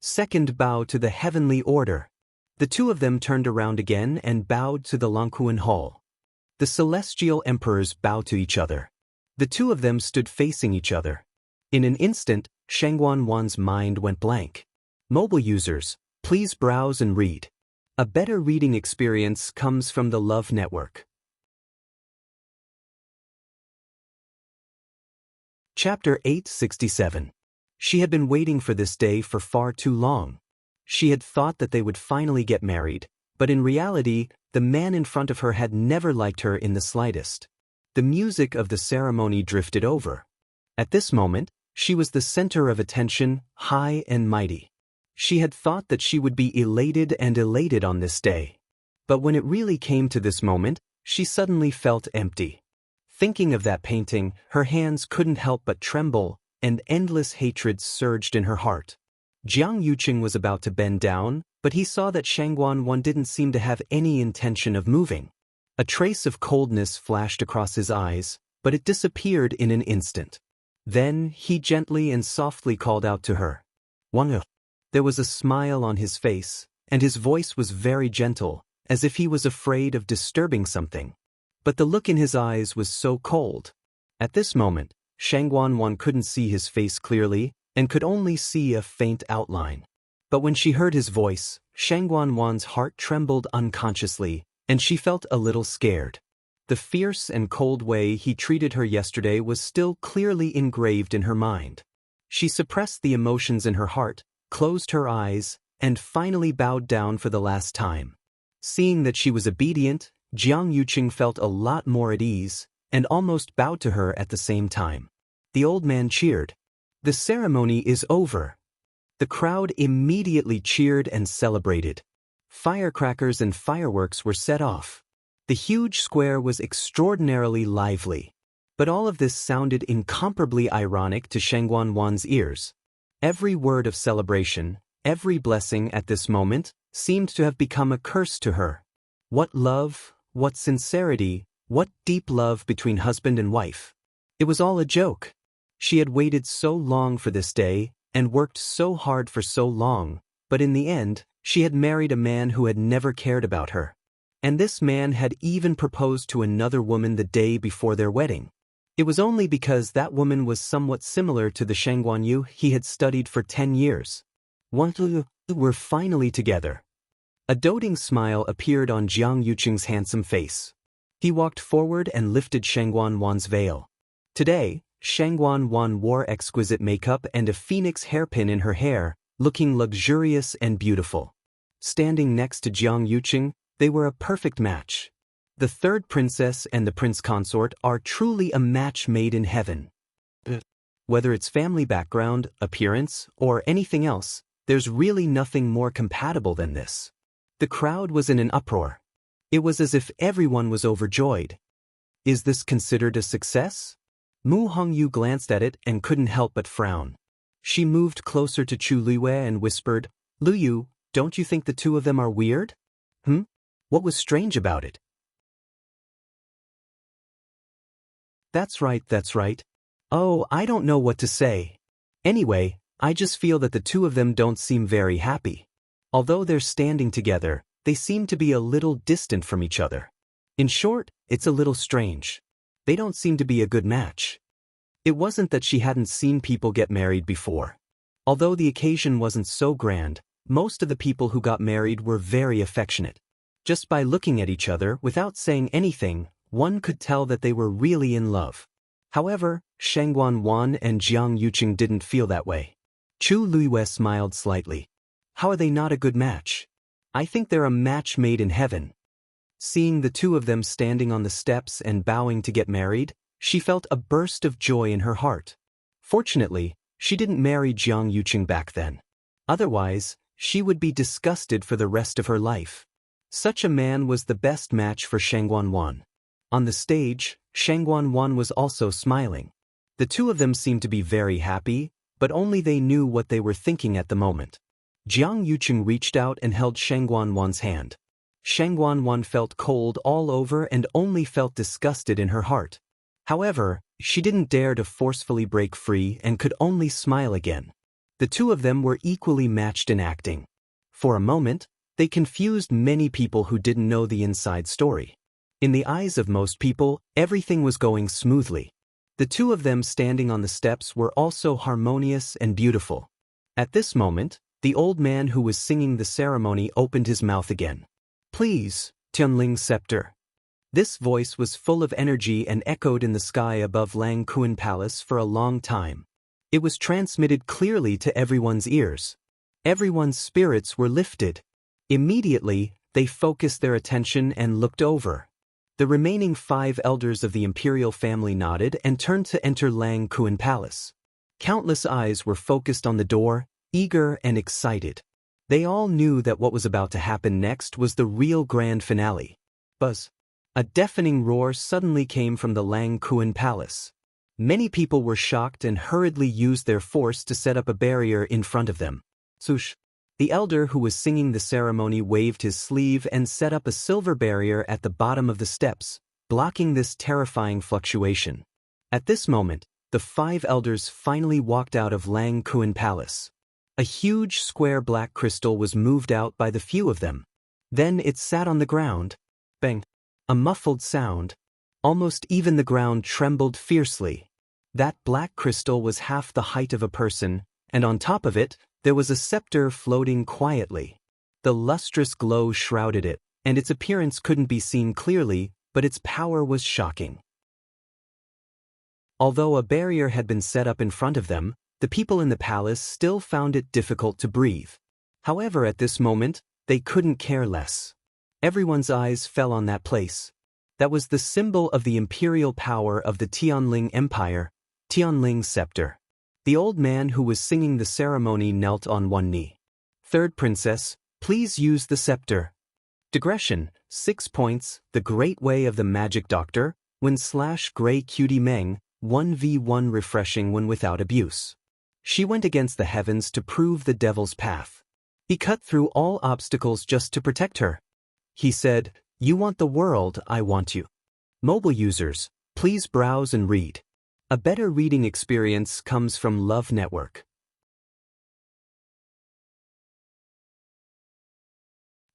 S1: Second bow to the heavenly order. The 2 of them turned around again and bowed to the Longtime Hall. The celestial emperors bowed to each other. The 2 of them stood facing each other. In an instant, Shangguan Wan's mind went blank. Mobile users, please browse and read. A better reading experience comes from the Love Network. Chapter 867. She had been waiting for this day for far too long. She had thought that they would finally get married, but in reality, the man in front of her had never liked her in the slightest. The music of the ceremony drifted over. At this moment, she was the center of attention, high and mighty. She had thought that she would be elated on this day. But when it really came to this moment, she suddenly felt empty. Thinking of that painting, her hands couldn't help but tremble, and endless hatred surged in her heart. Jiang Yuqing was about to bend down, but he saw that Shangguan didn't seem to have any intention of moving. A trace of coldness flashed across his eyes, but it disappeared in an instant. Then he gently and softly called out to her. Wang. There was a smile on his face, and his voice was very gentle, as if he was afraid of disturbing something. But the look in his eyes was so cold. At this moment, Shangguan couldn't see his face clearly, and could only see a faint outline. But when she heard his voice, Shangguan's heart trembled unconsciously, and she felt a little scared. The fierce and cold way he treated her yesterday was still clearly engraved in her mind. She suppressed the emotions in her heart, closed her eyes, and finally bowed down for the last time. Seeing that she was obedient, Jiang Yuqing felt a lot more at ease, and almost bowed to her at the same time. The old man cheered. The ceremony is over. The crowd immediately cheered and celebrated. Firecrackers and fireworks were set off. The huge square was extraordinarily lively. But all of this sounded incomparably ironic to Shangguan's ears. Every word of celebration, every blessing at this moment, seemed to have become a curse to her. What love, what sincerity, what deep love between husband and wife. It was all a joke. She had waited so long for this day, and worked so hard for so long, but in the end, she had married a man who had never cared about her. And this man had even proposed to another woman the day before their wedding. It was only because that woman was somewhat similar to the Shangguan he had studied for 10 years. We're finally together. A doting smile appeared on Jiang Yuqing's handsome face. He walked forward and lifted Shangguan's veil. Today, Shangguan wore exquisite makeup and a phoenix hairpin in her hair, looking luxurious and beautiful. Standing next to Jiang Yuqing, they were a perfect match. The third princess and the prince consort are truly a match made in heaven. Whether it's family background, appearance, or anything else, there's really nothing more compatible than this. The crowd was in an uproar. It was as if everyone was overjoyed. Is this considered a success? Mu Hongyu glanced at it and couldn't help but frown. She moved closer to Chu Luiyue and whispered, Luyu, don't you think the two of them are weird? What was strange about it? That's right. Oh, I don't know what to say. Anyway, I just feel that the two of them don't seem very happy. Although they're standing together, they seem to be a little distant from each other. In short, it's a little strange. They don't seem to be a good match. It wasn't that she hadn't seen people get married before. Although the occasion wasn't so grand, most of the people who got married were very affectionate. Just by looking at each other without saying anything, one could tell that they were really in love. However, Shangguan and Jiang Yuqing didn't feel that way. Chu Luiyue smiled slightly. How are they not a good match? I think they're a match made in heaven. Seeing the two of them standing on the steps and bowing to get married, she felt a burst of joy in her heart. Fortunately, she didn't marry Jiang Yuqing back then. Otherwise, she would be disgusted for the rest of her life. Such a man was the best match for Shangguan. On the stage, Shangguan was also smiling. The two of them seemed to be very happy, but only they knew what they were thinking at the moment. Jiang Yuqing reached out and held Shangguan's hand. Shangguan felt cold all over and only felt disgusted in her heart. However, she didn't dare to forcefully break free and could only smile again. The two of them were equally matched in acting. For a moment, they confused many people who didn't know the inside story. In the eyes of most people, everything was going smoothly. The two of them standing on the steps were also harmonious and beautiful. At this moment, the old man who was singing the ceremony opened his mouth again. Please, Tianling Scepter. This voice was full of energy and echoed in the sky above Lang Kuan Palace for a long time. It was transmitted clearly to everyone's ears. Everyone's spirits were lifted. Immediately, they focused their attention and looked over. The remaining 5 elders of the imperial family nodded and turned to enter Lang Kuan Palace. Countless eyes were focused on the door, eager and excited. They all knew that what was about to happen next was the real grand finale. Buzz! A deafening roar suddenly came from the Lang Kuan Palace. Many people were shocked and hurriedly used their force to set up a barrier in front of them. Swoosh! The elder who was singing the ceremony waved his sleeve and set up a silver barrier at the bottom of the steps, blocking this terrifying fluctuation. At this moment, the 5 elders finally walked out of Lang Kuan Palace. A huge square black crystal was moved out by the few of them. Then it sat on the ground. Bang! A muffled sound. Almost even the ground trembled fiercely. That black crystal was half the height of a person, and on top of it, there was a scepter floating quietly. The lustrous glow shrouded it, and its appearance couldn't be seen clearly, but its power was shocking. Although a barrier had been set up in front of them, the people in the palace still found it difficult to breathe. However, at this moment, they couldn't care less. Everyone's eyes fell on that place. That was the symbol of the imperial power of the Tianling Empire, Tianling scepter. The old man who was singing the ceremony knelt on one knee. Third princess, please use the scepter. Digression, 6 points, the great way of the magic doctor, when / gray cutie Meng, 1v1 refreshing when without abuse. She went against the heavens to prove the devil's path. He cut through all obstacles just to protect her. He said, "You want the world, I want you." Mobile users, please browse and read. A better reading experience comes from Love Network.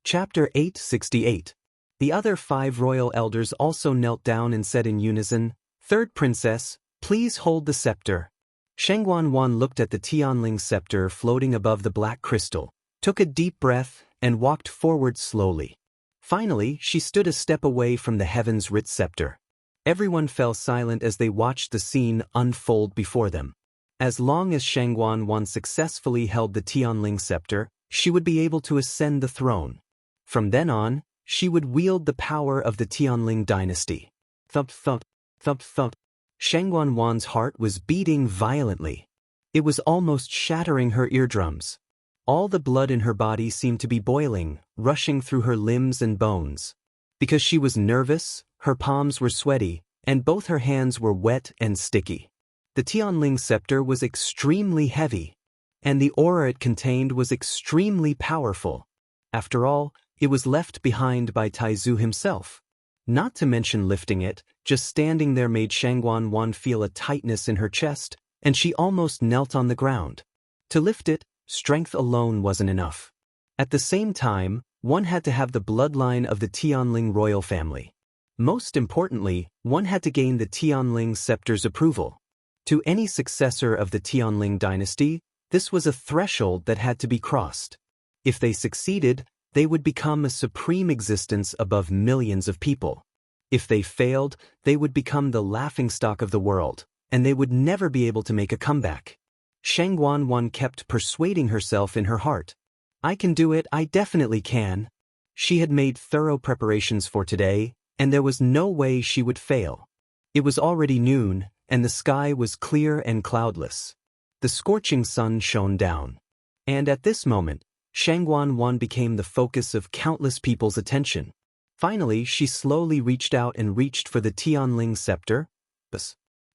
S1: Chapter 868. The other 5 royal elders also knelt down and said in unison, "Third princess, please hold the scepter." Shengguan looked at the Tianling scepter floating above the black crystal, took a deep breath, and walked forward slowly. Finally, she stood a step away from the heavens-writ scepter. Everyone fell silent as they watched the scene unfold before them. As long as Shengguan successfully held the Tianling scepter, she would be able to ascend the throne. From then on, she would wield the power of the Tianling dynasty. Thump thump, thump thump. Shengguan's heart was beating violently. It was almost shattering her eardrums. All the blood in her body seemed to be boiling, rushing through her limbs and bones. Because she was nervous, her palms were sweaty, and both her hands were wet and sticky. The Tianling scepter was extremely heavy, and the aura it contained was extremely powerful. After all, it was left behind by Taizu himself. Not to mention lifting it, just standing there made Shengguan feel a tightness in her chest, and she almost knelt on the ground. To lift it, strength alone wasn't enough. At the same time, one had to have the bloodline of the Tianling royal family. Most importantly, one had to gain the Tianling scepter's approval. To any successor of the Tianling dynasty, this was a threshold that had to be crossed. If they succeeded, they would become a supreme existence above millions of people. If they failed, they would become the laughingstock of the world, and they would never be able to make a comeback. Shengguan kept persuading herself in her heart. I can do it, I definitely can. She had made thorough preparations for today, and there was no way she would fail. It was already noon, and the sky was clear and cloudless. The scorching sun shone down. And at this moment, Shengguan became the focus of countless people's attention. Finally, she slowly reached out and reached for the Tianling scepter.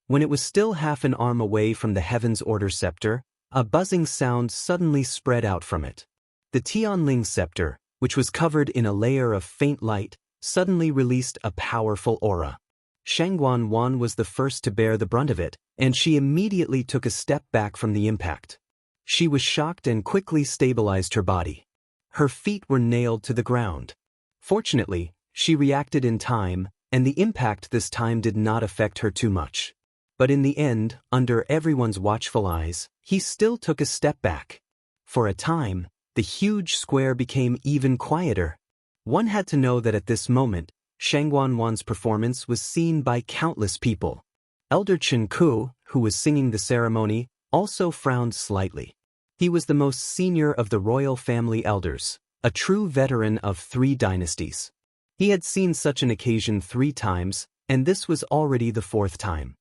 S1: When it was still half an arm away from the Heaven's Order scepter, a buzzing sound suddenly spread out from it. The Tianling scepter, which was covered in a layer of faint light, suddenly released a powerful aura. Shengguan was the first to bear the brunt of it, and she immediately took a step back from the impact. She was shocked and quickly stabilized her body. Her feet were nailed to the ground. Fortunately, she reacted in time, and the impact this time did not affect her too much. But in the end, under everyone's watchful eyes, he still took a step back. For a time, the huge square became even quieter. One had to know that at this moment, Shangguanwan's performance was seen by countless people. Elder Chen Ku, who was singing the ceremony, also frowned slightly. He was the most senior of the royal family elders, a true veteran of 3 dynasties. He had seen such an occasion 3 times, and this was already the 4th time.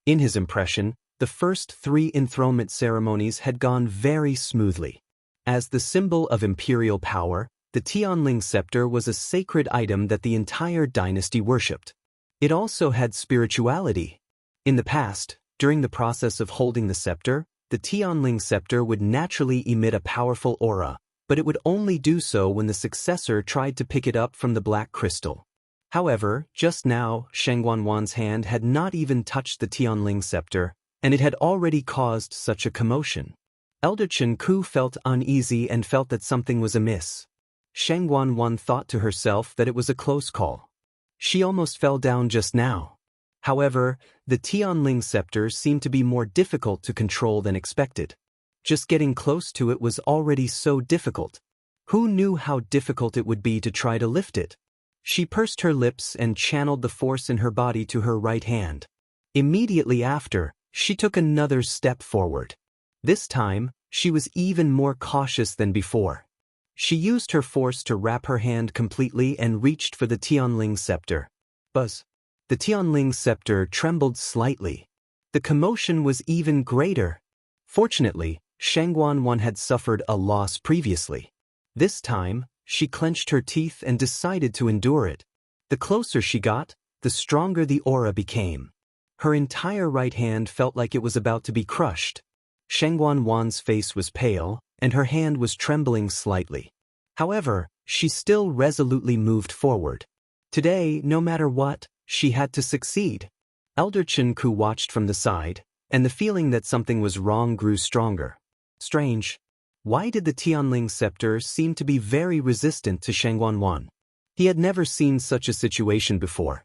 S1: In his impression, the first 3 enthronement ceremonies had gone very smoothly. As the symbol of imperial power, the Tianling scepter was a sacred item that the entire dynasty worshipped. It also had spirituality. In the past, during the process of holding the scepter, the Tianling scepter would naturally emit a powerful aura, but it would only do so when the successor tried to pick it up from the black crystal. However, just now, Shangguanwan's hand had not even touched the Tianling scepter, and it had already caused such a commotion. Elder Chen Ku felt uneasy and felt that something was amiss. Shangguanwan thought to herself that it was a close call. She almost fell down just now. However, the Tianling scepter seemed to be more difficult to control than expected. Just getting close to it was already so difficult. Who knew how difficult it would be to try to lift it? She pursed her lips and channeled the force in her body to her right hand. Immediately after, she took another step forward. This time, she was even more cautious than before. She used her force to wrap her hand completely and reached for the Tianling scepter. Buzz! The Tianling scepter trembled slightly. The commotion was even greater. Fortunately, Shangguanwan had suffered a loss previously. This time, she clenched her teeth and decided to endure it. The closer she got, the stronger the aura became. Her entire right hand felt like it was about to be crushed. Shangguanwan's face was pale, and her hand was trembling slightly. However, she still resolutely moved forward. Today, no matter what, she had to succeed. Elder Chen Ku watched from the side, and the feeling that something was wrong grew stronger. Strange. Why did the Tianling scepter seem to be very resistant to Shangguanwan? He had never seen such a situation before.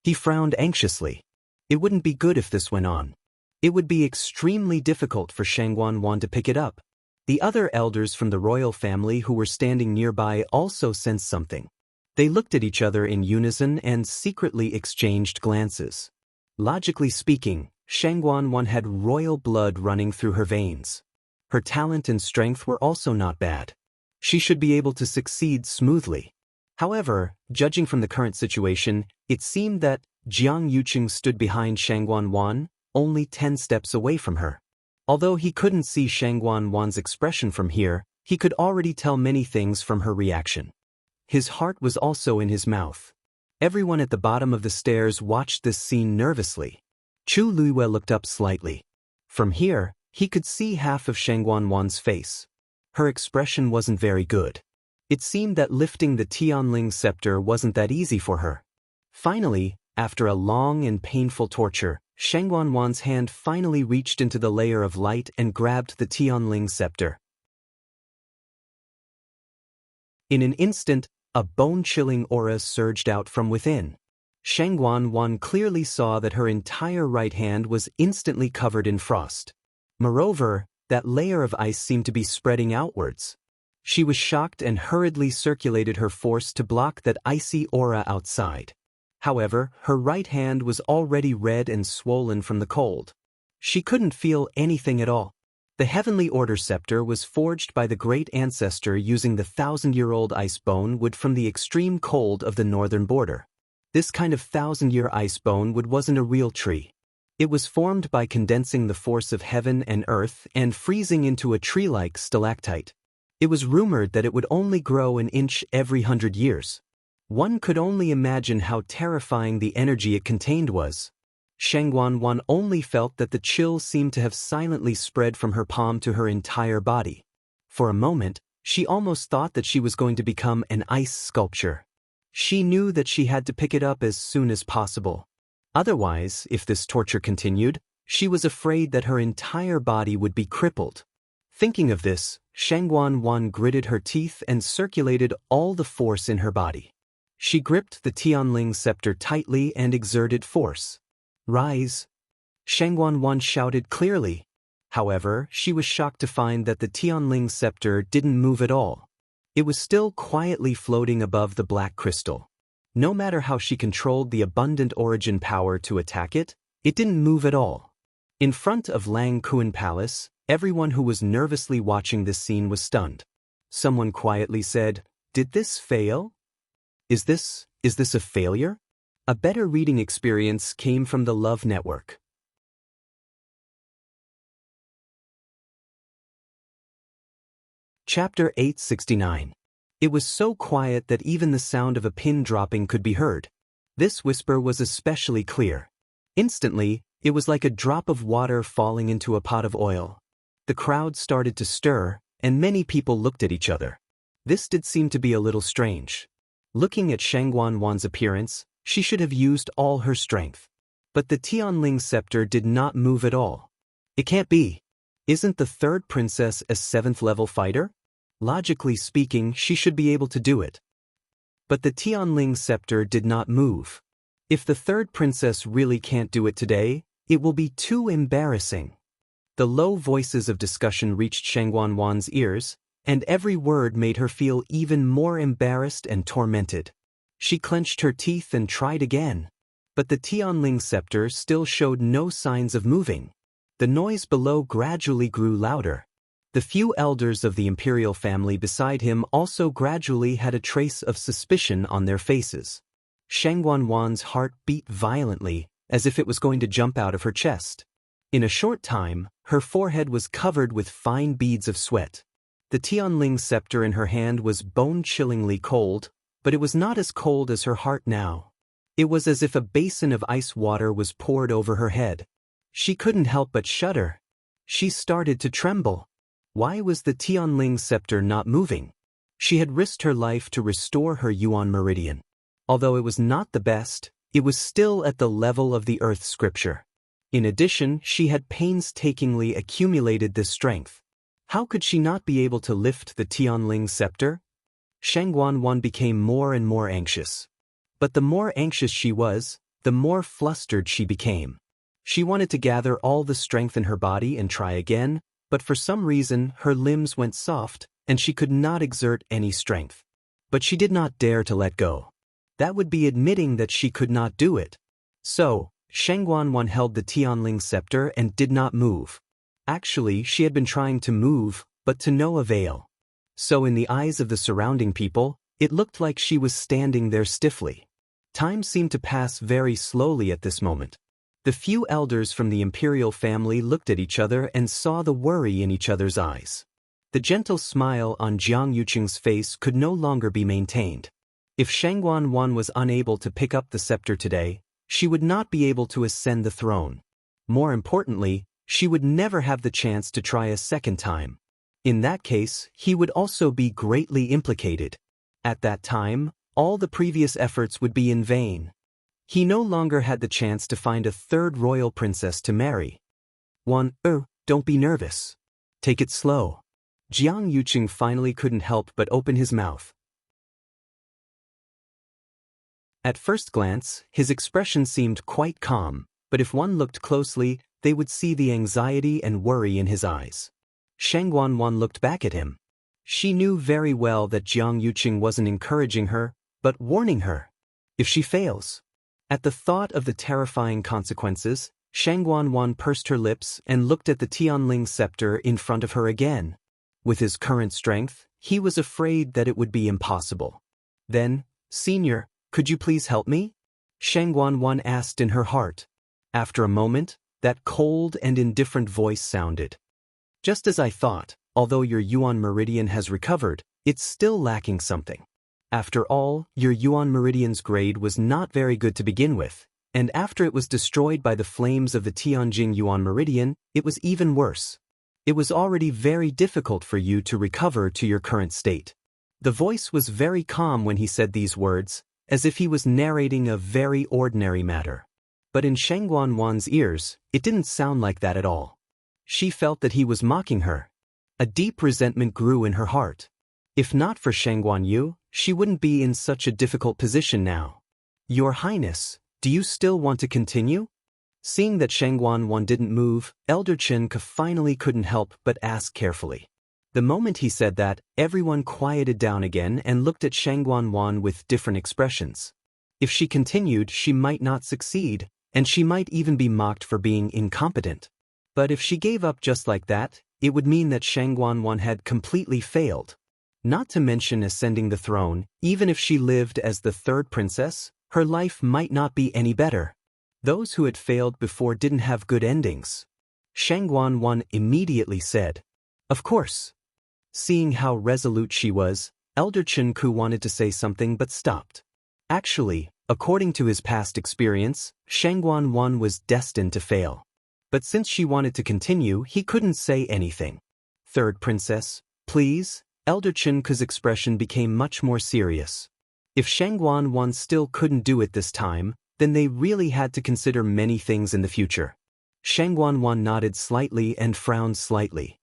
S1: He frowned anxiously. It wouldn't be good if this went on. It would be extremely difficult for Shangguanwan to pick it up. The other elders from the royal family who were standing nearby also sensed something. They looked at each other in unison and secretly exchanged glances. Logically speaking, Shangguanwan had royal blood running through her veins. Her talent and strength were also not bad. She should be able to succeed smoothly. However, judging from the current situation, it seemed that Jiang Yuqing stood behind Shangguanwan, only 10 steps away from her. Although he couldn't see Shangguanwan's expression from here, he could already tell many things from her reaction. His heart was also in his mouth. Everyone at the bottom of the stairs watched this scene nervously. Chu Luiyue looked up slightly. From here, he could see half of Shangguanwan's face. Her expression wasn't very good. It seemed that lifting the Tianling scepter wasn't that easy for her. Finally, after a long and painful torture, Shangguanwan's hand finally reached into the layer of light and grabbed the Tianling scepter. In an instant, a bone-chilling aura surged out from within. Shangguanwan clearly saw that her entire right hand was instantly covered in frost. Moreover, that layer of ice seemed to be spreading outwards. She was shocked and hurriedly circulated her force to block that icy aura outside. However, her right hand was already red and swollen from the cold. She couldn't feel anything at all. The Heavenly Order scepter was forged by the great ancestor using the 1,000-year-old ice bone wood from the extreme cold of the northern border. This kind of 1,000-year ice bone wood wasn't a real tree. It was formed by condensing the force of heaven and earth and freezing into a tree-like stalactite. It was rumored that it would only grow an inch every 100 years. One could only imagine how terrifying the energy it contained was. Shangguanwan only felt that the chill seemed to have silently spread from her palm to her entire body. For a moment, she almost thought that she was going to become an ice sculpture. She knew that she had to pick it up as soon as possible. Otherwise, if this torture continued, she was afraid that her entire body would be crippled. Thinking of this, Shangguanwan gritted her teeth and circulated all the force in her body. She gripped the Tianling scepter tightly and exerted force. "Rise!" Shangguanwan shouted clearly. However, she was shocked to find that the Tianling scepter didn't move at all. It was still quietly floating above the black crystal. No matter how she controlled the abundant origin power to attack it, it didn't move at all. In front of Lang Kuan Palace, everyone who was nervously watching this scene was stunned. Someone quietly said, "Did this fail? Is this a failure?" A better reading experience came from the Love Network. Chapter 869. It was so quiet that even the sound of a pin dropping could be heard. This whisper was especially clear. Instantly, it was like a drop of water falling into a pot of oil. The crowd started to stir, and many people looked at each other. This did seem to be a little strange. Looking at Shangguanwan's appearance, she should have used all her strength. But the Tianling scepter did not move at all. It can't be. Isn't the third princess a 7th-level fighter? Logically speaking, she should be able to do it. But the Tianling scepter did not move. If the third princess really can't do it today, it will be too embarrassing. The low voices of discussion reached Shangguanwan's ears, and every word made her feel even more embarrassed and tormented. She clenched her teeth and tried again. But the Tianling scepter still showed no signs of moving. The noise below gradually grew louder. The few elders of the imperial family beside him also gradually had a trace of suspicion on their faces. Shangguanwan's heart beat violently, as if it was going to jump out of her chest. In a short time, her forehead was covered with fine beads of sweat. The Tianling scepter in her hand was bone-chillingly cold, but it was not as cold as her heart now. It was as if a basin of ice water was poured over her head. She couldn't help but shudder. She started to tremble. Why was the Tianling scepter not moving? She had risked her life to restore her Yuan meridian. Although it was not the best, it was still at the level of the Earth scripture. In addition, she had painstakingly accumulated this strength. How could she not be able to lift the Tianling scepter? Shangguanwan became more and more anxious. But the more anxious she was, the more flustered she became. She wanted to gather all the strength in her body and try again, but for some reason her limbs went soft, and she could not exert any strength. But she did not dare to let go. That would be admitting that she could not do it. So, Shangguanwan held the Tianling scepter and did not move. Actually, she had been trying to move, but to no avail. So in the eyes of the surrounding people, it looked like she was standing there stiffly. Time seemed to pass very slowly at this moment. The few elders from the imperial family looked at each other and saw the worry in each other's eyes. The gentle smile on Jiang Yuqing's face could no longer be maintained. If Shangguanwan was unable to pick up the scepter today, she would not be able to ascend the throne. More importantly, she would never have the chance to try a second time. In that case, he would also be greatly implicated. At that time, all the previous efforts would be in vain. He no longer had the chance to find a third royal princess to marry. Don't be nervous. Take it slow. Jiang Yuqing finally couldn't help but open his mouth. At first glance, his expression seemed quite calm, but if one looked closely, they would see the anxiety and worry in his eyes. Shangguanwan looked back at him. She knew very well that Jiang Yuqing wasn't encouraging her, but warning her. If she fails. At the thought of the terrifying consequences, Shangguanwan pursed her lips and looked at the Tianling scepter in front of her again. With his current strength, he was afraid that it would be impossible. Then, "Senior, could you please help me?" Shangguanwan asked in her heart. After a moment, that cold and indifferent voice sounded. "Just as I thought, although your Yuan meridian has recovered, it's still lacking something. After all, your Yuan meridian's grade was not very good to begin with, and after it was destroyed by the flames of the Tianjing Yuan meridian, it was even worse. It was already very difficult for you to recover to your current state." The voice was very calm when he said these words, as if he was narrating a very ordinary matter. But in Shangguanwan's ears, it didn't sound like that at all. She felt that he was mocking her. A deep resentment grew in her heart. If not for Shangguan Yu, she wouldn't be in such a difficult position now. "Your Highness, do you still want to continue?" Seeing that Shangguanwan didn't move, Elder Chen finally couldn't help but ask carefully. The moment he said that, everyone quieted down again and looked at Shangguan with different expressions. If she continued, she might not succeed, and she might even be mocked for being incompetent. But if she gave up just like that, it would mean that Shangguan had completely failed. Not to mention ascending the throne, even if she lived as the third princess, her life might not be any better. Those who had failed before didn't have good endings. Shangguan immediately said, "Of course." Seeing how resolute she was, Elder Chenku wanted to say something but stopped. Actually, according to his past experience, Shangguan was destined to fail. But since she wanted to continue, he couldn't say anything. "Third princess, please." Elder Chenku's expression became much more serious. If Shangguan still couldn't do it this time, then they really had to consider many things in the future. Shangguan nodded slightly and frowned slightly.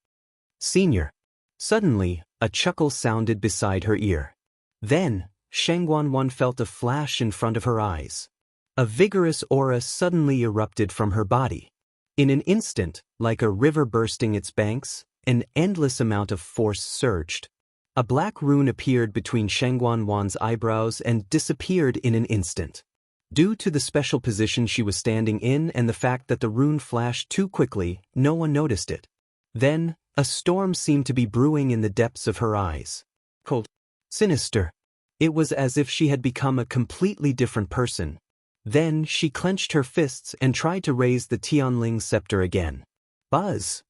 S1: "Senior." Suddenly, a chuckle sounded beside her ear. Then, Shangguan felt a flash in front of her eyes. A vigorous aura suddenly erupted from her body. In an instant, like a river bursting its banks, an endless amount of force surged. A black rune appeared between Shangguan's eyebrows and disappeared in an instant. Due to the special position she was standing in and the fact that the rune flashed too quickly, no one noticed it. Then, a storm seemed to be brewing in the depths of her eyes. Cold. Sinister. It was as if she had become a completely different person. Then, she clenched her fists and tried to raise the Tianling scepter again. Buzz!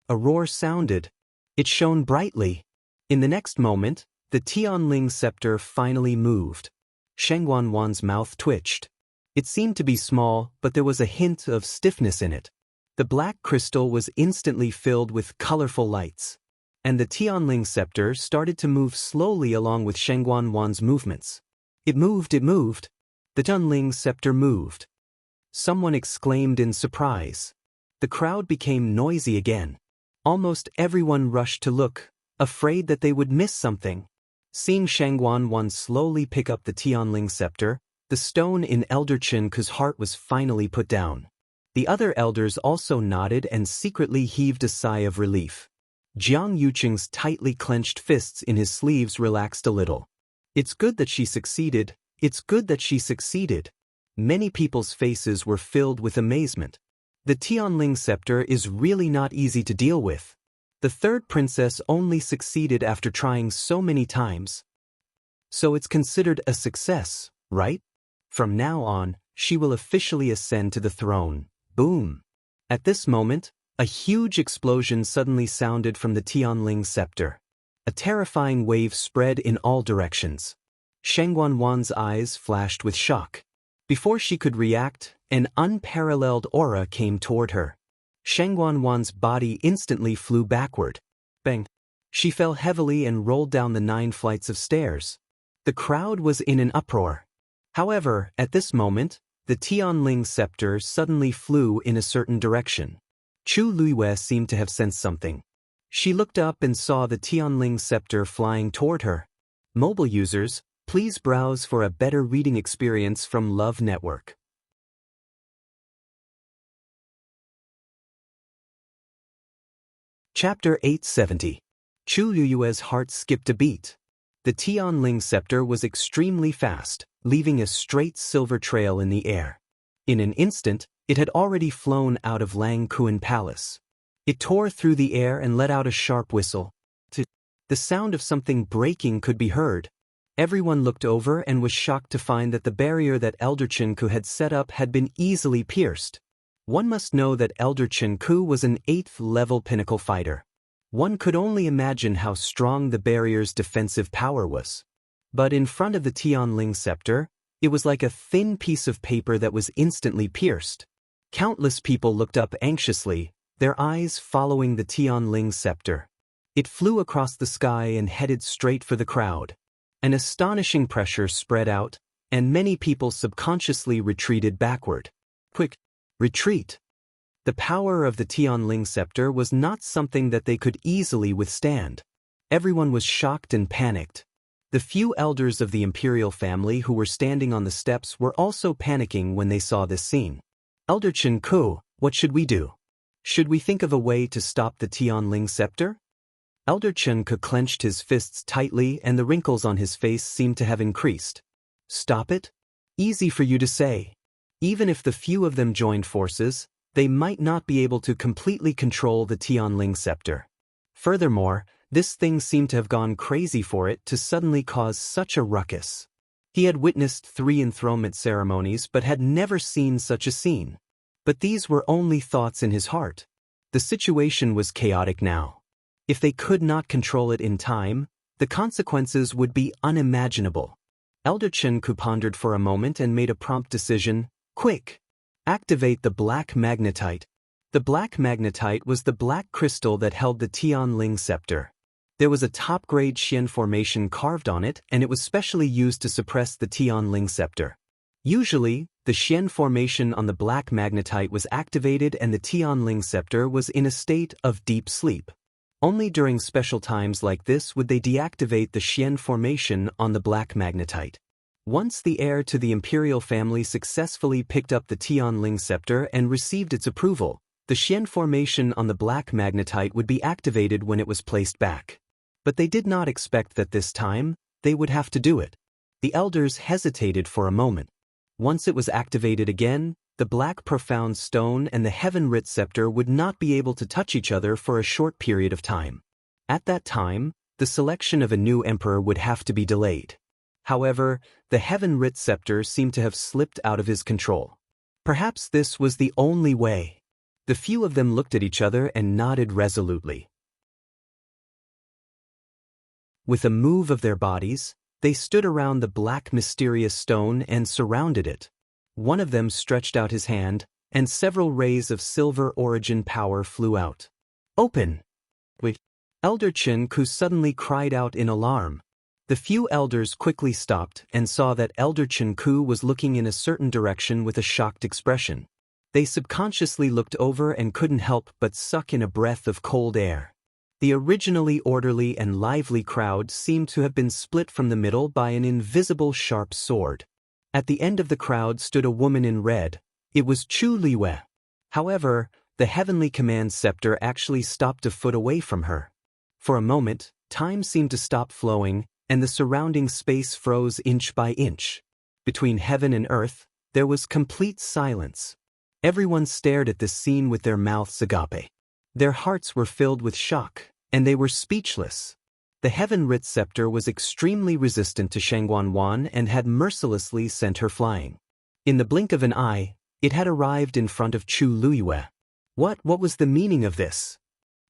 S1: A roar sounded. It shone brightly. In the next moment, the Tianling scepter finally moved. Shangguan's mouth twitched. It seemed to be small, but there was a hint of stiffness in it. The black crystal was instantly filled with colorful lights. And the Tianling scepter started to move slowly along with Shangguan's movements. It moved. The Tianling scepter moved. Someone exclaimed in surprise. The crowd became noisy again. Almost everyone rushed to look, afraid that they would miss something. Seeing Shangguan slowly pick up the Tianling scepter, the stone in Elder Chenku's heart was finally put down. The other elders also nodded and secretly heaved a sigh of relief. Jiang Yuqing's tightly clenched fists in his sleeves relaxed a little. It's good that she succeeded. It's good that she succeeded. Many people's faces were filled with amazement. The Tianling scepter is really not easy to deal with. The third princess only succeeded after trying so many times. So it's considered a success, right? From now on, she will officially ascend to the throne. Boom! At this moment, a huge explosion suddenly sounded from the Tianling scepter. A terrifying wave spread in all directions. Shangguan's eyes flashed with shock. Before she could react, an unparalleled aura came toward her. Shangguan's body instantly flew backward. Bang! She fell heavily and rolled down the 9 flights of stairs. The crowd was in an uproar. However, at this moment, the Tianling scepter suddenly flew in a certain direction. Chu Luiyue seemed to have sensed something. She looked up and saw the Tianling scepter flying toward her. Mobile users, please browse for a better reading experience from Love Network. Chapter 870. Chu Luiyue's heart skipped a beat. The Tianling scepter was extremely fast, leaving a straight silver trail in the air. In an instant, it had already flown out of Lang Kuan Palace. It tore through the air and let out a sharp whistle. The sound of something breaking could be heard. Everyone looked over and was shocked to find that the barrier that Elder Chenku had set up had been easily pierced. One must know that Elder Chenku was an 8th-level pinnacle fighter. One could only imagine how strong the barrier's defensive power was. But in front of the Tianling scepter, it was like a thin piece of paper that was instantly pierced. Countless people looked up anxiously, their eyes following the Tianling scepter. It flew across the sky and headed straight for the crowd. An astonishing pressure spread out, and many people subconsciously retreated backward. Quick! Retreat! The power of the Tianling scepter was not something that they could easily withstand. Everyone was shocked and panicked. The few elders of the imperial family who were standing on the steps were also panicking when they saw this scene. Elder Chenku, what should we do? Should we think of a way to stop the Tianling scepter? Elder Chen clenched his fists tightly and the wrinkles on his face seemed to have increased. Stop it? Easy for you to say. Even if the few of them joined forces, they might not be able to completely control the Tianling scepter. Furthermore, this thing seemed to have gone crazy for it to suddenly cause such a ruckus. He had witnessed 3 enthronement ceremonies but had never seen such a scene. But these were only thoughts in his heart. The situation was chaotic now. If they could not control it in time, the consequences would be unimaginable. Elder Chen pondered for a moment and made a prompt decision. Quick! Activate the black magnetite. The black magnetite was the black crystal that held the Tianling scepter. There was a top-grade Xian formation carved on it, and it was specially used to suppress the Tianling scepter. Usually, the Xian formation on the black magnetite was activated and the Tianling scepter was in a state of deep sleep. Only during special times like this would they deactivate the Xian formation on the black magnetite. Once the heir to the imperial family successfully picked up the Tianling scepter and received its approval, the Xian formation on the black magnetite would be activated when it was placed back. But they did not expect that this time, they would have to do it. The elders hesitated for a moment. Once it was activated again, the black profound stone and the heaven-writ scepter would not be able to touch each other for a short period of time. At that time, the selection of a new emperor would have to be delayed. However, the heaven-writ scepter seemed to have slipped out of his control. Perhaps this was the only way. The few of them looked at each other and nodded resolutely. With a move of their bodies, they stood around the black mysterious stone and surrounded it. One of them stretched out his hand, and several rays of silver origin power flew out. Open! Wait! Elder Chen suddenly cried out in alarm. The few elders quickly stopped and saw that Elder Chen was looking in a certain direction with a shocked expression. They subconsciously looked over and couldn't help but suck in a breath of cold air. The originally orderly and lively crowd seemed to have been split from the middle by an invisible sharp sword. At the end of the crowd stood a woman in red. It was Chu Liwei. However, the heavenly command scepter actually stopped a foot away from her. For a moment, time seemed to stop flowing, and the surrounding space froze inch by inch. Between heaven and earth, there was complete silence. Everyone stared at this scene with their mouths agape. Their hearts were filled with shock, and they were speechless. The heaven-writ scepter was extremely resistant to Shangguan and had mercilessly sent her flying. In the blink of an eye, it had arrived in front of Chu Liwei. What was the meaning of this?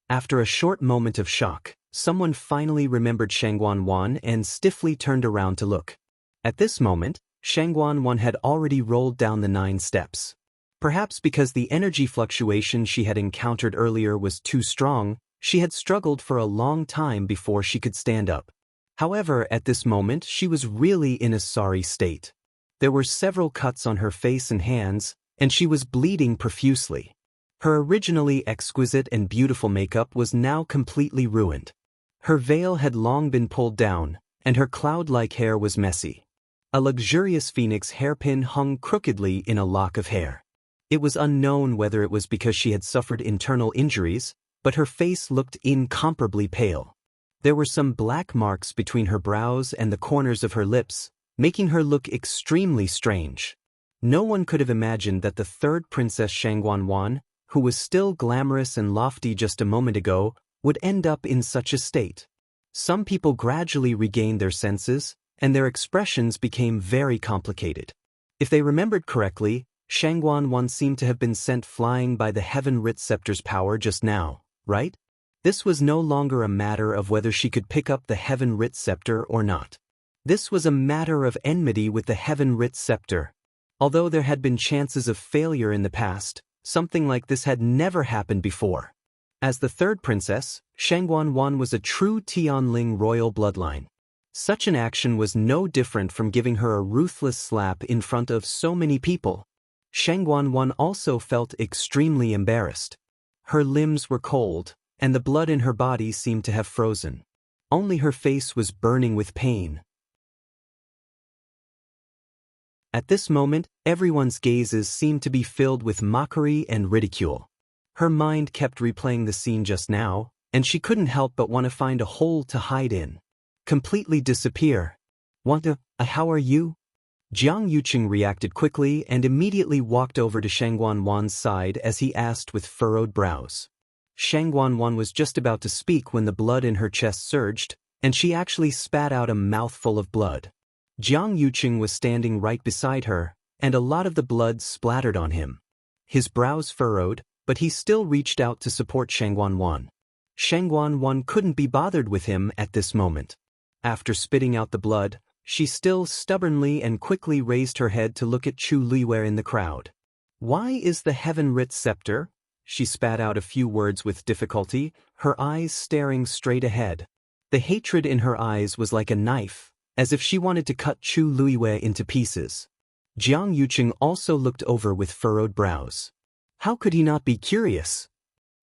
S1: After a short moment of shock, someone finally remembered Shangguan and stiffly turned around to look. At this moment, Shangguan had already rolled down the 9 steps. Perhaps because the energy fluctuation she had encountered earlier was too strong, she had struggled for a long time before she could stand up. However, at this moment she was really in a sorry state. There were several cuts on her face and hands, and she was bleeding profusely. Her originally exquisite and beautiful makeup was now completely ruined. Her veil had long been pulled down, and her cloud-like hair was messy. A luxurious phoenix hairpin hung crookedly in a lock of hair. It was unknown whether it was because she had suffered internal injuries, but her face looked incomparably pale. There were some black marks between her brows and the corners of her lips, making her look extremely strange. No one could have imagined that the third Princess Shangguan, who was still glamorous and lofty just a moment ago, would end up in such a state. Some people gradually regained their senses, and their expressions became very complicated. If they remembered correctly, Shangguan seemed to have been sent flying by the heaven-writ scepter's power just now, right? This was no longer a matter of whether she could pick up the heaven-writ scepter or not. This was a matter of enmity with the heaven-writ scepter. Although there had been chances of failure in the past, something like this had never happened before. As the third princess, Shangguan was a true Tianling royal bloodline. Such an action was no different from giving her a ruthless slap in front of so many people. Shangguan also felt extremely embarrassed. Her limbs were cold, and the blood in her body seemed to have frozen. Only her face was burning with pain. At this moment, everyone's gazes seemed to be filled with mockery and ridicule. Her mind kept replaying the scene just now, and she couldn't help but want to find a hole to hide in. Completely disappear. How are you? Jiang Yuqing reacted quickly and immediately walked over to Shangguan Wan's side as he asked with furrowed brows. Shangguan Wan was just about to speak when the blood in her chest surged, and she actually spat out a mouthful of blood. Jiang Yuqing was standing right beside her, and a lot of the blood splattered on him. His brows furrowed, but he still reached out to support Shangguan Wan. Shangguan Wan couldn't be bothered with him at this moment. After spitting out the blood, she still stubbornly and quickly raised her head to look at Chu Luiwei in the crowd. Why is the heaven-writ scepter? She spat out a few words with difficulty, her eyes staring straight ahead. The hatred in her eyes was like a knife, as if she wanted to cut Chu Luiwei into pieces. Jiang Yuqing also looked over with furrowed brows. How could he not be curious?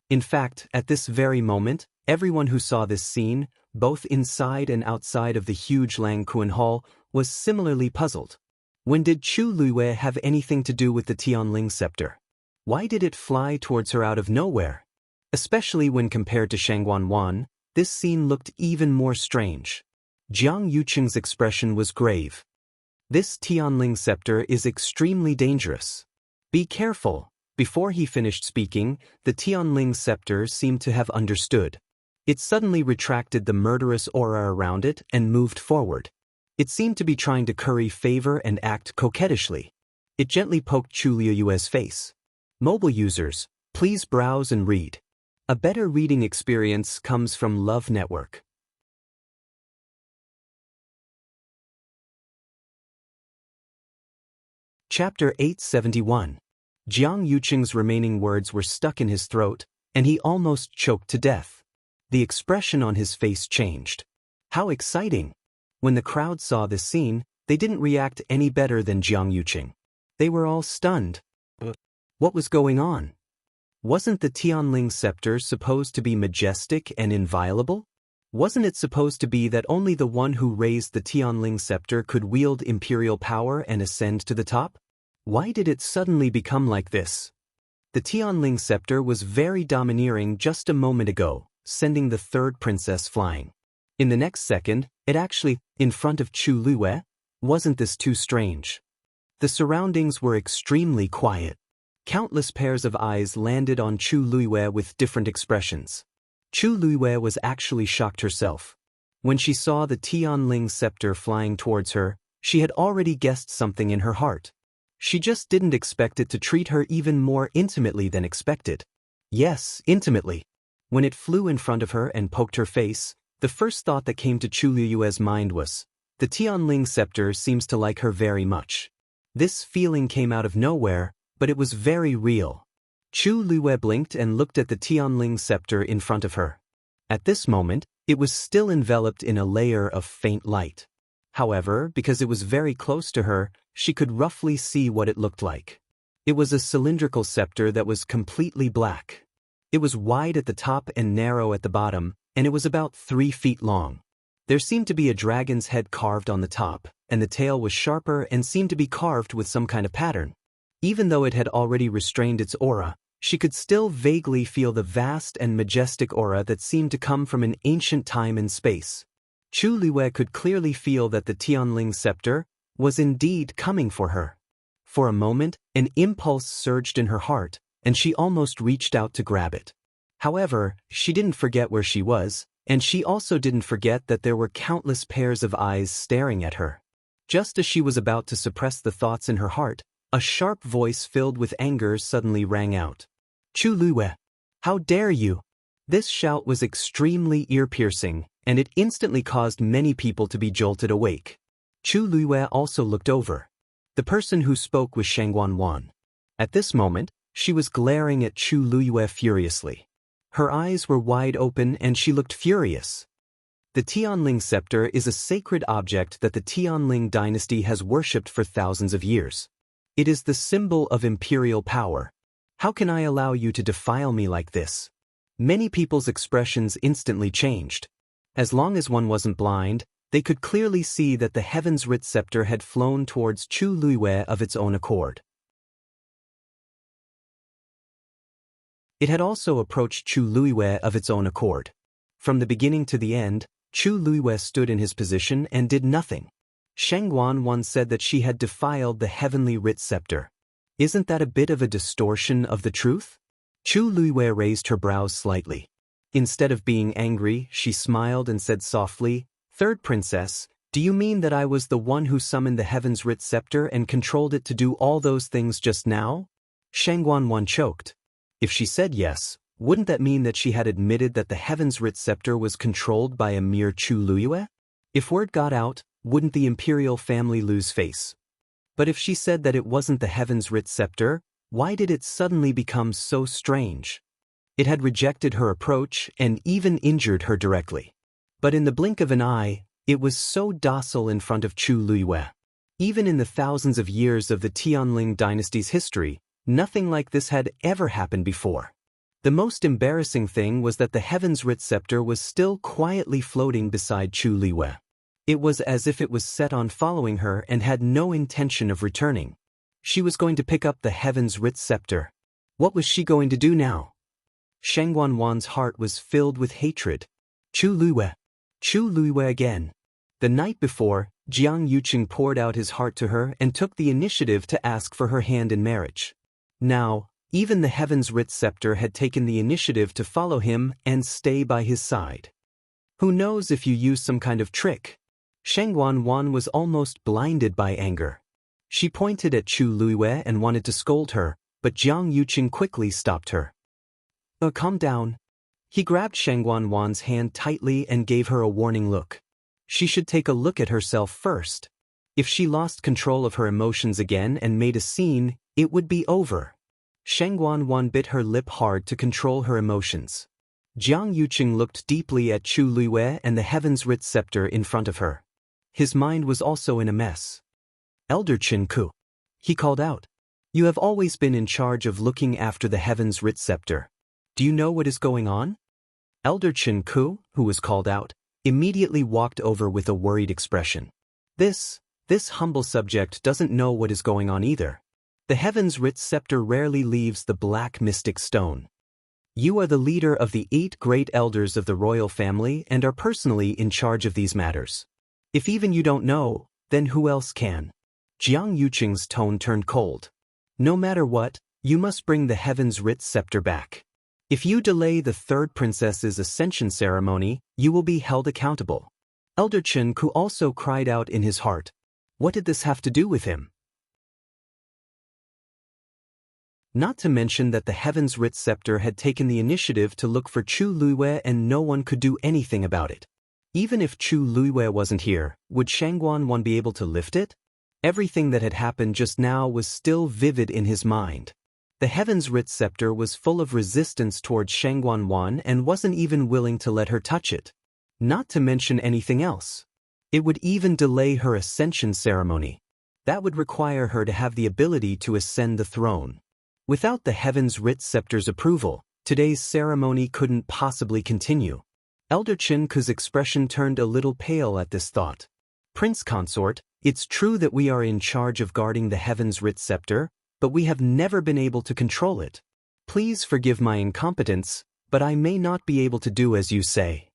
S1: In fact, at this very moment, everyone who saw this scene, both inside and outside of the huge Lang Kuan Hall, was similarly puzzled. When did Chu Luiwei have anything to do with the Tianling scepter? Why did it fly towards her out of nowhere? Especially when compared to Shangguan Wan, this scene looked even more strange. Jiang Yuqing's expression was grave. This Tianling scepter is extremely dangerous. Be careful. Before he finished speaking, the Tianling scepter seemed to have understood. It suddenly retracted the murderous aura around it and moved forward. It seemed to be trying to curry favor and act coquettishly. It gently poked Chu Luiwei's face. Mobile users, please browse and read. A better reading experience comes from Love Network. Chapter 871. Jiang Yuqing's remaining words were stuck in his throat, and he almost choked to death. The expression on his face changed. How exciting! When the crowd saw this scene, they didn't react any better than Jiang Yuqing. They were all stunned. What was going on? Wasn't the Tianling scepter supposed to be majestic and inviolable? Wasn't it supposed to be that only the one who raised the Tianling scepter could wield imperial power and ascend to the top? Why did it suddenly become like this? The Tianling scepter was very domineering just a moment ago, sending the third princess flying. In the next second, it actually, in front of Chu Luiwei. Wasn't this too strange? The surroundings were extremely quiet. Countless pairs of eyes landed on Chu Luiwei with different expressions. Chu Luiwei was actually shocked herself. When she saw the Tianling scepter flying towards her, she had already guessed something in her heart. She just didn't expect it to treat her even more intimately than expected. Yes, intimately. When it flew in front of her and poked her face, the first thought that came to Chu Luiwei's mind was, the Tianling scepter seems to like her very much. This feeling came out of nowhere, but it was very real. Chu Luiwei blinked and looked at the Tianling scepter in front of her. At this moment, it was still enveloped in a layer of faint light. However, because it was very close to her, she could roughly see what it looked like. It was a cylindrical scepter that was completely black. It was wide at the top and narrow at the bottom, and it was about 3 feet long. There seemed to be a dragon's head carved on the top, and the tail was sharper and seemed to be carved with some kind of pattern. Even though it had already restrained its aura, she could still vaguely feel the vast and majestic aura that seemed to come from an ancient time and space. Chu Luiwei could clearly feel that the Tianling scepter was indeed coming for her. For a moment, an impulse surged in her heart, and she almost reached out to grab it. However, she didn't forget where she was, and she also didn't forget that there were countless pairs of eyes staring at her. Just as she was about to suppress the thoughts in her heart, a sharp voice filled with anger suddenly rang out. Chu Luiwei, how dare you? This shout was extremely ear-piercing, and it instantly caused many people to be jolted awake. Chu Luiwei also looked over. The person who spoke was Shangguan Wan. At this moment, she was glaring at Chu Luiwei furiously. Her eyes were wide open and she looked furious. The Tianling scepter is a sacred object that the Tianling dynasty has worshipped for thousands of years. It is the symbol of imperial power. How can I allow you to defile me like this? Many people's expressions instantly changed. As long as one wasn't blind, they could clearly see that the heavens-writ scepter had flown towards Chu Luiwei of its own accord. It had also approached Chu Luiwei of its own accord. From the beginning to the end, Chu Luiwei stood in his position and did nothing. Shangguan once said that she had defiled the heavenly writ scepter. Isn't that a bit of a distortion of the truth? Chu Luiwei raised her brows slightly. Instead of being angry, she smiled and said softly, "Third princess, do you mean that I was the one who summoned the heaven's writ scepter and controlled it to do all those things just now?" Shangguan choked. If she said yes, wouldn't that mean that she had admitted that the heaven's writ scepter was controlled by a mere Chu Luiwei? If word got out, wouldn't the imperial family lose face? But if she said that it wasn't the heaven's writ scepter, why did it suddenly become so strange? It had rejected her approach and even injured her directly. But in the blink of an eye, it was so docile in front of Chu Luiwei. Even in the thousands of years of the Tianling dynasty's history, nothing like this had ever happened before. The most embarrassing thing was that the heaven's writ scepter was still quietly floating beside Chu Luiwei. It was as if it was set on following her and had no intention of returning. She was going to pick up the heaven's writ scepter. What was she going to do now? Shangguan heart was filled with hatred. Chu Luiwei again. The night before, Jiang Yuqing poured out his heart to her and took the initiative to ask for her hand in marriage. Now, even the heaven's writ scepter had taken the initiative to follow him and stay by his side. Who knows if you use some kind of trick? Shangguan was almost blinded by anger. She pointed at Chu Luiwei and wanted to scold her, but Jiang Yuqing quickly stopped her. Calm down." He grabbed Shangguan's hand tightly and gave her a warning look. She should take a look at herself first. If she lost control of her emotions again and made a scene, it would be over. Shangguan bit her lip hard to control her emotions. Jiang Yuqing looked deeply at Chu Luiwei and the heaven's writ scepter in front of her. His mind was also in a mess. "Elder Qin Ku," he called out. "You have always been in charge of looking after the heaven's writ scepter. Do you know what is going on?" Elder Qin Ku, who was called out, immediately walked over with a worried expression. This humble subject doesn't know what is going on either. The heaven's writ scepter rarely leaves the black mystic stone. You are the leader of the 8 great elders of the royal family and are personally in charge of these matters. If even you don't know, then who else can? Jiang Yuqing's tone turned cold. "No matter what, you must bring the heaven's writ scepter back. If you delay the third princess's ascension ceremony, you will be held accountable." Elder Qin Ku also cried out in his heart. What did this have to do with him? Not to mention that the heaven's writ scepter had taken the initiative to look for Chu Luiwei and no one could do anything about it. Even if Chu Luiwei wasn't here, would Shangguan be able to lift it? Everything that had happened just now was still vivid in his mind. The heaven's writ scepter was full of resistance towards Shangguan and wasn't even willing to let her touch it. Not to mention anything else. It would even delay her ascension ceremony. That would require her to have the ability to ascend the throne. Without the heaven's writ scepter's approval, today's ceremony couldn't possibly continue. Elder Qin Ku's expression turned a little pale at this thought. "Prince Consort, it's true that we are in charge of guarding the heaven's writ scepter, but we have never been able to control it. Please forgive my incompetence, but I may not be able to do as you say."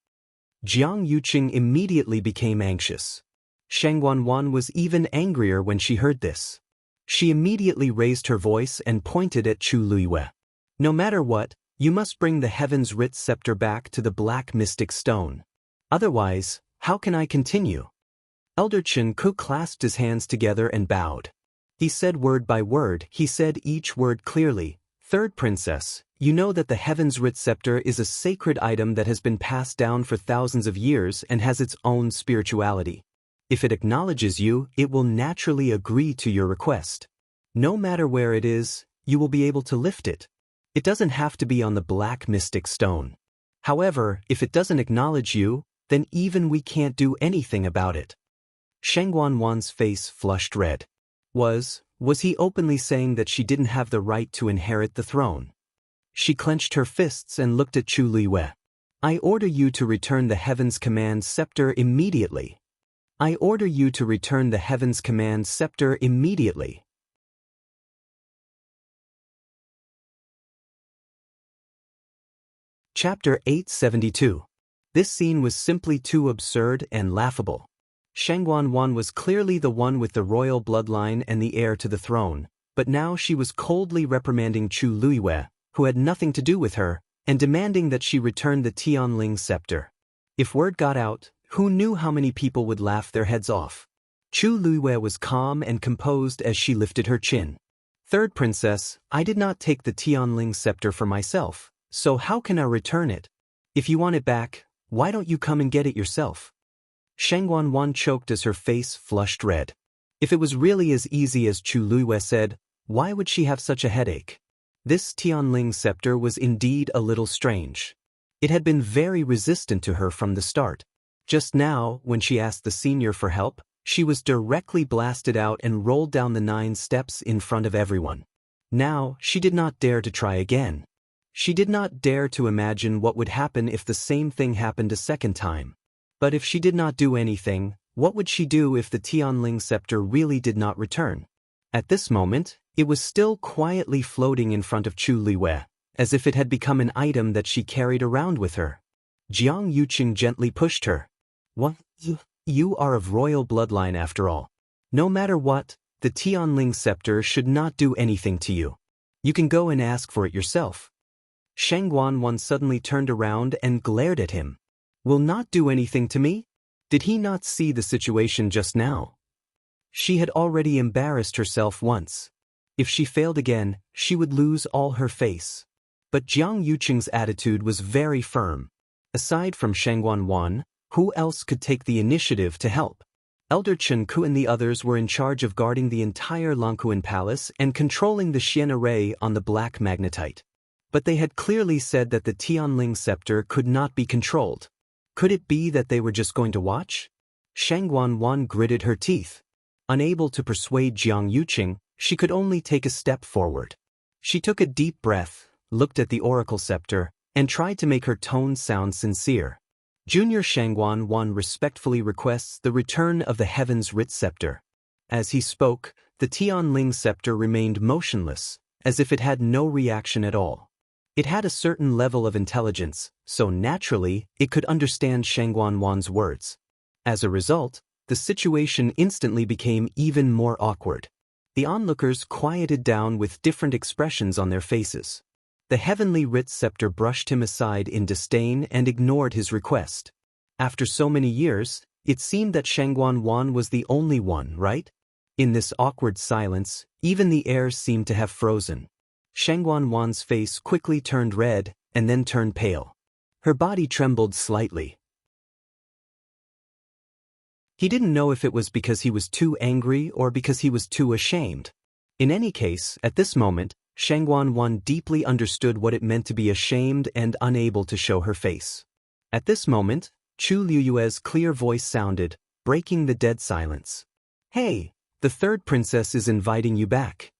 S1: Jiang Yuqing immediately became anxious. Shangguan was even angrier when she heard this. She immediately raised her voice and pointed at Chu Luiwei. "No matter what, you must bring the heaven's writ scepter back to the black mystic stone. Otherwise, how can I continue?" Elder Qin Ku clasped his hands together and bowed. He said word by word, he said each word clearly. "Third princess, you know that the heaven's writ scepter is a sacred item that has been passed down for thousands of years and has its own spirituality. If it acknowledges you, it will naturally agree to your request. No matter where it is, you will be able to lift it. It doesn't have to be on the black mystic stone. However, if it doesn't acknowledge you, then even we can't do anything about it." Shangguan's face flushed red. Was he openly saying that she didn't have the right to inherit the throne? She clenched her fists and looked at Chu Luiwei. "I order you to return the Heaven's Command Scepter immediately. I order you to return the Heaven's Command Scepter immediately." Chapter 872. This scene was simply too absurd and laughable. Shangguan was clearly the one with the royal bloodline and the heir to the throne, but now she was coldly reprimanding Chu Luiyue, who had nothing to do with her, and demanding that she return the Tianling scepter. If word got out, who knew how many people would laugh their heads off? Chu Luiyue was calm and composed as she lifted her chin. Third princess, I did not take the Tianling scepter for myself, so how can I return it? If you want it back, why don't you come and get it yourself? Shangguan choked as her face flushed red. If it was really as easy as Chu Luiyue said, why would she have such a headache? This Tianling scepter was indeed a little strange. It had been very resistant to her from the start. Just now, when she asked the senior for help, she was directly blasted out and rolled down the 9 steps in front of everyone. Now, she did not dare to try again. She did not dare to imagine what would happen if the same thing happened a second time. But if she did not do anything, what would she do if the Tianling scepter really did not return? At this moment, it was still quietly floating in front of Chu Luiyue, as if it had become an item that she carried around with her. Jiang Yuqing gently pushed her. What? You are of royal bloodline after all. No matter what, the Tianling scepter should not do anything to you. You can go and ask for it yourself. Shangguan suddenly turned around and glared at him. Will not do anything to me? Did he not see the situation just now? She had already embarrassed herself once. If she failed again, she would lose all her face. But Jiang Yuqing's attitude was very firm. Aside from Shangguan, who else could take the initiative to help? Elder Chen Ku and the others were in charge of guarding the entire Longquan Palace and controlling the Xian array on the black magnetite. But they had clearly said that the Tianling scepter could not be controlled. Could it be that they were just going to watch? Shangguan gritted her teeth. Unable to persuade Jiang Yuqing, she could only take a step forward. She took a deep breath, looked at the oracle scepter, and tried to make her tone sound sincere. Junior Shangguan respectfully requests the return of the Heaven's Writ scepter. As he spoke, the Tianling scepter remained motionless, as if it had no reaction at all. It had a certain level of intelligence, so naturally, it could understand Shangguan's words. As a result, the situation instantly became even more awkward. The onlookers quieted down with different expressions on their faces. The heavenly writ scepter brushed him aside in disdain and ignored his request. After so many years, it seemed that Shangguan was the only one, right? In this awkward silence, even the air seemed to have frozen. Shangguan's face quickly turned red and then turned pale. Her body trembled slightly. He didn't know if it was because he was too angry or because he was too ashamed. In any case, at this moment, Shangguan deeply understood what it meant to be ashamed and unable to show her face. At this moment, Chu Luiyue's clear voice sounded, breaking the dead silence. Hey, the third princess is inviting you back.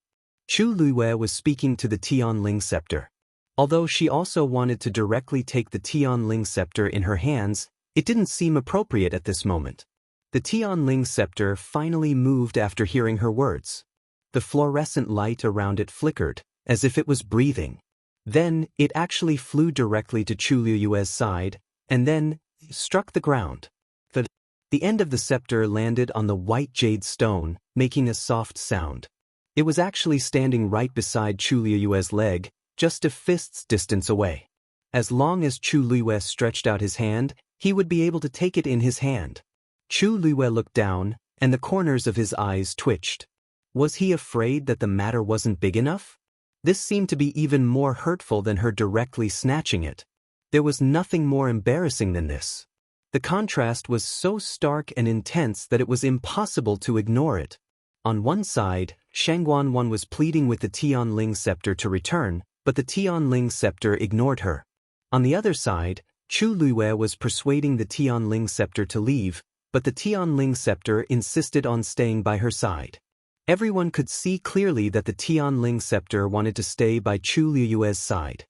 S1: Chu Luiyue was speaking to the Tianling scepter. Although she also wanted to directly take the Tianling scepter in her hands, it didn't seem appropriate at this moment. The Tianling scepter finally moved after hearing her words. The fluorescent light around it flickered, as if it was breathing. Then, it actually flew directly to Chu Luiyue's side, and then struck the ground. The end of the scepter landed on the white jade stone, making a soft sound. It was actually standing right beside Chu Luiyue's leg, just a fist's distance away. As long as Chu Luiyue stretched out his hand, he would be able to take it in his hand. Chu Luiyue looked down, and the corners of his eyes twitched. Was he afraid that the matter wasn't big enough? This seemed to be even more hurtful than her directly snatching it. There was nothing more embarrassing than this. The contrast was so stark and intense that it was impossible to ignore it. On one side, Shangguan was pleading with the Tianling scepter to return, but the Tianling scepter ignored her. On the other side, Chu Luiyue was persuading the Tianling scepter to leave, but the Tianling scepter insisted on staying by her side. Everyone could see clearly that the Tianling scepter wanted to stay by Chu Luiyue's side.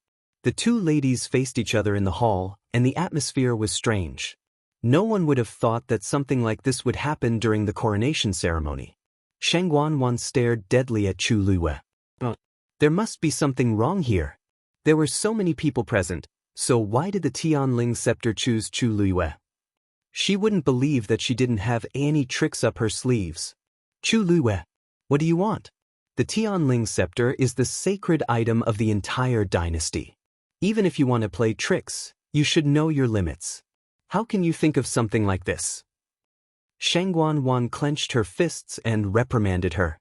S1: The two ladies faced each other in the hall, and the atmosphere was strange. No one would have thought that something like this would happen during the coronation ceremony. Shangguan stared deadly at Chu Luiyue. There must be something wrong here. There were so many people present, So why did the Tianling scepter choose Chu Luiyue? She wouldn't believe that she didn't have any tricks up her sleeves. Chu Luiyue, what do you want? The Tianling scepter is the sacred item of the entire dynasty. Even if you want to play tricks, you should know your limits. How can you think of something like this? Shangguan clenched her fists and reprimanded her.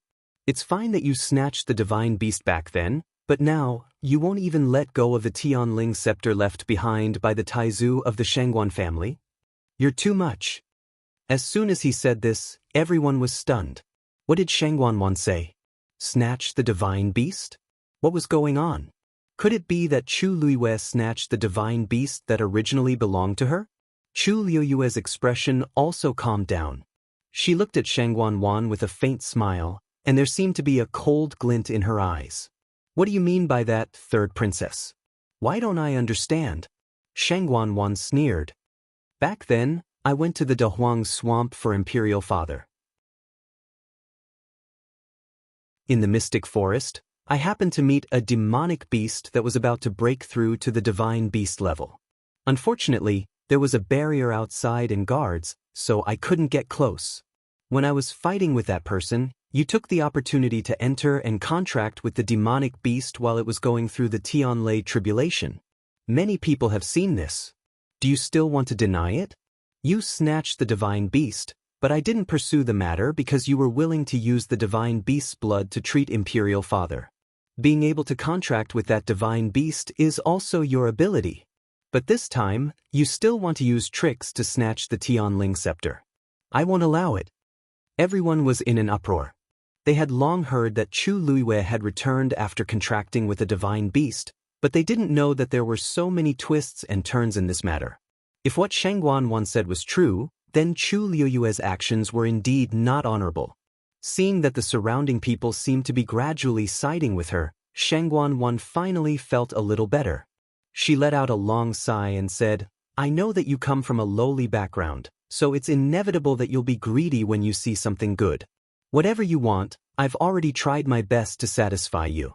S1: It's fine that you snatched the divine beast back then, but now, you won't even let go of the Tianling scepter left behind by the Taizu of the Shangguan family? You're too much. As soon as he said this, everyone was stunned. What did Shangguan say? Snatch the divine beast? What was going on? Could it be that Chu Luiyue snatched the divine beast that originally belonged to her? Chu Luiyue's expression also calmed down. She looked at Shangguan with a faint smile, and there seemed to be a cold glint in her eyes. What do you mean by that, third princess? Why don't I understand? Shangguan sneered. Back then, I went to the Dahuang swamp for Imperial Father. In the mystic forest, I happened to meet a demonic beast that was about to break through to the divine beast level. Unfortunately, there was a barrier outside and guards, so I couldn't get close. When I was fighting with that person, you took the opportunity to enter and contract with the demonic beast while it was going through the Tianlei tribulation. Many people have seen this. Do you still want to deny it? You snatched the divine beast, but I didn't pursue the matter because you were willing to use the divine beast's blood to treat Imperial Father. Being able to contract with that divine beast is also your ability. But this time, you still want to use tricks to snatch the Tianling scepter. I won't allow it. Everyone was in an uproar. They had long heard that Chu Luiyue had returned after contracting with a divine beast, but they didn't know that there were so many twists and turns in this matter. If what Shangguan said was true, then Chu Luiyue's actions were indeed not honorable. Seeing that the surrounding people seemed to be gradually siding with her, Shangguan finally felt a little better. She let out a long sigh and said, I know that you come from a lowly background, so it's inevitable that you'll be greedy when you see something good. Whatever you want, I've already tried my best to satisfy you.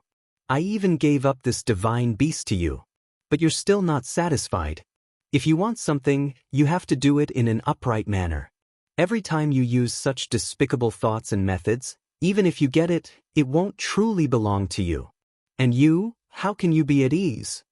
S1: I even gave up this divine beast to you. But you're still not satisfied. If you want something, you have to do it in an upright manner. Every time you use such despicable thoughts and methods, even if you get it, it won't truly belong to you. And you, how can you be at ease?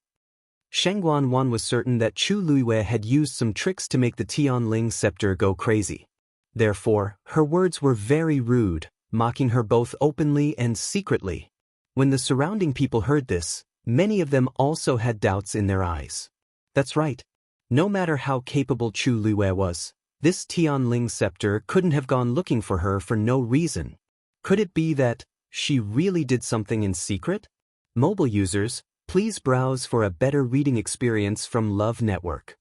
S1: Shangguan was certain that Chu Luiyue had used some tricks to make the Tianling scepter go crazy. Therefore, her words were very rude, mocking her both openly and secretly. When the surrounding people heard this, many of them also had doubts in their eyes. That's right. No matter how capable Chu Luiyue was, this Tianling scepter couldn't have gone looking for her for no reason. Could it be that she really did something in secret? Mobile users, please browse for a better reading experience from Love Network.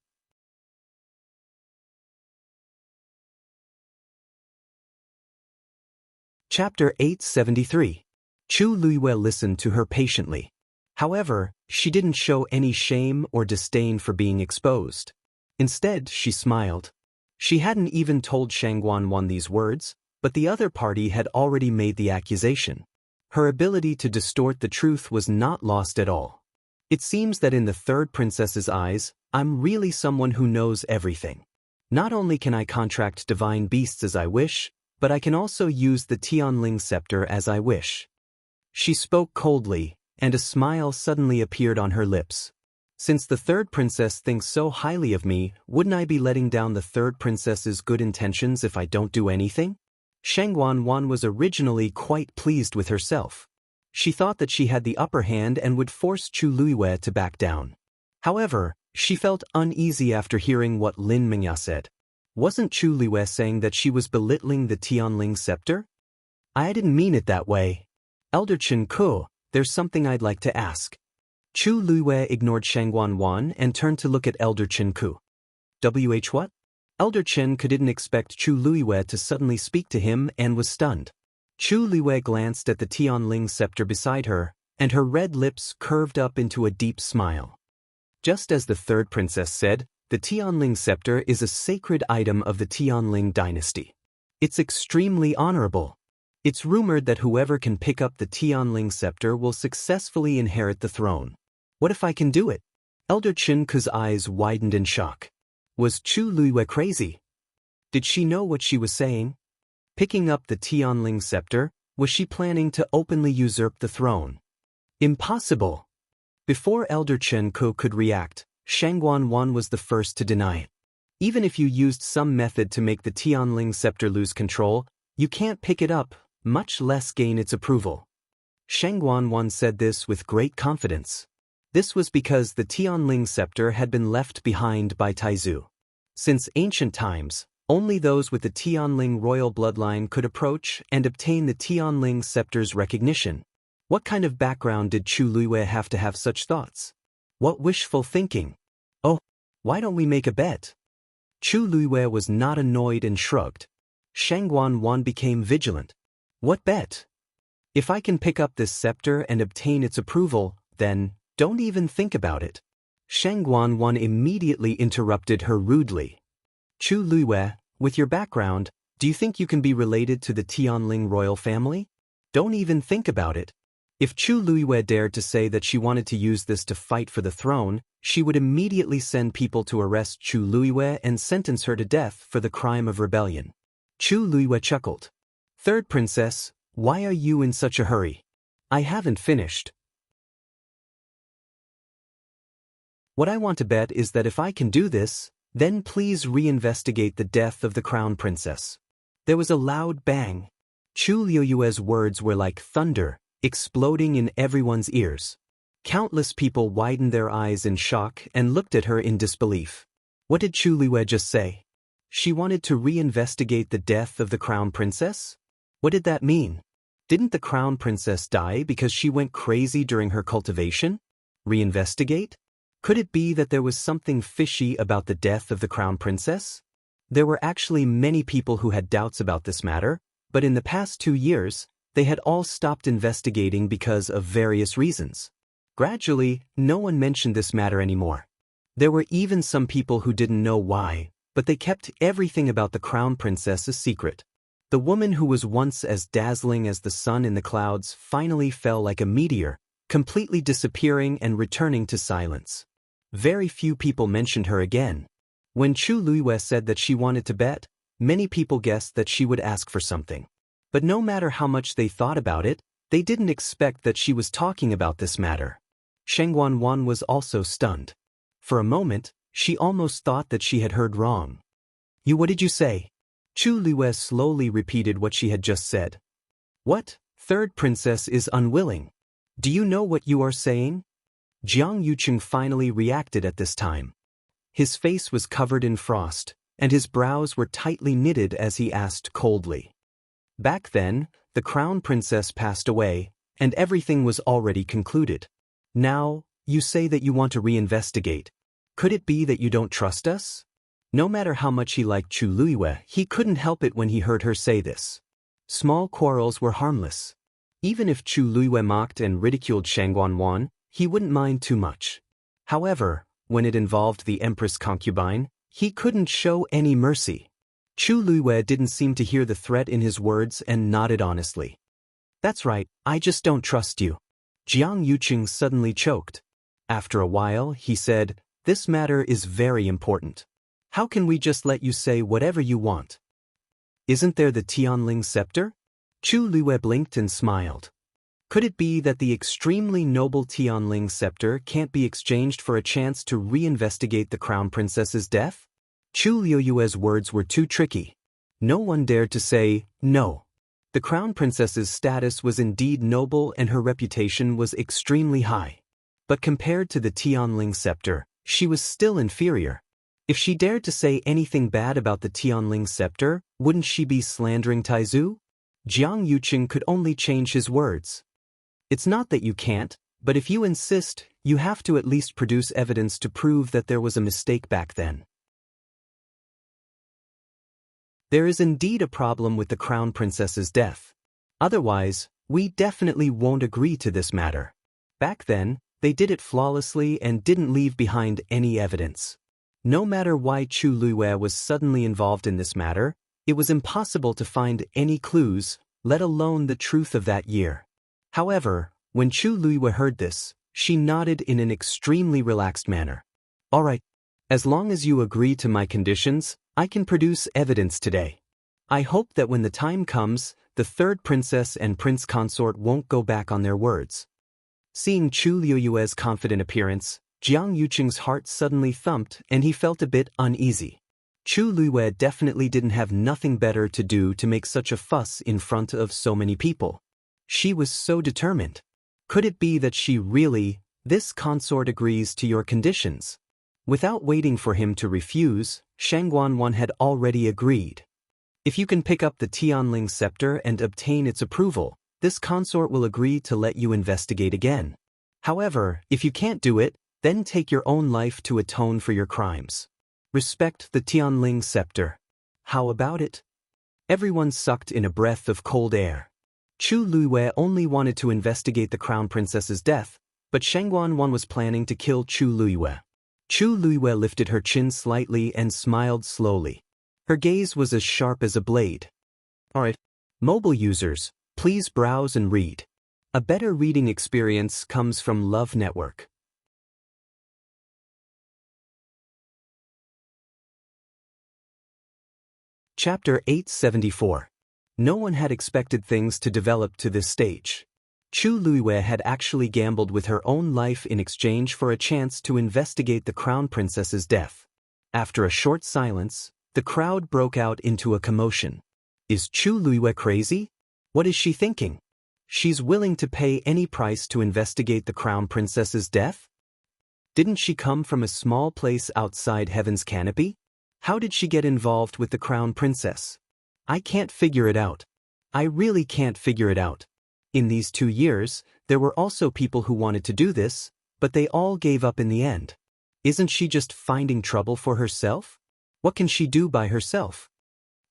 S1: Chapter 873. Chu Luiyue listened to her patiently. However, she didn't show any shame or disdain for being exposed. Instead, she smiled. She hadn't even told Shangguan these words, but the other party had already made the accusation. Her ability to distort the truth was not lost at all. It seems that in the third princess's eyes, I'm really someone who knows everything. Not only can I contract divine beasts as I wish, but I can also use the Tianling scepter as I wish. She spoke coldly, and a smile suddenly appeared on her lips. Since the third princess thinks so highly of me, wouldn't I be letting down the third princess's good intentions if I don't do anything? Shangguan was originally quite pleased with herself. She thought that she had the upper hand and would force Chu Luiyue to back down. However, she felt uneasy after hearing what Lin Mingya said. Wasn't Chu Luiyue saying that she was belittling the Tianling scepter? I didn't mean it that way. Elder Chen Ku, there's something I'd like to ask. Chu Luiyue ignored Shangguan and turned to look at Elder Chen Ku. What? Elder Chen didn't expect Chu Luiyue to suddenly speak to him and was stunned. Chu Luiyue glanced at the Tianling scepter beside her, and her red lips curved up into a deep smile. Just as the third princess said, the Tianling scepter is a sacred item of the Tianling dynasty. It's extremely honorable. It's rumored that whoever can pick up the Tianling scepter will successfully inherit the throne. What if I can do it? Elder Chen Ke's eyes widened in shock. Was Chu Luiwei crazy? Did she know what she was saying? Picking up the Tianling scepter, was she planning to openly usurp the throne? Impossible! Before Elder Chen Ke could react, Shangguan Wan was the first to deny it. Even if you used some method to make the Tianling scepter lose control, you can't pick it up, much less gain its approval. Shangguan Wan said this with great confidence. This was because the Tianling scepter had been left behind by Taizu. Since ancient times, only those with the Tianling royal bloodline could approach and obtain the Tianling scepter's recognition. What kind of background did Chu Luiwei have to have such thoughts? What wishful thinking? Oh, why don't we make a bet? Chu Luiwei was not annoyed and shrugged. Shangguan Wan became vigilant. What bet? If I can pick up this scepter and obtain its approval, then don't even think about it. Shangguan Wan immediately interrupted her rudely. Chu Luiwei, with your background, do you think you can be related to the Tianling royal family? Don't even think about it. If Chu Luiwei dared to say that she wanted to use this to fight for the throne, she would immediately send people to arrest Chu Luiwei and sentence her to death for the crime of rebellion. Chu Luiwei chuckled. Third princess, why are you in such a hurry? I haven't finished. What I want to bet is that if I can do this, then please reinvestigate the death of the crown princess. There was a loud bang. Chu Luiwei's words were like thunder, exploding in everyone's ears. Countless people widened their eyes in shock and looked at her in disbelief. What did Chu Luiwei just say? She wanted to reinvestigate the death of the crown princess? What did that mean? Didn't the crown princess die because she went crazy during her cultivation? Reinvestigate? Could it be that there was something fishy about the death of the crown princess? There were actually many people who had doubts about this matter, but in the past 2 years, they had all stopped investigating because of various reasons. Gradually, no one mentioned this matter anymore. There were even some people who didn't know why, but they kept everything about the crown princess a secret. The woman who was once as dazzling as the sun in the clouds finally fell like a meteor, completely disappearing and returning to silence. Very few people mentioned her again. When Chu Luiwei said that she wanted to bet, many people guessed that she would ask for something. But no matter how much they thought about it, they didn't expect that she was talking about this matter. Shangguan Wan was also stunned. For a moment, she almost thought that she had heard wrong. What did you say? Chu Luiwei slowly repeated what she had just said. What? Third princess is unwilling. Do you know what you are saying? Jiang Yuqing finally reacted at this time. His face was covered in frost, and his brows were tightly knitted as he asked coldly. Back then, the crown princess passed away, and everything was already concluded. Now, you say that you want to reinvestigate. Could it be that you don't trust us? No matter how much he liked Chu Luiwei, he couldn't help it when he heard her say this. Small quarrels were harmless. Even if Chu Luiwei mocked and ridiculed Shangguan Wan, he wouldn't mind too much. However, when it involved the Empress concubine, he couldn't show any mercy. Chu Luiwei didn't seem to hear the threat in his words and nodded honestly. That's right, I just don't trust you. Jiang Yuqing suddenly choked. After a while, he said, this matter is very important. How can we just let you say whatever you want? Isn't there the Tianling scepter? Chu Luiwei blinked and smiled. Could it be that the extremely noble Tianling scepter can't be exchanged for a chance to reinvestigate the crown princess's death? Chu Luiwei's words were too tricky. No one dared to say no. The crown princess's status was indeed noble and her reputation was extremely high. But compared to the Tianling scepter, she was still inferior. If she dared to say anything bad about the Tianling scepter, wouldn't she be slandering Taizu? Jiang Yuqing could only change his words. It's not that you can't, but if you insist, you have to at least produce evidence to prove that there was a mistake back then. There is indeed a problem with the crown princess's death. Otherwise, we definitely won't agree to this matter. Back then, they did it flawlessly and didn't leave behind any evidence. No matter why Chu Luiwei was suddenly involved in this matter, it was impossible to find any clues, let alone the truth of that year. However, when Chu Luiwei heard this, She nodded in an extremely relaxed manner. All right. As long as you agree to my conditions, I can produce evidence today. I hope that when the time comes, the third princess and prince consort won't go back on their words. Seeing Chu Liuyue's confident appearance, Jiang Yuqing's heart suddenly thumped and he felt a bit uneasy. Chu Liyue definitely didn't have nothing better to do to make such a fuss in front of so many people. She was so determined. Could it be that she really, this consort agrees to your conditions? Without waiting for him to refuse, Shangguan had already agreed. If you can pick up the Tianling scepter and obtain its approval, this consort will agree to let you investigate again. However, if you can't do it, then take your own life to atone for your crimes. Respect the Tianling scepter. How about it? Everyone sucked in a breath of cold air. Chu Liyue only wanted to investigate the crown princess's death, but Shangguan was planning to kill Chu Liyue. Chu Liyue lifted her chin slightly and smiled slowly. Her gaze was as sharp as a blade. Alright. Mobile users, please browse and read. A better reading experience comes from Love Network. Chapter 874. No one had expected things to develop to this stage. Chu Liyue had actually gambled with her own life in exchange for a chance to investigate the crown princess's death. After a short silence, the crowd broke out into a commotion. Is Chu Liyue crazy? What is she thinking? She's willing to pay any price to investigate the crown princess's death? Didn't she come from a small place outside Heaven's Canopy? How did she get involved with the crown princess? I can't figure it out. I really can't figure it out. In these 2 years, there were also people who wanted to do this, but they all gave up in the end. Isn't she just finding trouble for herself? What can she do by herself?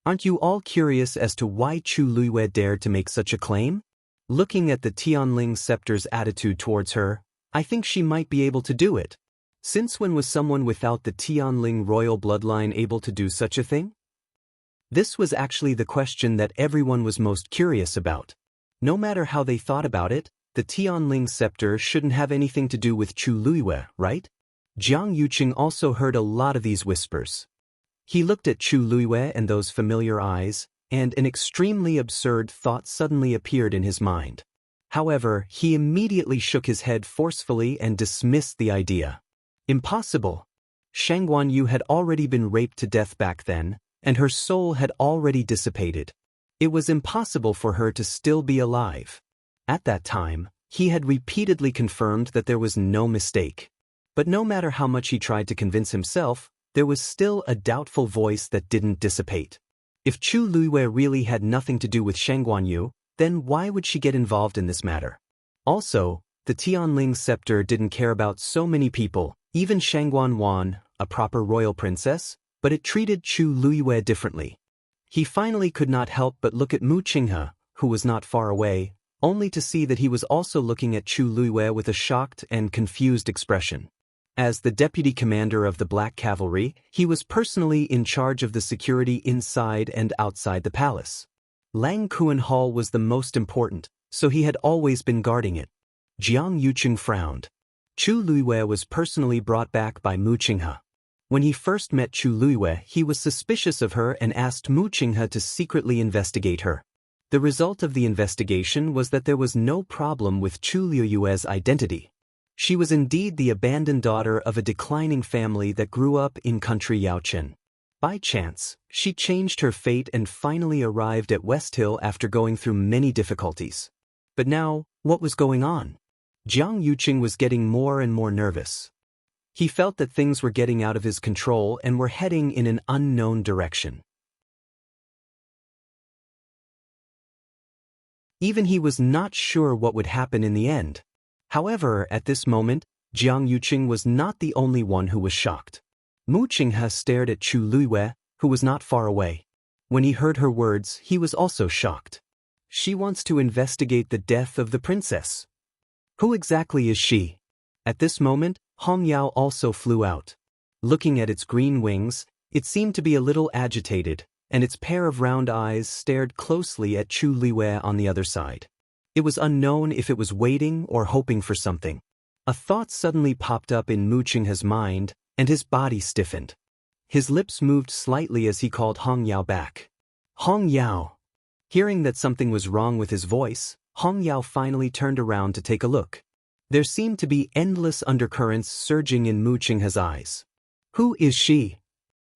S1: Aren't you all curious as to why Chu Liyue dared to make such a claim? Looking at the Tianling scepter's attitude towards her, I think she might be able to do it. Since when was someone without the Tianling royal bloodline able to do such a thing? This was actually the question that everyone was most curious about. No matter how they thought about it, the Tianling scepter shouldn't have anything to do with Chu Liyue, right? Jiang Yuqing also heard a lot of these whispers. He looked at Chu Liyue and those familiar eyes, and an extremely absurd thought suddenly appeared in his mind. However, he immediately shook his head forcefully and dismissed the idea. Impossible. Shangguan Yu had already been raped to death back then, and her soul had already dissipated. It was impossible for her to still be alive. At that time, he had repeatedly confirmed that there was no mistake. But no matter how much he tried to convince himself, there was still a doubtful voice that didn't dissipate. If Chu Liyue really had nothing to do with Shangguan Yu, then why would she get involved in this matter? Also, the Tianling scepter didn't care about so many people, even Shangguan, a proper royal princess, but it treated Chu Liyue differently. He finally could not help but look at Mu Qinghe, who was not far away, only to see that he was also looking at Chu Liyue with a shocked and confused expression. As the deputy commander of the Black Cavalry, he was personally in charge of the security inside and outside the palace. Lang Kuan Hall was the most important, so he had always been guarding it. Jiang Yuqing frowned. Chu Liyue was personally brought back by Mu Qinghe. When he first met Chu Liyue, he was suspicious of her and asked Mu Qinghe to secretly investigate her. The result of the investigation was that there was no problem with Chu Liyue's identity. She was indeed the abandoned daughter of a declining family that grew up in country Yaochen. By chance, she changed her fate and finally arrived at West Hill after going through many difficulties. But now, what was going on? Jiang Yuqing was getting more and more nervous. He felt that things were getting out of his control and were heading in an unknown direction. Even he was not sure what would happen in the end. However, at this moment, Jiang Yuqing was not the only one who was shocked. Mu Qinghe stared at Chu Liyue, who was not far away. When he heard her words, he was also shocked. She wants to investigate the death of the princess. Who exactly is she? At this moment, Hong Yao also flew out. Looking at its green wings, it seemed to be a little agitated, and its pair of round eyes stared closely at Chu Liyue on the other side. It was unknown if it was waiting or hoping for something. A thought suddenly popped up in Mu Qinghe's mind, and his body stiffened. His lips moved slightly as he called Hong Yao back. Hong Yao! Hearing that something was wrong with his voice, Hong Yao finally turned around to take a look. There seemed to be endless undercurrents surging in Mu Qinghe's eyes. Who is she?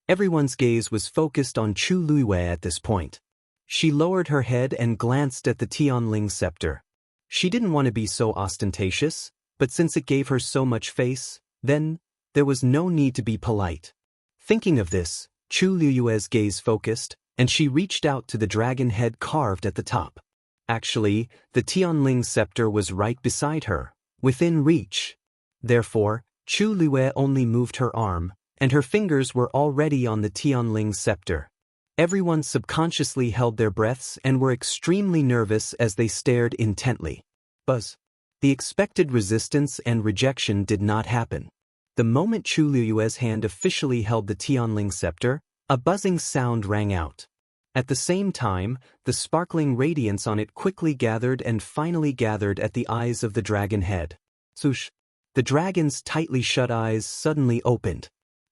S1: Everyone's gaze was focused on Chu Luiwei at this point. She lowered her head and glanced at the Tianling scepter. She didn't want to be so ostentatious, but since it gave her so much face, then there was no need to be polite. Thinking of this, Chu Luiwei's gaze focused, and she reached out to the dragon head carved at the top. Actually, the Tianling scepter was right beside her, within reach. Therefore, Chu Luiwei only moved her arm, and her fingers were already on the Tianling scepter. Everyone subconsciously held their breaths and were extremely nervous as they stared intently. Buzz. The expected resistance and rejection did not happen. The moment Chu Luiwei's hand officially held the Tianling scepter, a buzzing sound rang out. At the same time, the sparkling radiance on it quickly gathered and finally gathered at the eyes of the dragon head. Swoosh! The dragon's tightly shut eyes suddenly opened.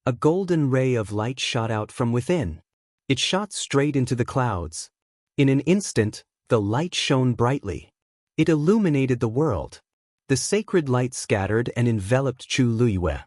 S1: A golden ray of light shot out from within. It shot straight into the clouds. In an instant, the light shone brightly. It illuminated the world. The sacred light scattered and enveloped Chu Luiwei.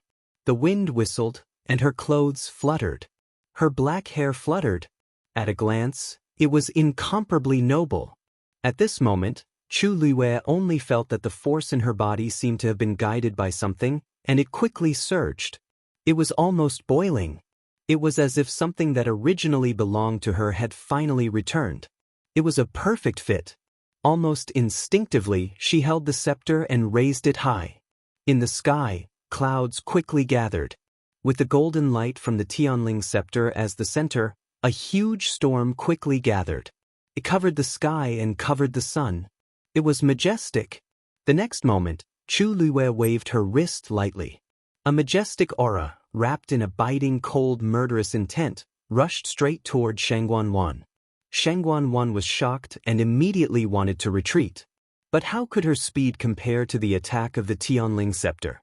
S1: The wind whistled, and her clothes fluttered. Her black hair fluttered. At a glance, it was incomparably noble. At this moment, Chu Luiwei only felt that the force in her body seemed to have been guided by something, and it quickly surged. It was almost boiling. It was as if something that originally belonged to her had finally returned. It was a perfect fit. Almost instinctively, she held the scepter and raised it high. In the sky, clouds quickly gathered. With the golden light from the Tianling scepter as the center, a huge storm quickly gathered. It covered the sky and covered the sun. It was majestic. The next moment, Chu Luiwei waved her wrist lightly. A majestic aura, wrapped in a biting cold murderous intent, rushed straight toward Shangguan. Shangguan was shocked and immediately wanted to retreat. But how could her speed compare to the attack of the Tianling scepter?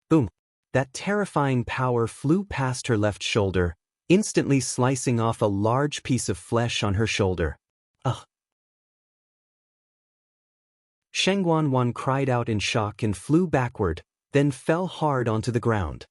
S1: Boom! That terrifying power flew past her left shoulder, instantly slicing off a large piece of flesh on her shoulder. Ugh! Shangguan cried out in shock and flew backward, then fell hard onto the ground.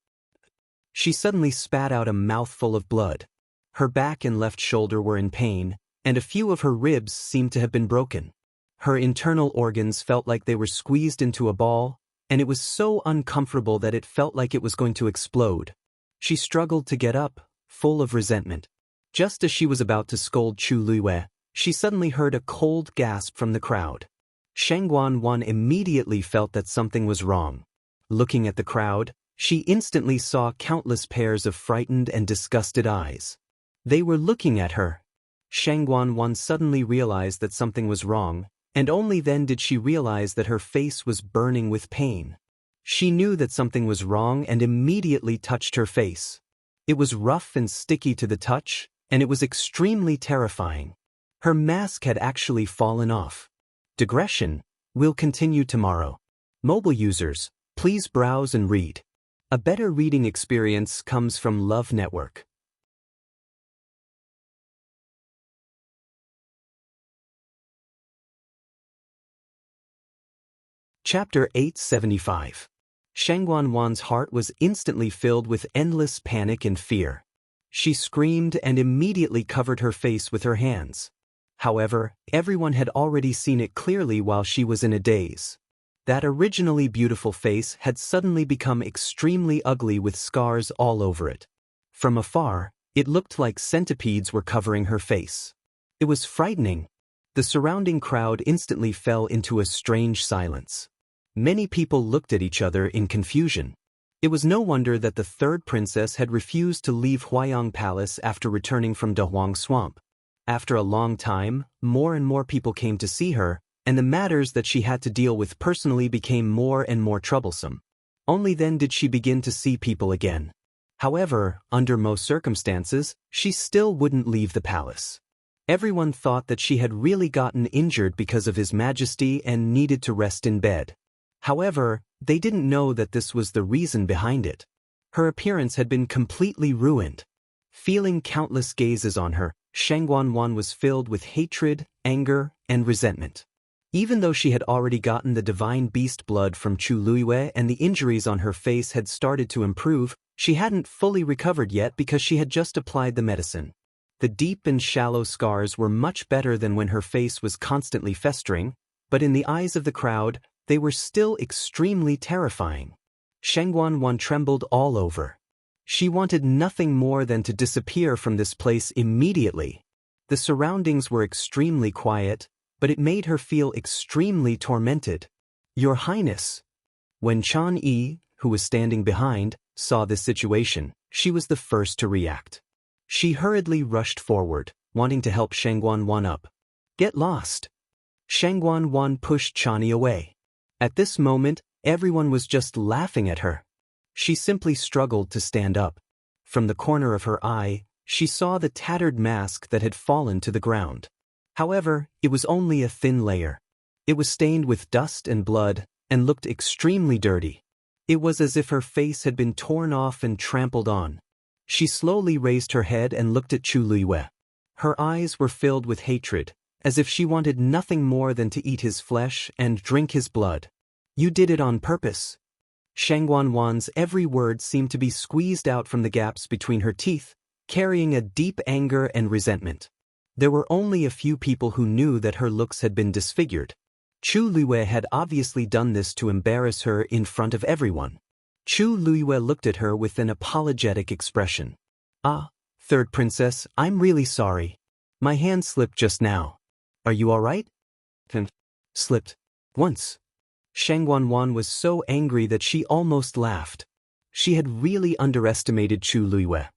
S1: She suddenly spat out a mouthful of blood. Her back and left shoulder were in pain, and a few of her ribs seemed to have been broken. Her internal organs felt like they were squeezed into a ball, and it was so uncomfortable that it felt like it was going to explode. She struggled to get up, full of resentment. Just as she was about to scold Chu Luiwei, she suddenly heard a cold gasp from the crowd. Shangguan immediately felt that something was wrong. Looking at the crowd, she instantly saw countless pairs of frightened and disgusted eyes. They were looking at her. Shangguan suddenly realized that something was wrong, and only then did she realize that her face was burning with pain. She knew that something was wrong and immediately touched her face. It was rough and sticky to the touch, and it was extremely terrifying. Her mask had actually fallen off. Digression will continue tomorrow. Mobile users, please browse and read. A better reading experience comes from Love Network. Chapter 875. Shangguan's heart was instantly filled with endless panic and fear. She screamed and immediately covered her face with her hands. However, everyone had already seen it clearly while she was in a daze. That originally beautiful face had suddenly become extremely ugly with scars all over it. From afar, it looked like centipedes were covering her face. It was frightening. The surrounding crowd instantly fell into a strange silence. Many people looked at each other in confusion. It was no wonder that the third princess had refused to leave Huayang Palace after returning from Dahuang Swamp. After a long time, more and more people came to see her, and the matters that she had to deal with personally became more and more troublesome. Only then did she begin to see people again. However, under most circumstances, she still wouldn't leave the palace. Everyone thought that she had really gotten injured because of His Majesty and needed to rest in bed. However, they didn't know that this was the reason behind it. Her appearance had been completely ruined. Feeling countless gazes on her, Shangguan was filled with hatred, anger, and resentment. Even though she had already gotten the divine beast blood from Chu Luiyue and the injuries on her face had started to improve, she hadn't fully recovered yet because she had just applied the medicine. The deep and shallow scars were much better than when her face was constantly festering, but in the eyes of the crowd, they were still extremely terrifying. Shangguan trembled all over. She wanted nothing more than to disappear from this place immediately. The surroundings were extremely quiet, but it made her feel extremely tormented. Your Highness. When Chan Yi, who was standing behind, saw this situation, she was the first to react. She hurriedly rushed forward, wanting to help Shangguan up. Get lost. Shangguan pushed Chan Yi away. At this moment, everyone was just laughing at her. She simply struggled to stand up. From the corner of her eye, she saw the tattered mask that had fallen to the ground. However, it was only a thin layer. It was stained with dust and blood, and looked extremely dirty. It was as if her face had been torn off and trampled on. She slowly raised her head and looked at Chu Luiyue. Her eyes were filled with hatred, as if she wanted nothing more than to eat his flesh and drink his blood. You did it on purpose. Shangguan's every word seemed to be squeezed out from the gaps between her teeth, carrying a deep anger and resentment. There were only a few people who knew that her looks had been disfigured. Chu Luiyue had obviously done this to embarrass her in front of everyone. Chu Luiyue looked at her with an apologetic expression. Ah, third princess, I'm really sorry. My hand slipped just now. Are you all right? Slipped. Once. Shangguan was so angry that she almost laughed. She had really underestimated Chu Luiyue.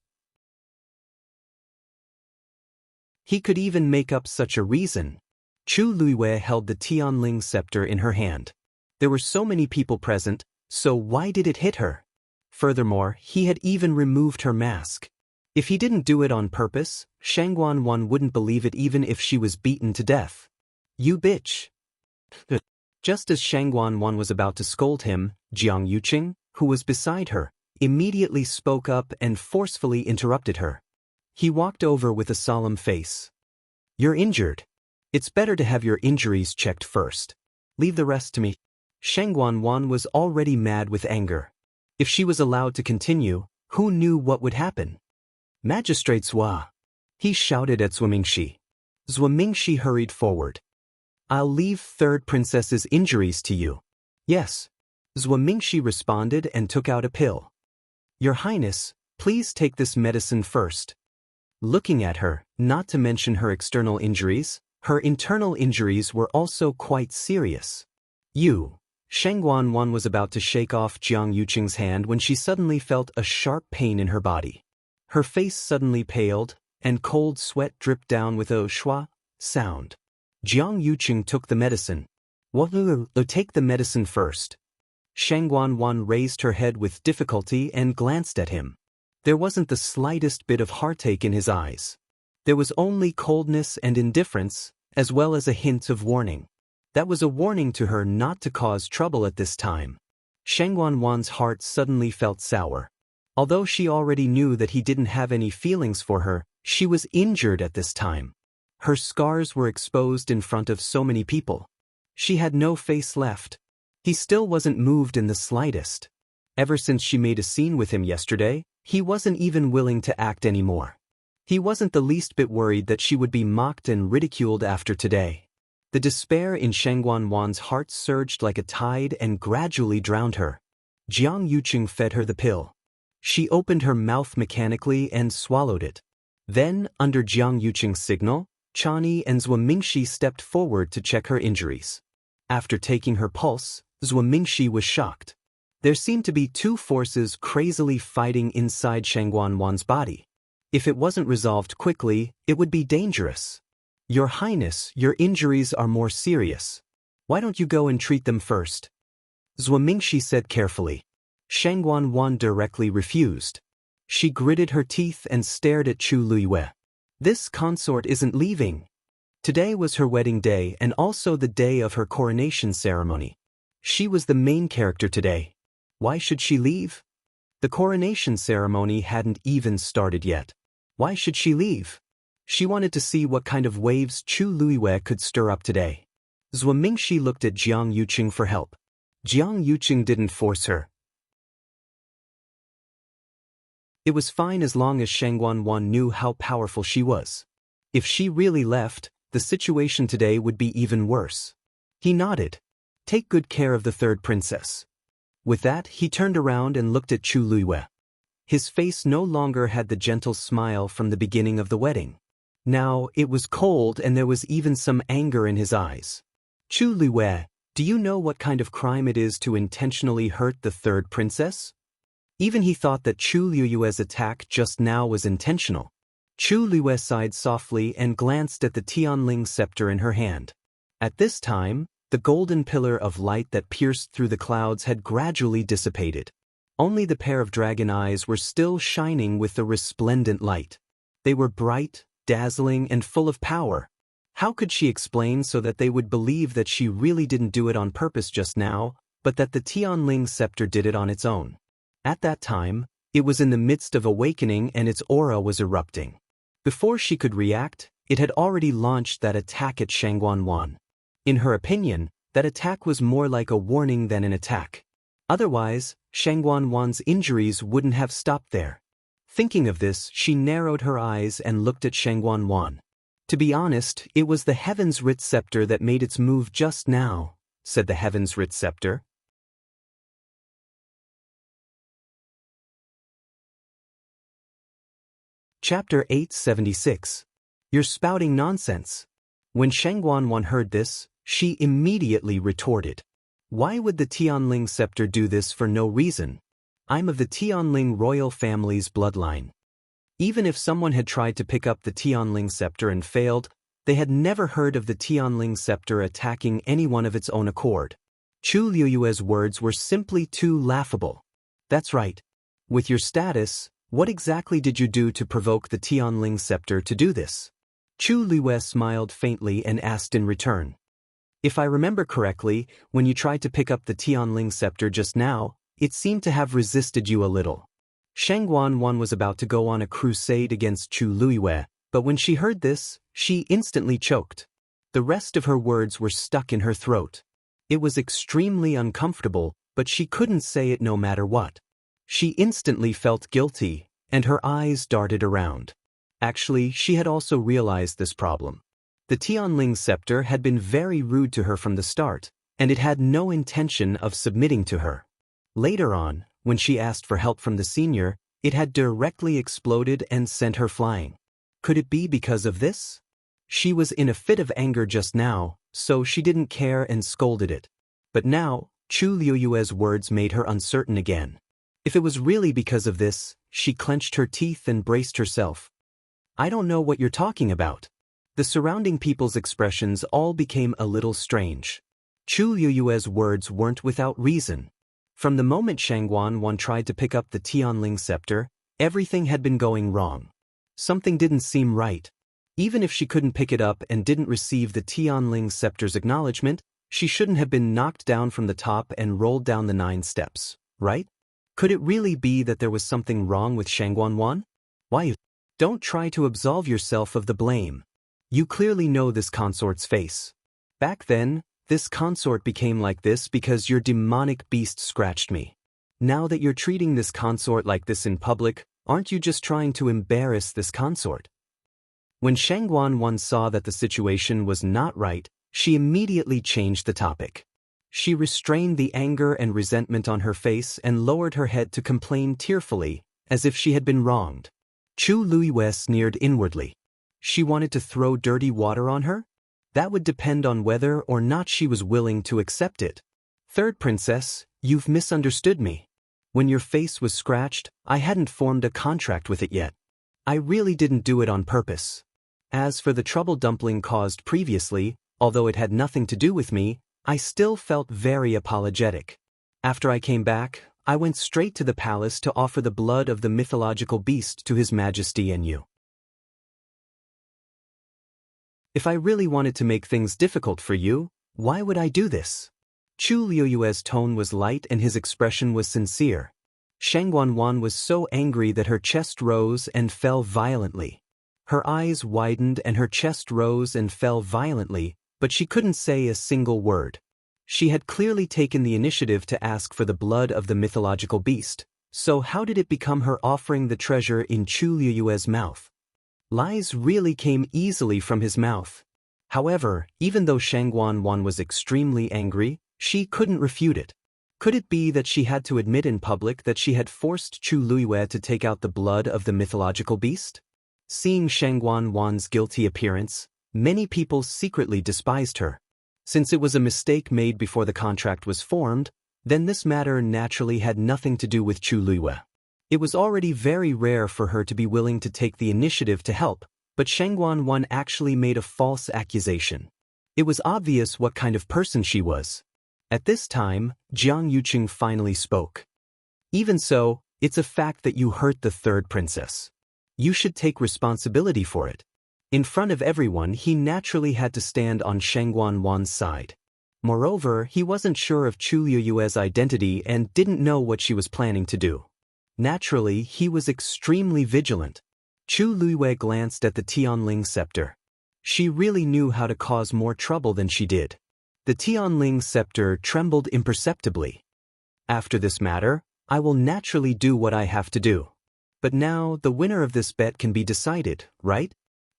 S1: He could even make up such a reason. Chu Luiyue held the Tianling scepter in her hand. There were so many people present, so why did it hit her? Furthermore, he had even removed her mask. If he didn't do it on purpose, Shangguan wouldn't believe it even if she was beaten to death. You bitch. Just as Shangguan was about to scold him, Jiang Yuqing, who was beside her, immediately spoke up and forcefully interrupted her. He walked over with a solemn face. You're injured. It's better to have your injuries checked first. Leave the rest to me. Shangguan was already mad with anger. If she was allowed to continue, who knew what would happen? Magistrate Zhua. He shouted at Zuomingxi. Zuomingxi hurried forward. I'll leave third princess's injuries to you. Yes. Zuomingxi responded and took out a pill. Your Highness, please take this medicine first. Looking at her, not to mention her external injuries, her internal injuries were also quite serious. Shangguan was about to shake off Jiang Yuqing's hand when she suddenly felt a sharp pain in her body. Her face suddenly paled, and cold sweat dripped down with a schwa sound. Jiang Yuqing took the medicine. Take the medicine first. Shangguan raised her head with difficulty and glanced at him. There wasn't the slightest bit of heartache in his eyes. There was only coldness and indifference, as well as a hint of warning. That was a warning to her not to cause trouble at this time. Shangguan's heart suddenly felt sour. Although she already knew that he didn't have any feelings for her, she was injured at this time. Her scars were exposed in front of so many people. She had no face left. He still wasn't moved in the slightest. Ever since she made a scene with him yesterday, he wasn't even willing to act anymore. He wasn't the least bit worried that she would be mocked and ridiculed after today. The despair in Shangguan's heart surged like a tide and gradually drowned her. Jiang Yuqing fed her the pill. She opened her mouth mechanically and swallowed it. Then, under Jiang Yuqing's signal, Chani and Zuomingxi stepped forward to check her injuries. After taking her pulse, Zuomingxi was shocked. There seemed to be two forces crazily fighting inside Shangguan's body. If it wasn't resolved quickly, it would be dangerous. Your Highness, your injuries are more serious. Why don't you go and treat them first? Zuomingxi said carefully. Shangguan directly refused. She gritted her teeth and stared at Chu Luiyue. This consort isn't leaving. Today was her wedding day and also the day of her coronation ceremony. She was the main character today. Why should she leave? The coronation ceremony hadn't even started yet. Why should she leave? She wanted to see what kind of waves Chu Luiwei could stir up today. Zhuo Mingxi looked at Jiang Yuqing for help. Jiang Yuqing didn't force her. It was fine as long as Shangguan knew how powerful she was. If she really left, the situation today would be even worse. He nodded. Take good care of the third princess. With that, he turned around and looked at Chu Luiwei. His face no longer had the gentle smile from the beginning of the wedding. Now, it was cold and there was even some anger in his eyes. Chu Luiwei, do you know what kind of crime it is to intentionally hurt the third princess? Even he thought that Chu Luiwei's attack just now was intentional. Chu Luiwei sighed softly and glanced at the Tianling scepter in her hand. At this time, the golden pillar of light that pierced through the clouds had gradually dissipated. Only the pair of dragon eyes were still shining with the resplendent light. They were bright, dazzling, and full of power. How could she explain so that they would believe that she really didn't do it on purpose just now, but that the Tianling scepter did it on its own? At that time, it was in the midst of awakening and its aura was erupting. Before she could react, it had already launched that attack at Shangguan. In her opinion, that attack was more like a warning than an attack. Otherwise, Shangguan's injuries wouldn't have stopped there. Thinking of this, she narrowed her eyes and looked at Shangguan. To be honest, it was the Heaven's Writ Scepter that made its move just now, said the Heaven's Writ Scepter. Chapter 876. You're spouting nonsense. When Shangguan heard this, she immediately retorted. Why would the Tianling scepter do this for no reason? I'm of the Tianling royal family's bloodline. Even if someone had tried to pick up the Tianling scepter and failed, they had never heard of the Tianling scepter attacking anyone of its own accord. Chu Luiwei's words were simply too laughable. That's right. With your status, what exactly did you do to provoke the Tianling scepter to do this? Chu Luiwei smiled faintly and asked in return. If I remember correctly, when you tried to pick up the Tianling scepter just now, it seemed to have resisted you a little. Shangguan was about to go on a crusade against Chu Luiwei, but when she heard this, she instantly choked. The rest of her words were stuck in her throat. It was extremely uncomfortable, but she couldn't say it no matter what. She instantly felt guilty, and her eyes darted around. Actually, she had also realized this problem. The Tianling scepter had been very rude to her from the start, and it had no intention of submitting to her. Later on, when she asked for help from the senior, it had directly exploded and sent her flying. Could it be because of this? She was in a fit of anger just now, so she didn't care and scolded it. But now, Chu Luiwei's words made her uncertain again. If it was really because of this, she clenched her teeth and braced herself. I don't know what you're talking about. The surrounding people's expressions all became a little strange. Chu Luiwei's words weren't without reason. From the moment Shangguan tried to pick up the Tianling scepter, everything had been going wrong. Something didn't seem right. Even if she couldn't pick it up and didn't receive the Tianling scepter's acknowledgement, she shouldn't have been knocked down from the top and rolled down the 9 steps, right? Could it really be that there was something wrong with Shangguan? Why? Don't try to absolve yourself of the blame. You clearly know this consort's face. Back then, this consort became like this because your demonic beast scratched me. Now that you're treating this consort like this in public, aren't you just trying to embarrass this consort? When Shangguan saw that the situation was not right, she immediately changed the topic. She restrained the anger and resentment on her face and lowered her head to complain tearfully, as if she had been wronged. Chu Luiwei sneered inwardly. She wanted to throw dirty water on her? That would depend on whether or not she was willing to accept it. Third princess, you've misunderstood me. When your face was scratched, I hadn't formed a contract with it yet. I really didn't do it on purpose. As for the trouble Dumpling caused previously, although it had nothing to do with me, I still felt very apologetic. After I came back, I went straight to the palace to offer the blood of the mythological beast to His Majesty and you. If I really wanted to make things difficult for you, why would I do this? Chu Liuyue's tone was light and his expression was sincere. Shangguan was so angry that her chest rose and fell violently. Her eyes widened and her chest rose and fell violently, but she couldn't say a single word. She had clearly taken the initiative to ask for the blood of the mythological beast, so how did it become her offering the treasure in Chu Liuyue's mouth? Lies really came easily from his mouth. However, even though Shangguan was extremely angry, she couldn't refute it. Could it be that she had to admit in public that she had forced Chu Liuyue to take out the blood of the mythological beast? Seeing Shangguan's guilty appearance, many people secretly despised her. Since it was a mistake made before the contract was formed, then this matter naturally had nothing to do with Chu Liuyue. It was already very rare for her to be willing to take the initiative to help, but Shangguan actually made a false accusation. It was obvious what kind of person she was. At this time, Jiang Yuqing finally spoke. Even so, it's a fact that you hurt the third princess. You should take responsibility for it. In front of everyone, he naturally had to stand on Shangguan's side. Moreover, he wasn't sure of Chu Liuyue's identity and didn't know what she was planning to do. Naturally, he was extremely vigilant. Chu Liuyue glanced at the Tianling scepter. She really knew how to cause more trouble than she did. The Tianling scepter trembled imperceptibly. After this matter, I will naturally do what I have to do. But now, the winner of this bet can be decided, right?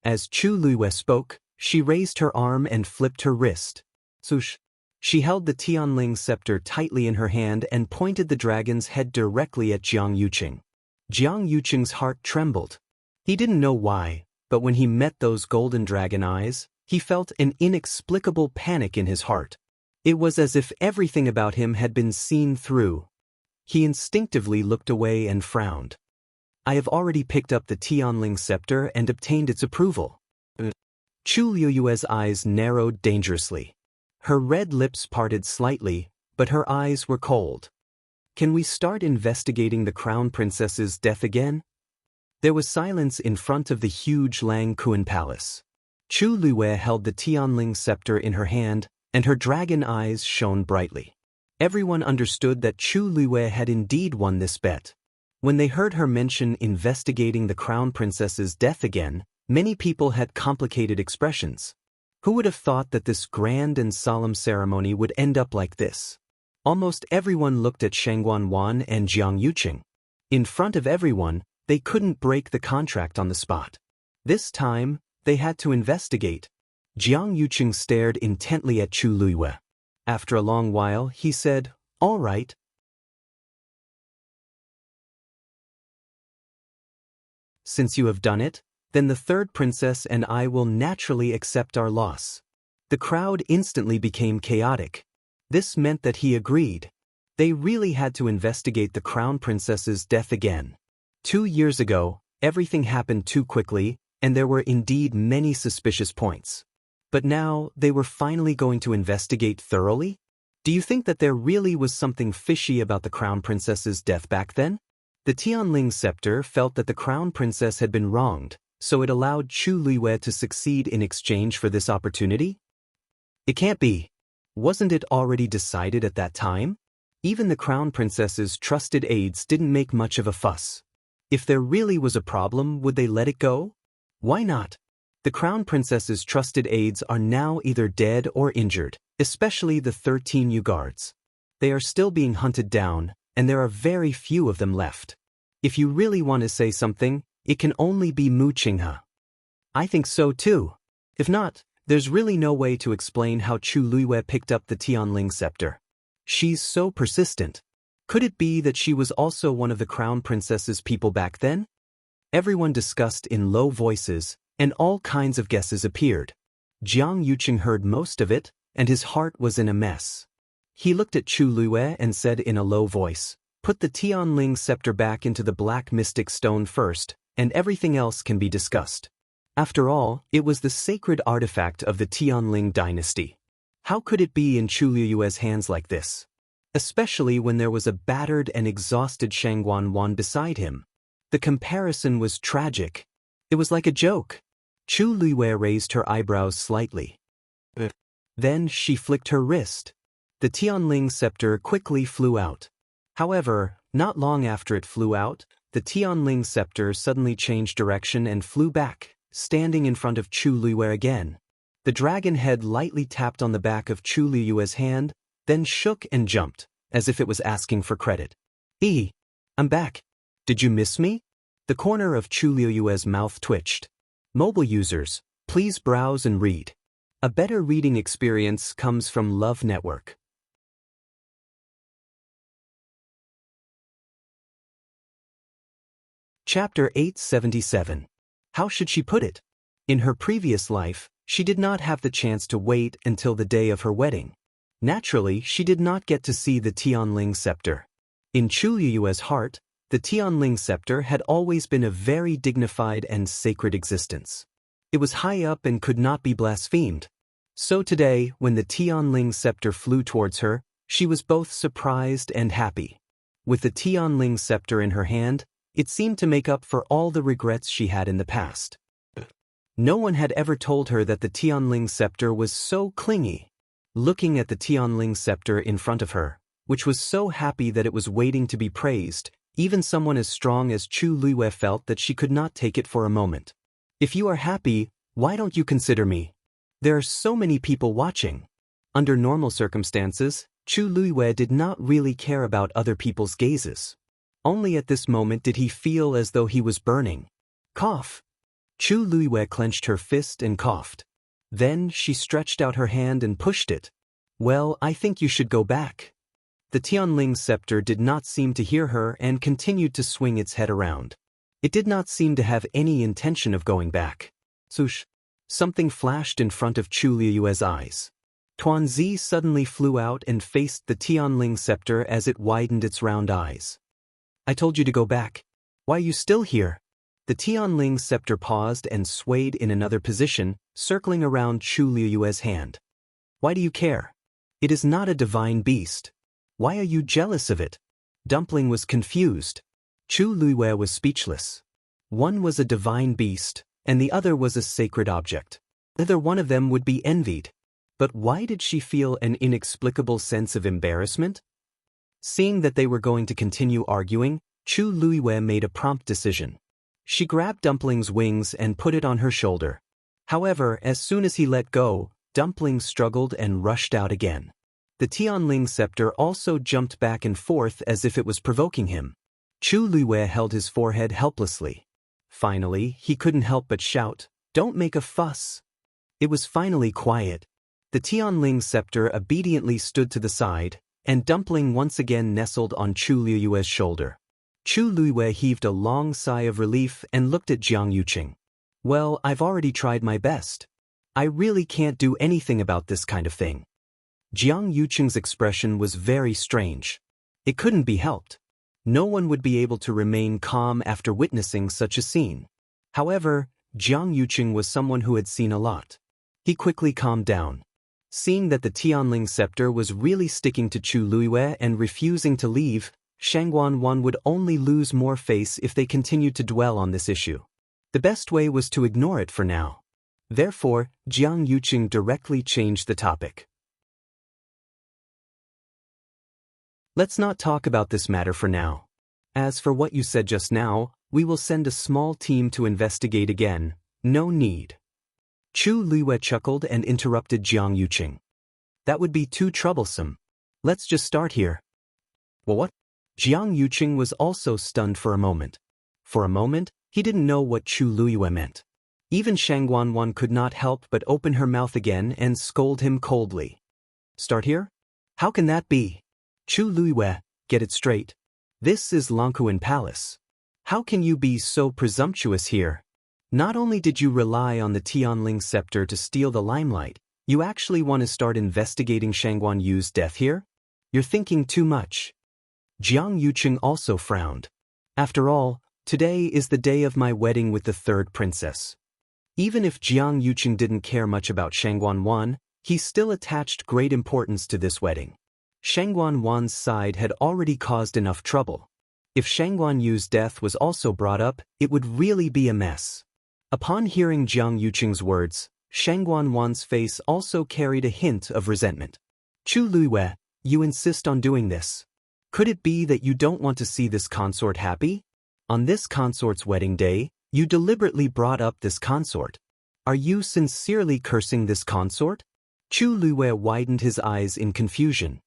S1: As Chu Liuyue spoke, she raised her arm and flipped her wrist. Swoosh. She held the Tianling scepter tightly in her hand and pointed the dragon's head directly at Jiang Yuqing. Jiang Yuqing's heart trembled. He didn't know why, but when he met those golden dragon eyes, he felt an inexplicable panic in his heart. It was as if everything about him had been seen through. He instinctively looked away and frowned. I have already picked up the Tianling scepter and obtained its approval. Chu Liuyue's eyes narrowed dangerously. Her red lips parted slightly, but her eyes were cold. Can we start investigating the crown princess's death again? There was silence in front of the huge Lang Kuan palace. Chu Liuyue held the Tianling scepter in her hand, and her dragon eyes shone brightly. Everyone understood that Chu Liuyue had indeed won this bet. When they heard her mention investigating the crown princess's death again, many people had complicated expressions. Who would have thought that this grand and solemn ceremony would end up like this? Almost everyone looked at Shangguan and Jiang Yuqing. In front of everyone, they couldn't break the contract on the spot. This time, they had to investigate. Jiang Yuqing stared intently at Chu Liuyue. After a long while, he said, "All right." Since you have done it, then the third princess and I will naturally accept our loss. The crowd instantly became chaotic. This meant that he agreed. They really had to investigate the crown princess's death again. 2 years ago, everything happened too quickly, and there were indeed many suspicious points. But now, they were finally going to investigate thoroughly? Do you think that there really was something fishy about the crown princess's death back then? The Tianling scepter felt that the crown princess had been wronged, so it allowed Chu Liuyue to succeed in exchange for this opportunity? It can't be. Wasn't it already decided at that time? Even the crown princess's trusted aides didn't make much of a fuss. If there really was a problem, would they let it go? Why not? The crown princess's trusted aides are now either dead or injured, especially the 13 new guards. They are still being hunted down, and there are very few of them left. If you really want to say something, it can only be Mu Qinghe. I think so too. If not, there's really no way to explain how Chu Liuyue picked up the Tianling scepter. She's so persistent. Could it be that she was also one of the crown princess's people back then? Everyone discussed in low voices, and all kinds of guesses appeared. Jiang Yuqing heard most of it, and his heart was in a mess. He looked at Chu Liuyue and said in a low voice, "Put the Tianling scepter back into the black mystic stone first, and everything else can be discussed." After all, it was the sacred artifact of the Tianling dynasty. How could it be in Chu Liuyue's hands like this? Especially when there was a battered and exhausted Shangguan beside him. The comparison was tragic. It was like a joke. Chu Liuyue raised her eyebrows slightly. Then she flicked her wrist. The Tianling scepter quickly flew out. However, not long after it flew out, the Tianling scepter suddenly changed direction and flew back, standing in front of Chu Luiyue again. The dragon head lightly tapped on the back of Chu Luiyue's hand, then shook and jumped, as if it was asking for credit. I'm back. Did you miss me? The corner of Chu Luiyue's mouth twitched. Mobile users, please browse and read. A better reading experience comes from Love Network. Chapter 877. How should she put it? In her previous life, she did not have the chance to wait until the day of her wedding. Naturally, she did not get to see the Tianling scepter. In Chu Luiyue's heart, the Tianling scepter had always been a very dignified and sacred existence. It was high up and could not be blasphemed. So today, when the Tianling scepter flew towards her, she was both surprised and happy. With the Tianling scepter in her hand, it seemed to make up for all the regrets she had in the past. No one had ever told her that the Tianling scepter was so clingy. Looking at the Tianling scepter in front of her, which was so happy that it was waiting to be praised, even someone as strong as Chu Luiyue felt that she could not take it for a moment. If you are happy, why don't you consider me? There are so many people watching. Under normal circumstances, Chu Luiyue did not really care about other people's gazes. Only at this moment did he feel as though he was burning. Cough. Chu Luiyue clenched her fist and coughed. Then she stretched out her hand and pushed it. Well, I think you should go back. The Tianling scepter did not seem to hear her and continued to swing its head around. It did not seem to have any intention of going back. Swoosh! Something flashed in front of Chu Luiyue's eyes. Tuanzi suddenly flew out and faced the Tianling scepter as it widened its round eyes. I told you to go back. Why are you still here? The Tianling scepter paused and swayed in another position, circling around Chu Luiyue's hand. Why do you care? It is not a divine beast. Why are you jealous of it? Dumpling was confused. Chu Luiyue was speechless. One was a divine beast, and the other was a sacred object. Neither one of them would be envied. But why did she feel an inexplicable sense of embarrassment? Seeing that they were going to continue arguing, Chu Luiyue made a prompt decision. She grabbed Dumpling's wings and put it on her shoulder. However, as soon as he let go, Dumpling struggled and rushed out again. The Tianling scepter also jumped back and forth as if it was provoking him. Chu Luiyue held his forehead helplessly. Finally, he couldn't help but shout, "Don't make a fuss." It was finally quiet. The Tianling scepter obediently stood to the side, and Dumpling once again nestled on Chu Luiyue's shoulder. Chu Luiyue heaved a long sigh of relief and looked at Jiang Yuqing. Well, I've already tried my best. I really can't do anything about this kind of thing. Jiang Yuqing's expression was very strange. It couldn't be helped. No one would be able to remain calm after witnessing such a scene. However, Jiang Yuqing was someone who had seen a lot. He quickly calmed down. Seeing that the Tianling scepter was really sticking to Chu Luiyue and refusing to leave, Shangguan would only lose more face if they continued to dwell on this issue. The best way was to ignore it for now. Therefore, Jiang Yuqing directly changed the topic. Let's not talk about this matter for now. As for what you said just now, we will send a small team to investigate again. No need. Chu Luiyue chuckled and interrupted Jiang Yuqing. That would be too troublesome. Let's just start here. Well, what? Jiang Yuqing was also stunned for a moment. For a moment, he didn't know what Chu Luiyue meant. Even Shangguan could not help but open her mouth again and scold him coldly. Start here? How can that be? Chu Luiyue, get it straight. This is Longtime Palace. How can you be so presumptuous here? Not only did you rely on the Tianling scepter to steal the limelight, you actually want to start investigating Shangguan Yu's death here? You're thinking too much. Jiang Yuqing also frowned. After all, today is the day of my wedding with the third princess. Even if Jiang Yuqing didn't care much about Shangguan, he still attached great importance to this wedding. Shangguan side had already caused enough trouble. If Shangguan Yu's death was also brought up, it would really be a mess. Upon hearing Jiang Yuqing's words, Shangguan's face also carried a hint of resentment. Chu Luiyue, You insist on doing this. Could it be that you don't want to see this consort happy? On this consort's wedding day, you deliberately brought up this consort. Are you sincerely cursing this consort? Chu Luiwei widened his eyes in confusion.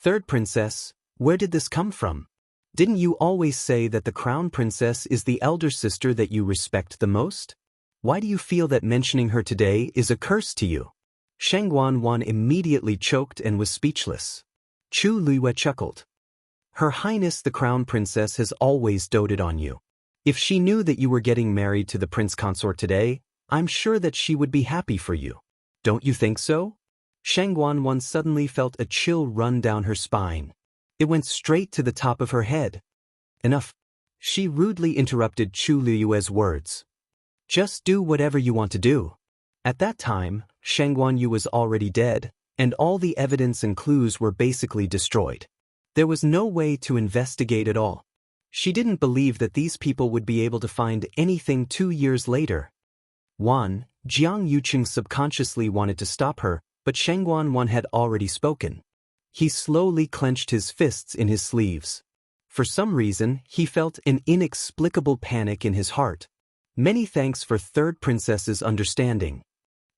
S1: Third princess, where did this come from? Didn't you always say that the crown princess is the elder sister that you respect the most? Why do you feel that mentioning her today is a curse to you? Shangguan immediately choked and was speechless. Chu Luiwei chuckled. Her Highness the Crown Princess has always doted on you. If she knew that you were getting married to the prince consort today, I'm sure that she would be happy for you. Don't you think so? Shangguan suddenly felt a chill run down her spine. It went straight to the top of her head. Enough. She rudely interrupted Chu Luiwei's words. Just do whatever you want to do. At that time, Shangguan Yu was already dead, and all the evidence and clues were basically destroyed. There was no way to investigate at all. She didn't believe that these people would be able to find anything 2 years later. Jiang Yuqing subconsciously wanted to stop her, but Shangguan had already spoken. He slowly clenched his fists in his sleeves. For some reason, he felt an inexplicable panic in his heart. Many thanks for third princess's understanding.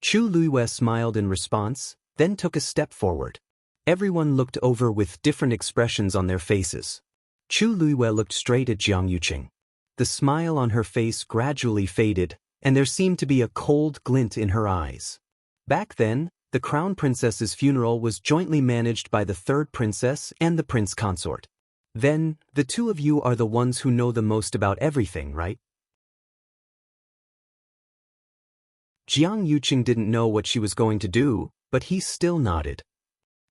S1: Chu Luiwei smiled in response, then took a step forward. Everyone looked over with different expressions on their faces. Chu Luiwei looked straight at Jiang Yuqing. The smile on her face gradually faded, and there seemed to be a cold glint in her eyes. Back then, the crown princess's funeral was jointly managed by the third princess and the prince consort. Then, the two of you are the ones who know the most about everything, right? Jiang Yuqing didn't know what she was going to do, but he still nodded.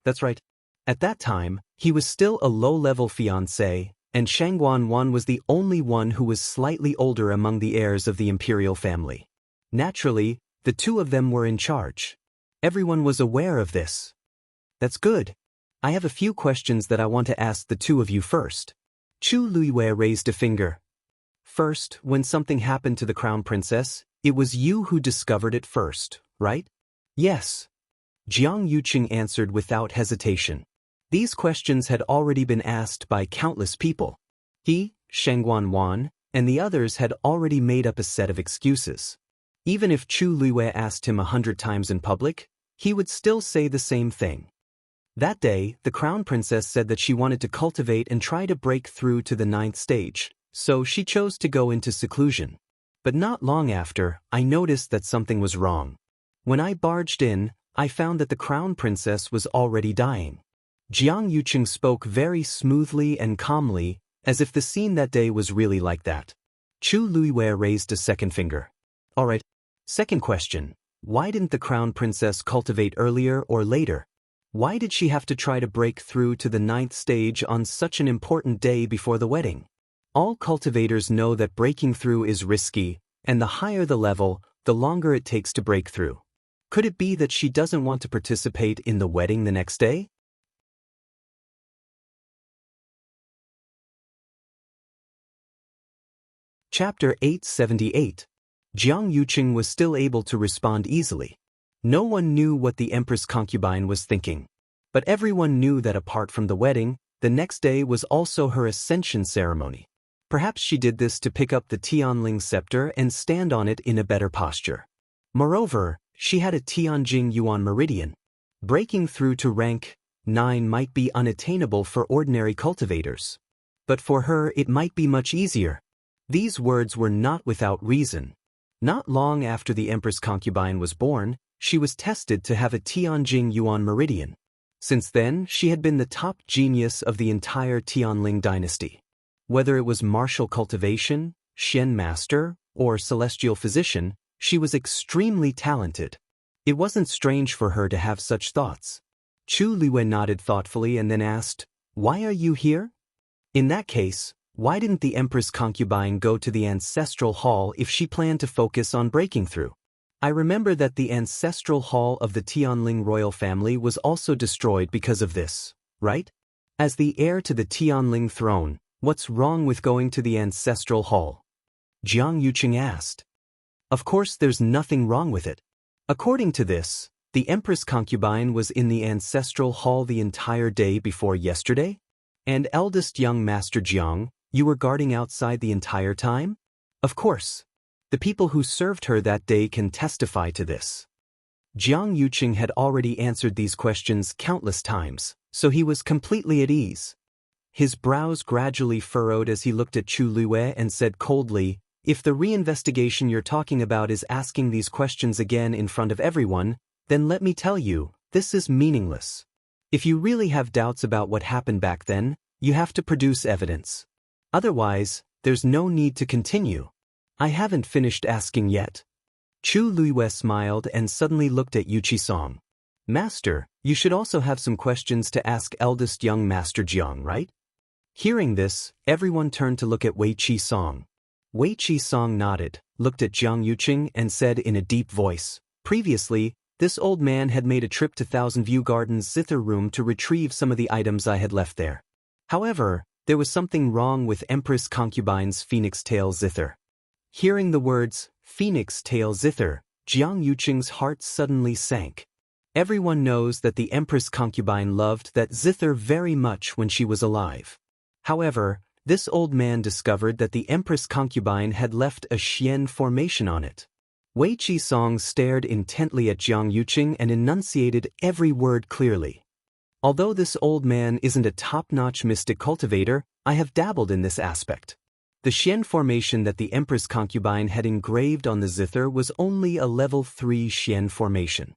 S1: That's right. At that time, he was still a low-level fiancé, and Shangguan was the only one who was slightly older among the heirs of the imperial family. Naturally, the two of them were in charge. Everyone was aware of this. That's good. I have a few questions that I want to ask the two of you first. Chu Luiwei raised a finger. First, when something happened to the crown princess, it was you who discovered it first, right? Yes. Jiang Yuqing answered without hesitation. These questions had already been asked by countless people. He, Shangguan, and the others had already made up a set of excuses. Even if Chu Luiwei asked him 100 times in public, he would still say the same thing. That day, the crown princess said that she wanted to cultivate and try to break through to the 9th stage, so she chose to go into seclusion. But not long after, I noticed that something was wrong. When I barged in, I found that the crown princess was already dying. Jiang Yuqing spoke very smoothly and calmly, as if the scene that day was really like that. Chu Luiwei raised a second finger. All right. Second question. Why didn't the crown princess cultivate earlier or later? Why did she have to try to break through to the 9th stage on such an important day before the wedding? All cultivators know that breaking through is risky, and the higher the level, the longer it takes to break through. Could it be that she doesn't want to participate in the wedding the next day? Chapter 878. Jiang Yuqing was still able to respond easily. No one knew what the empress concubine was thinking. But everyone knew that apart from the wedding, the next day was also her ascension ceremony. Perhaps she did this to pick up the Tianling scepter and stand on it in a better posture. Moreover, she had a Tianjing Yuan meridian. Breaking through to rank 9 might be unattainable for ordinary cultivators. But for her it might be much easier. These words were not without reason. Not long after the empress concubine was born, she was tested to have a Tianjing Yuan meridian. Since then, she had been the top genius of the entire Tianling dynasty. Whether it was martial cultivation, Shen master, or celestial physician, she was extremely talented. It wasn't strange for her to have such thoughts. Chu Luiwei nodded thoughtfully and then asked, "Why are you here?" In that case, why didn't the empress concubine go to the ancestral hall if she planned to focus on breaking through? I remember that the ancestral hall of the Tianling royal family was also destroyed because of this, right? As the heir to the Tianling throne, what's wrong with going to the ancestral hall? Jiang Yuqing asked. Of course there's nothing wrong with it. According to this, The Empress concubine was in the ancestral hall the entire day before yesterday? And eldest young Master Jiang, you were guarding outside the entire time? Of course. The people who served her that day can testify to this. Jiang Yuqing had already answered these questions countless times, so he was completely at ease. His brows gradually furrowed as he looked at Chu Luiwei and said coldly, "If the reinvestigation you're talking about is asking these questions again in front of everyone, then let me tell you, this is meaningless. If you really have doubts about what happened back then, you have to produce evidence. Otherwise, there's no need to continue. I haven't finished asking yet." Chu Luiwei smiled and suddenly looked at Yu Qisong. "Master, you should also have some questions to ask eldest young Master Jiang, right?" Hearing this, everyone turned to look at Wei Qisong. Wei Qisong nodded, looked at Jiang Yuqing and said in a deep voice, "Previously, this old man had made a trip to Thousand View Gardens' zither room to retrieve some of the items I had left there. However, there was something wrong with Empress Concubine's Phoenix Tail zither." Hearing the words, Phoenix Tail zither, Jiang Yuqing's heart suddenly sank. Everyone knows that the Empress Concubine loved that zither very much when she was alive. However, this old man discovered that the Empress Concubine had left a Xian formation on it. Wei Qisong stared intently at Jiang Yuqing and enunciated every word clearly. "Although this old man isn't a top-notch mystic cultivator, I have dabbled in this aspect. The Xian formation that the Empress Concubine had engraved on the zither was only a level 3 Xian formation.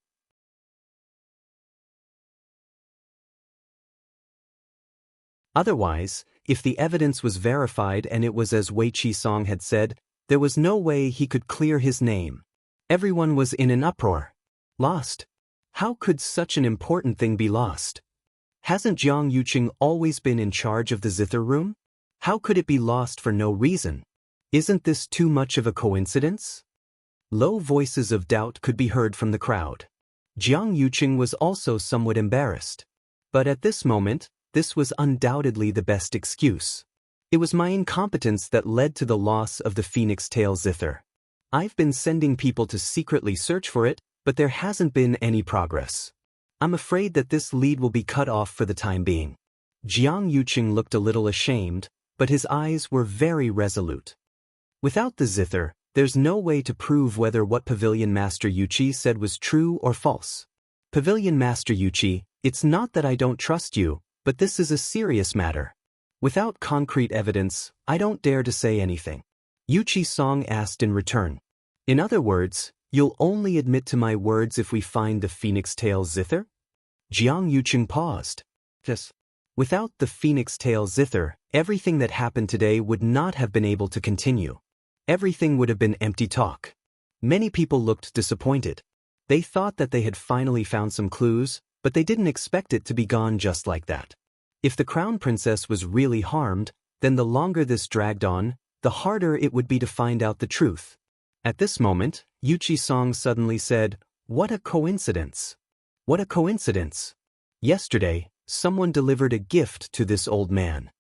S1: Otherwise, if the evidence was verified and it was as Wei Qisong had said, there was no way he could clear his name. Everyone was in an uproar. Lost? How could such an important thing be lost? Hasn't Jiang Yuqing always been in charge of the zither room? How could it be lost for no reason? Isn't this too much of a coincidence?" Low voices of doubt could be heard from the crowd. Jiang Yuqing was also somewhat embarrassed. But at this moment, this was undoubtedly the best excuse. "It was my incompetence that led to the loss of the Phoenix Tail zither. I've been sending people to secretly search for it, but there hasn't been any progress. I'm afraid that this lead will be cut off for the time being." Jiang Yuqing looked a little ashamed, but his eyes were very resolute. "Without the zither, there's no way to prove whether what Pavilion Master Yuqi said was true or false. Pavilion Master Yuqi, it's not that I don't trust you, but this is a serious matter. Without concrete evidence, I don't dare to say anything." Yu Qisong asked in return. "In other words, you'll only admit to my words if we find the Phoenix Tail zither?" Jiang Yuqing paused. "Yes. Without the Phoenix Tail zither, everything that happened today would not have been able to continue. Everything would have been empty talk." Many people looked disappointed. They thought that they had finally found some clues, but they didn't expect it to be gone just like that. If the Crown Princess was really harmed, then the longer this dragged on, the harder it would be to find out the truth. At this moment, Yu Qisong suddenly said, "What a coincidence! What a coincidence! Yesterday, someone delivered a gift to this old man."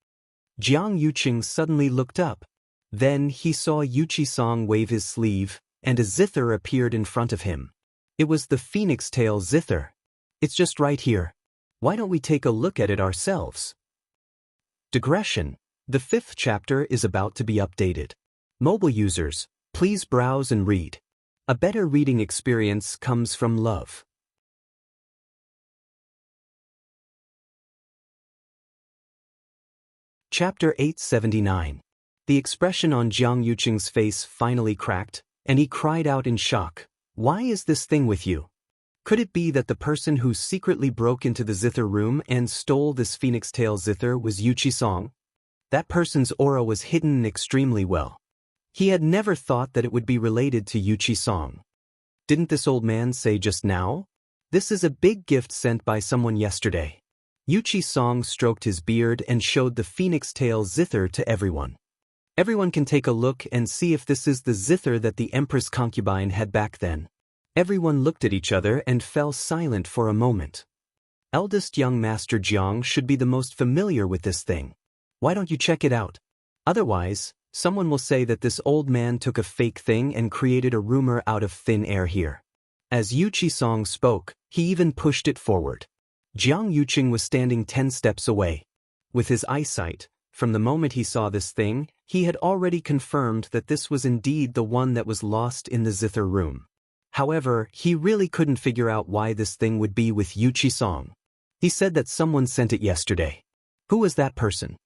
S1: Jiang Yuqing suddenly looked up. Then he saw Yu Qisong wave his sleeve, and a zither appeared in front of him. It was the Phoenix Tail zither. "It's just right here. Why don't we take a look at it ourselves?" Digression. The 5th chapter is about to be updated. Mobile users, please browse and read. A better reading experience comes from love. Chapter 879. The expression on Jiang Yuqing's face finally cracked, and he cried out in shock, "Why is this thing with you? Could it be that the person who secretly broke into the zither room and stole this Phoenix Tail zither was Yu Qisong? That person's aura was hidden extremely well. He had never thought that it would be related to Yu Qisong. Didn't this old man say just now? This is a big gift sent by someone yesterday." Yu Qisong stroked his beard and showed the Phoenix Tail zither to everyone. "Everyone can take a look and see if this is the zither that the Empress Concubine had back then." Everyone looked at each other and fell silent for a moment. Eldest young Master Jiang should be the most familiar with this thing. Why don't you check it out? Otherwise, someone will say that this old man took a fake thing and created a rumor out of thin air here. As Yu Qisong spoke, he even pushed it forward. Jiang Yuqing was standing 10 steps away. With his eyesight, from the moment he saw this thing, he had already confirmed that this was indeed the one that was lost in the zither room. However, he really couldn't figure out why this thing would be with Yu Qisong. He said that someone sent it yesterday. Who was that person?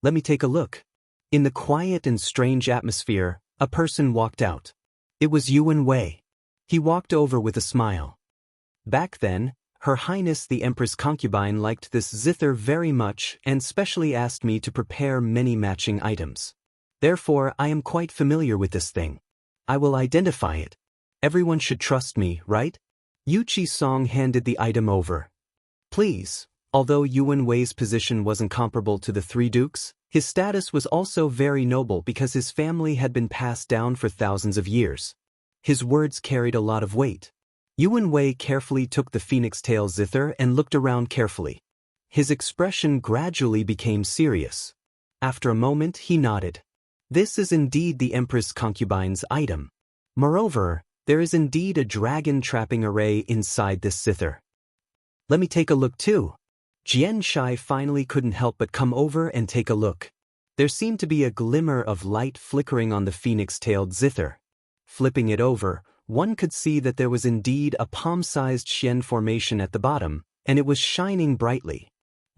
S1: Let me take a look. In the quiet and strange atmosphere, a person walked out. It was Yuan Wei. He walked over with a smile. Back then, Her Highness the Empress Concubine liked this zither very much and specially asked me to prepare many matching items. Therefore, I am quite familiar with this thing. I will identify it. Everyone should trust me, right? Yu Qisong handed the item over. Please. Although Yuan Wei's position wasn't comparable to the three dukes, his status was also very noble because his family had been passed down for thousands of years. His words carried a lot of weight. Yuan Wei carefully took the phoenix tail zither and looked around carefully. His expression gradually became serious. After a moment, he nodded. This is indeed the Empress Concubine's item. Moreover, there is indeed a dragon trapping array inside this zither. Let me take a look too. Xianxia finally couldn't help but come over and take a look. There seemed to be a glimmer of light flickering on the phoenix-tailed zither. Flipping it over, one could see that there was indeed a palm-sized Xian formation at the bottom, and it was shining brightly.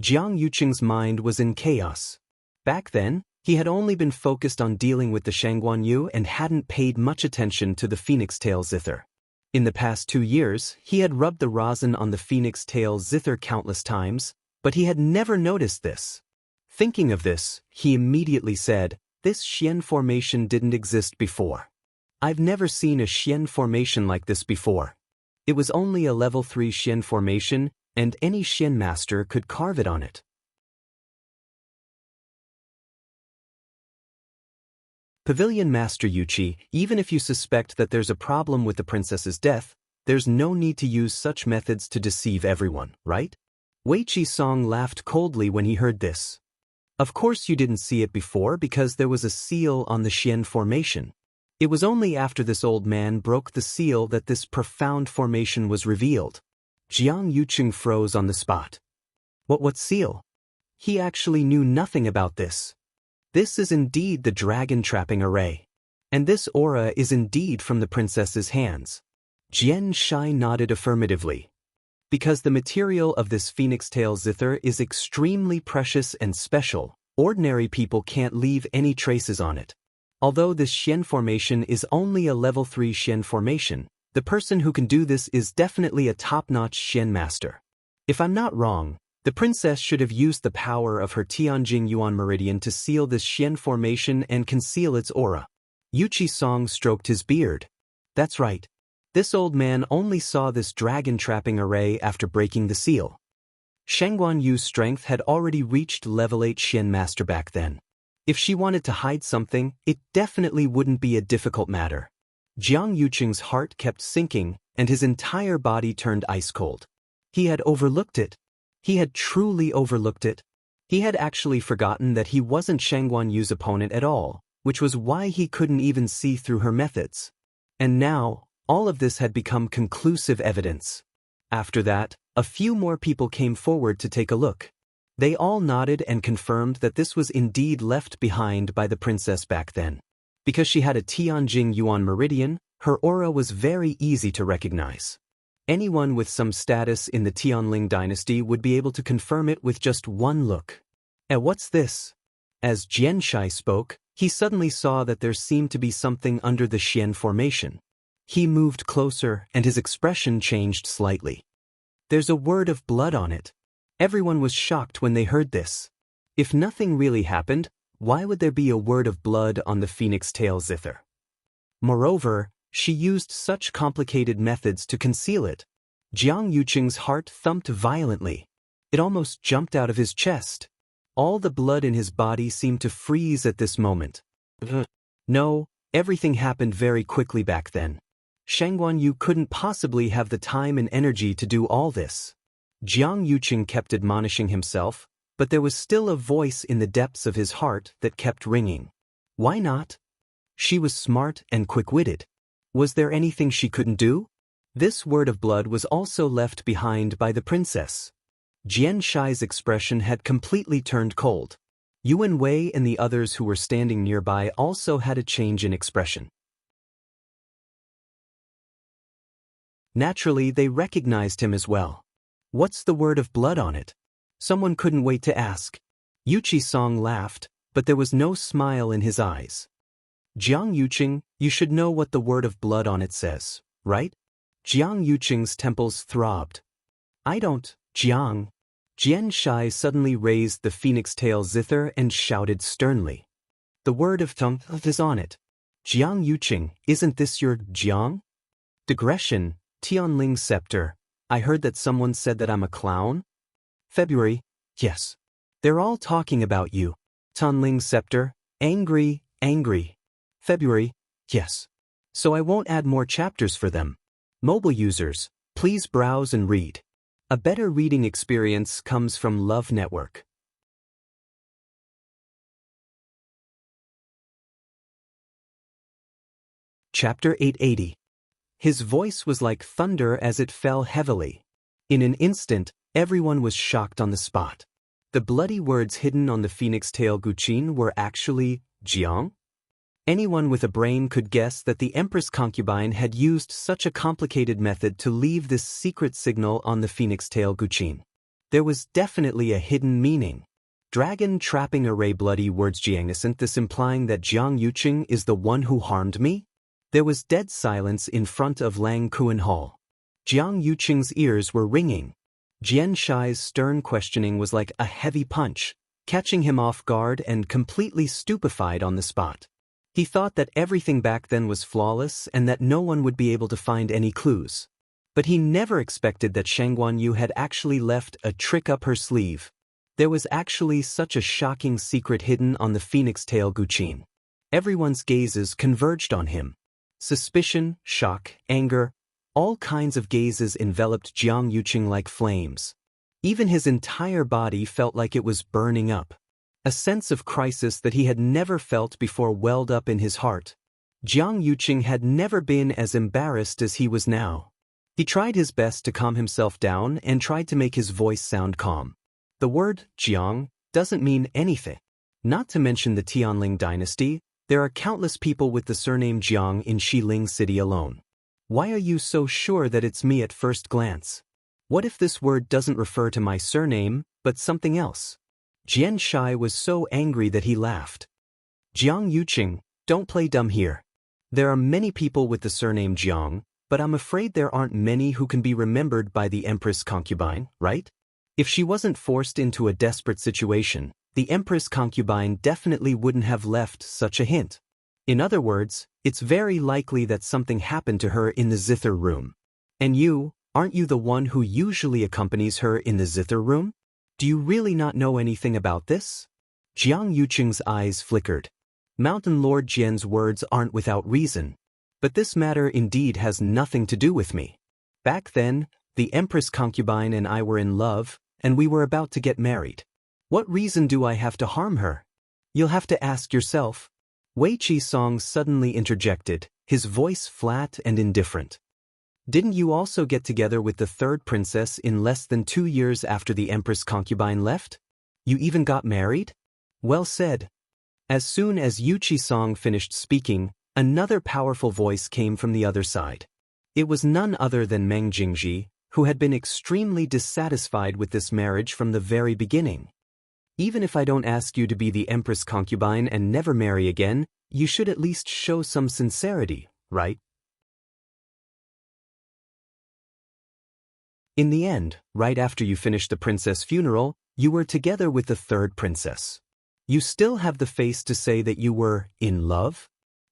S1: Jiang Yuqing's mind was in chaos. Back then, he had only been focused on dealing with the Shangguanyu and hadn't paid much attention to the phoenix-tail zither. In the past 2 years, he had rubbed the rosin on the phoenix-tail zither countless times, but he had never noticed this. Thinking of this, he immediately said, "This Xian formation didn't exist before. I've never seen a Xian formation like this before. It was only a level 3 Xian formation, and any Xian master could carve it on it." Pavilion Master Yuqi, even if you suspect that there's a problem with the princess's death, there's no need to use such methods to deceive everyone, right? Wei Qisong laughed coldly when he heard this. Of course you didn't see it before because there was a seal on the Xian formation. It was only after this old man broke the seal that this profound formation was revealed. Jiang Yuqing froze on the spot. What seal? He actually knew nothing about this. This is indeed the dragon trapping array. And this aura is indeed from the princess's hands. Xianxia nodded affirmatively. Because the material of this phoenix tail zither is extremely precious and special, ordinary people can't leave any traces on it. Although this Xian formation is only a level 3 Xian formation, the person who can do this is definitely a top-notch Xian master. If I'm not wrong, the princess should have used the power of her Tianjing Yuan meridian to seal this Xian formation and conceal its aura. Yu Qisong stroked his beard. That's right. This old man only saw this dragon trapping array after breaking the seal. Shangguanyu's strength had already reached level 8 Xian master back then. If she wanted to hide something, it definitely wouldn't be a difficult matter. Jiang Yuqing's heart kept sinking, and his entire body turned ice cold. He had overlooked it. He had truly overlooked it. He had actually forgotten that he wasn't Shangguanyu's opponent at all, which was why he couldn't even see through her methods. And now, all of this had become conclusive evidence. After that, a few more people came forward to take a look. They all nodded and confirmed that this was indeed left behind by the princess back then. Because she had a Tianjing Yuan meridian, her aura was very easy to recognize. Anyone with some status in the Tianling dynasty would be able to confirm it with just one look. What's this? As Xianxia spoke, he suddenly saw that there seemed to be something under the Xian formation. He moved closer and his expression changed slightly. There's a word of blood on it. Everyone was shocked when they heard this. If nothing really happened, why would there be a word of blood on the phoenix tail zither? Moreover, she used such complicated methods to conceal it. Jiang Yuqing's heart thumped violently. It almost jumped out of his chest. All the blood in his body seemed to freeze at this moment. No, everything happened very quickly back then. Shangguanyu couldn't possibly have the time and energy to do all this. Jiang Yuqing kept admonishing himself, but there was still a voice in the depths of his heart that kept ringing. Why not? She was smart and quick-witted. Was there anything she couldn't do? This word of blood was also left behind by the princess. Xianxia's expression had completely turned cold. Yuan Wei and the others who were standing nearby also had a change in expression. Naturally, they recognized him as well. What's the word of blood on it? Someone couldn't wait to ask. Yuqi Song laughed, but there was no smile in his eyes. Jiang Yuqing, you should know what the word of blood on it says, right? Jiang Yuqing's temples throbbed. I don't, Jiang. Xianxia suddenly raised the phoenix tail zither and shouted sternly. The word of tongue is on it. Jiang Yuqing, isn't this your Jiang? Digression, Tianling scepter. I heard that someone said that I'm a clown? February, yes. They're all talking about you. Tianling scepter, angry. February, yes. So I won't add more chapters for them. Mobile users, please browse and read. A better reading experience comes from Love Network. Chapter 880. His voice was like thunder as it fell heavily. In an instant, everyone was shocked on the spot. The bloody words hidden on the phoenix tail guqin were actually Jiang? Anyone with a brain could guess that the Empress concubine had used such a complicated method to leave this secret signal on the phoenix tail guqin. There was definitely a hidden meaning. Dragon trapping array bloody words Jiang, isn't this implying that Jiang Yuqing is the one who harmed me? There was dead silence in front of Lang Kuan Hall. Jiang Yuqing's ears were ringing. Xianxia's stern questioning was like a heavy punch, catching him off guard and completely stupefied on the spot. He thought that everything back then was flawless and that no one would be able to find any clues. But he never expected that Shangguan Yu had actually left a trick up her sleeve. There was actually such a shocking secret hidden on the phoenix tail guqin. Everyone's gazes converged on him. Suspicion, shock, anger, all kinds of gazes enveloped Jiang Yuqing like flames. Even his entire body felt like it was burning up. A sense of crisis that he had never felt before welled up in his heart. Jiang Yuqing had never been as embarrassed as he was now. He tried his best to calm himself down and tried to make his voice sound calm. The word Jiang doesn't mean anything. Not to mention the Tianling dynasty, there are countless people with the surname Jiang in Xiling City alone. Why are you so sure that it's me at first glance? What if this word doesn't refer to my surname, but something else? Xianxia was so angry that he laughed. Jiang Yuqing, don't play dumb here. There are many people with the surname Jiang, but I'm afraid there aren't many who can be remembered by the Empress concubine, right? If she wasn't forced into a desperate situation, the Empress concubine definitely wouldn't have left such a hint. In other words, it's very likely that something happened to her in the zither room. And you, aren't you the one who usually accompanies her in the zither room? Do you really not know anything about this? Jiang Yuqing's eyes flickered. Mountain Lord Jian's words aren't without reason. But this matter indeed has nothing to do with me. Back then, the Empress concubine and I were in love, and we were about to get married. What reason do I have to harm her? You'll have to ask yourself. Wei Qisong suddenly interjected, his voice flat and indifferent. Didn't you also get together with the third princess in less than 2 years after the Empress concubine left? You even got married? Well said. As soon as Yu Qisong finished speaking, another powerful voice came from the other side. It was none other than Meng Jingji, who had been extremely dissatisfied with this marriage from the very beginning. Even if I don't ask you to be the Empress concubine and never marry again, you should at least show some sincerity, right? In the end, right after you finished the princess funeral, you were together with the third princess. You still have the face to say that you were in love?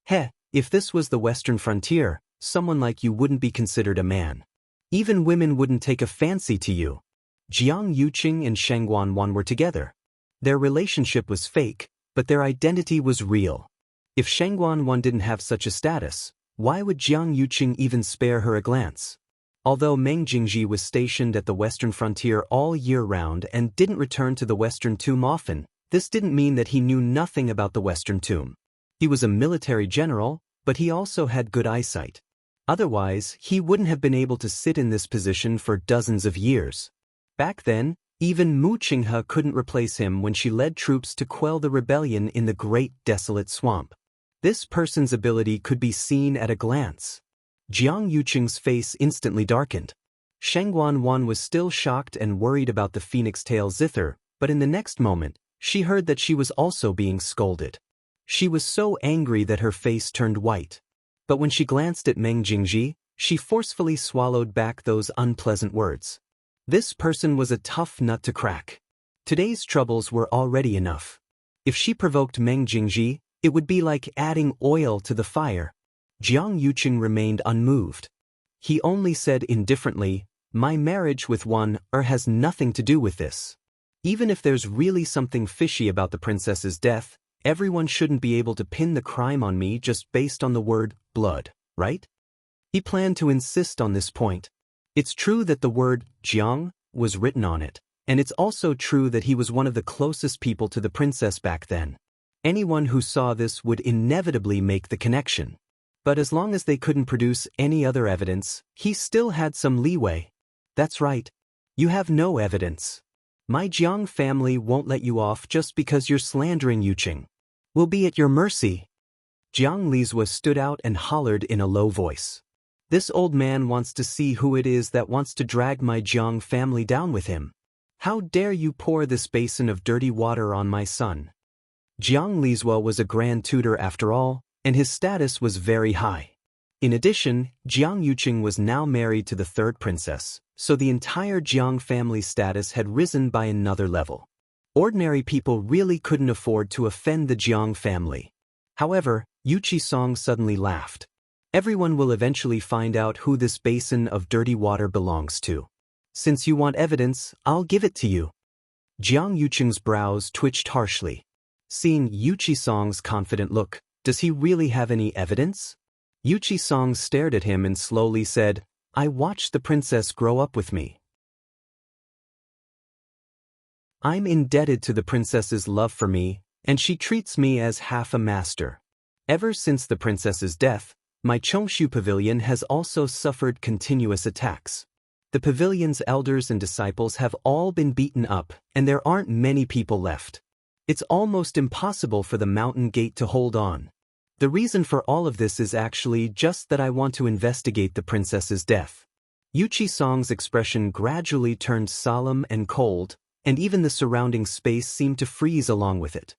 S1: Heh, if this was the Western frontier, someone like you wouldn't be considered a man. Even women wouldn't take a fancy to you. Jiang Yuqing and Shangguan Wan were together. Their relationship was fake, but their identity was real. If Shangguan Wan didn't have such a status, why would Jiang Yuqing even spare her a glance? Although Meng Jingji was stationed at the Western frontier all year round and didn't return to the Western Tomb often, this didn't mean that he knew nothing about the Western Tomb. He was a military general, but he also had good eyesight. Otherwise, he wouldn't have been able to sit in this position for dozens of years. Back then, even Mu Qinghe couldn't replace him when she led troops to quell the rebellion in the Great Desolate Swamp. This person's ability could be seen at a glance. Jiang Yuqing's face instantly darkened. Shangguan Wan was still shocked and worried about the phoenix tail zither, but in the next moment, she heard that she was also being scolded. She was so angry that her face turned white. But when she glanced at Meng Jingji, she forcefully swallowed back those unpleasant words. This person was a tough nut to crack. Today's troubles were already enough. If she provoked Meng Jingji, it would be like adding oil to the fire. Jiang Yuqing remained unmoved. He only said indifferently, "My marriage with Wan has nothing to do with this. Even if there's really something fishy about the princess's death, everyone shouldn't be able to pin the crime on me just based on the word blood, right?" He planned to insist on this point. It's true that the word Jiang was written on it, and it's also true that he was one of the closest people to the princess back then. Anyone who saw this would inevitably make the connection. But as long as they couldn't produce any other evidence, he still had some leeway. "That's right. You have no evidence. My Jiang family won't let you off just because you're slandering Yuqing. We'll be at your mercy." Jiang Lizhua stood out and hollered in a low voice. "This old man wants to see who it is that wants to drag my Jiang family down with him. How dare you pour this basin of dirty water on my son?" Jiang Lizhua was a grand tutor after all, and his status was very high. In addition, Jiang Yuqing was now married to the third princess, so the entire Jiang family status had risen by another level. Ordinary people really couldn't afford to offend the Jiang family. However, Yu Qisong suddenly laughed. "Everyone will eventually find out who this basin of dirty water belongs to. Since you want evidence, I'll give it to you." Jiang Yuqing's brows twitched harshly. Seeing Yu Qisong's confident look, "Does he really have any evidence?" Yu Qisong stared at him and slowly said, "I watched the princess grow up with me. I'm indebted to the princess's love for me, and she treats me as half a master. Ever since the princess's death, my Chongshu pavilion has also suffered continuous attacks. The pavilion's elders and disciples have all been beaten up, and there aren't many people left. It's almost impossible for the mountain gate to hold on. The reason for all of this is actually just that I want to investigate the princess's death." Yu Qisong's expression gradually turned solemn and cold, and even the surrounding space seemed to freeze along with it.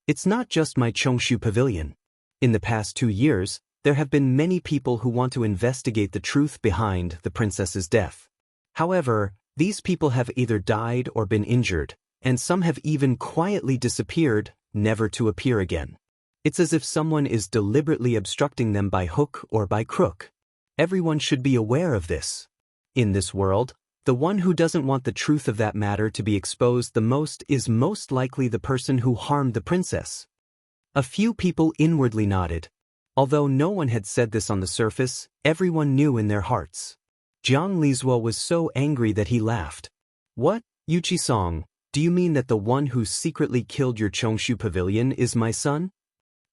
S1: "It's not just my Chongshu pavilion. In the past 2 years, there have been many people who want to investigate the truth behind the princess's death. However, these people have either died or been injured, and some have even quietly disappeared, never to appear again. It's as if someone is deliberately obstructing them by hook or by crook. Everyone should be aware of this. In this world, the one who doesn't want the truth of that matter to be exposed the most is most likely the person who harmed the princess." A few people inwardly nodded. Although no one had said this on the surface, everyone knew in their hearts. Jiang Lizhua was so angry that he laughed. "What, Yu Qisong? Do you mean that the one who secretly killed your Chongshu pavilion is my son?"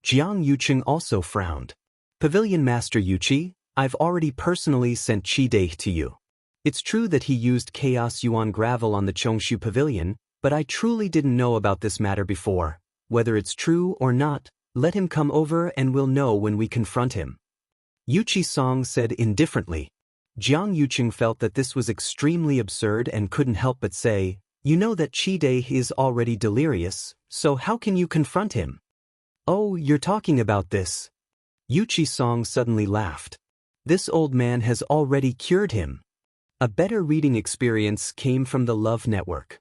S1: Jiang Yuqing also frowned. "Pavilion Master Yuqi, I've already personally sent Qi to you. It's true that he used Chaos Yuan gravel on the Chongshu pavilion, but I truly didn't know about this matter before. Whether it's true or not, let him come over and we'll know when we confront him." Yu Qisong said indifferently. Jiang Yuqing felt that this was extremely absurd and couldn't help but say, "You know that Qi is already delirious, so how can you confront him?" "Oh, you're talking about this." Yu Qisong suddenly laughed. "This old man has already cured him." A better reading experience came from the Love Network.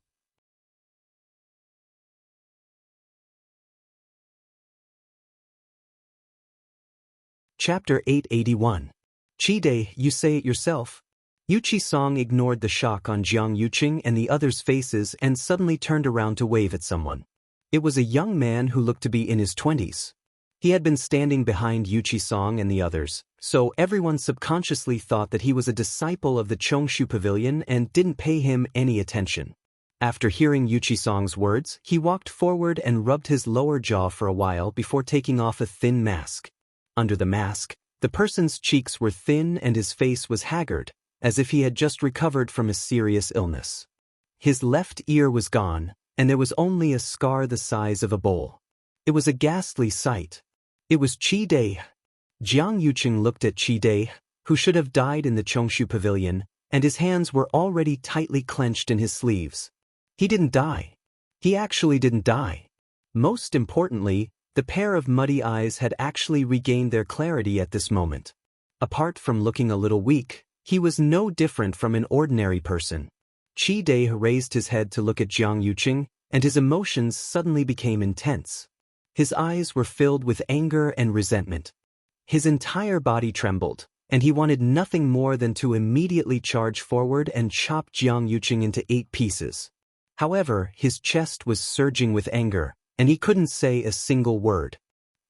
S1: Chapter 881. "Qi, you say it yourself." Yu Qisong ignored the shock on Jiang Yuqing and the others' faces and suddenly turned around to wave at someone. It was a young man who looked to be in his 20s. He had been standing behind Yu Qisong and the others, so everyone subconsciously thought that he was a disciple of the Chongshu pavilion and didn't pay him any attention. After hearing Yu Qisong's words, he walked forward and rubbed his lower jaw for a while before taking off a thin mask. Under the mask, The person's cheeks were thin and his face was haggard, as if he had just recovered from a serious illness. His left ear was gone, and there was only a scar the size of a bowl. It was a ghastly sight. It was Qi Dai. Jiang Yuqing looked at Qi Dai, who should have died in the Chongshu pavilion, and his hands were already tightly clenched in his sleeves. He didn't die. He actually didn't die. Most importantly, the pair of muddy eyes had actually regained their clarity at this moment. Apart from looking a little weak, he was no different from an ordinary person. Qi Dai raised his head to look at Jiang Yuqing, and his emotions suddenly became intense. His eyes were filled with anger and resentment. His entire body trembled, and he wanted nothing more than to immediately charge forward and chop Jiang Yuqing into 8 pieces. However, his chest was surging with anger, and he couldn't say a single word.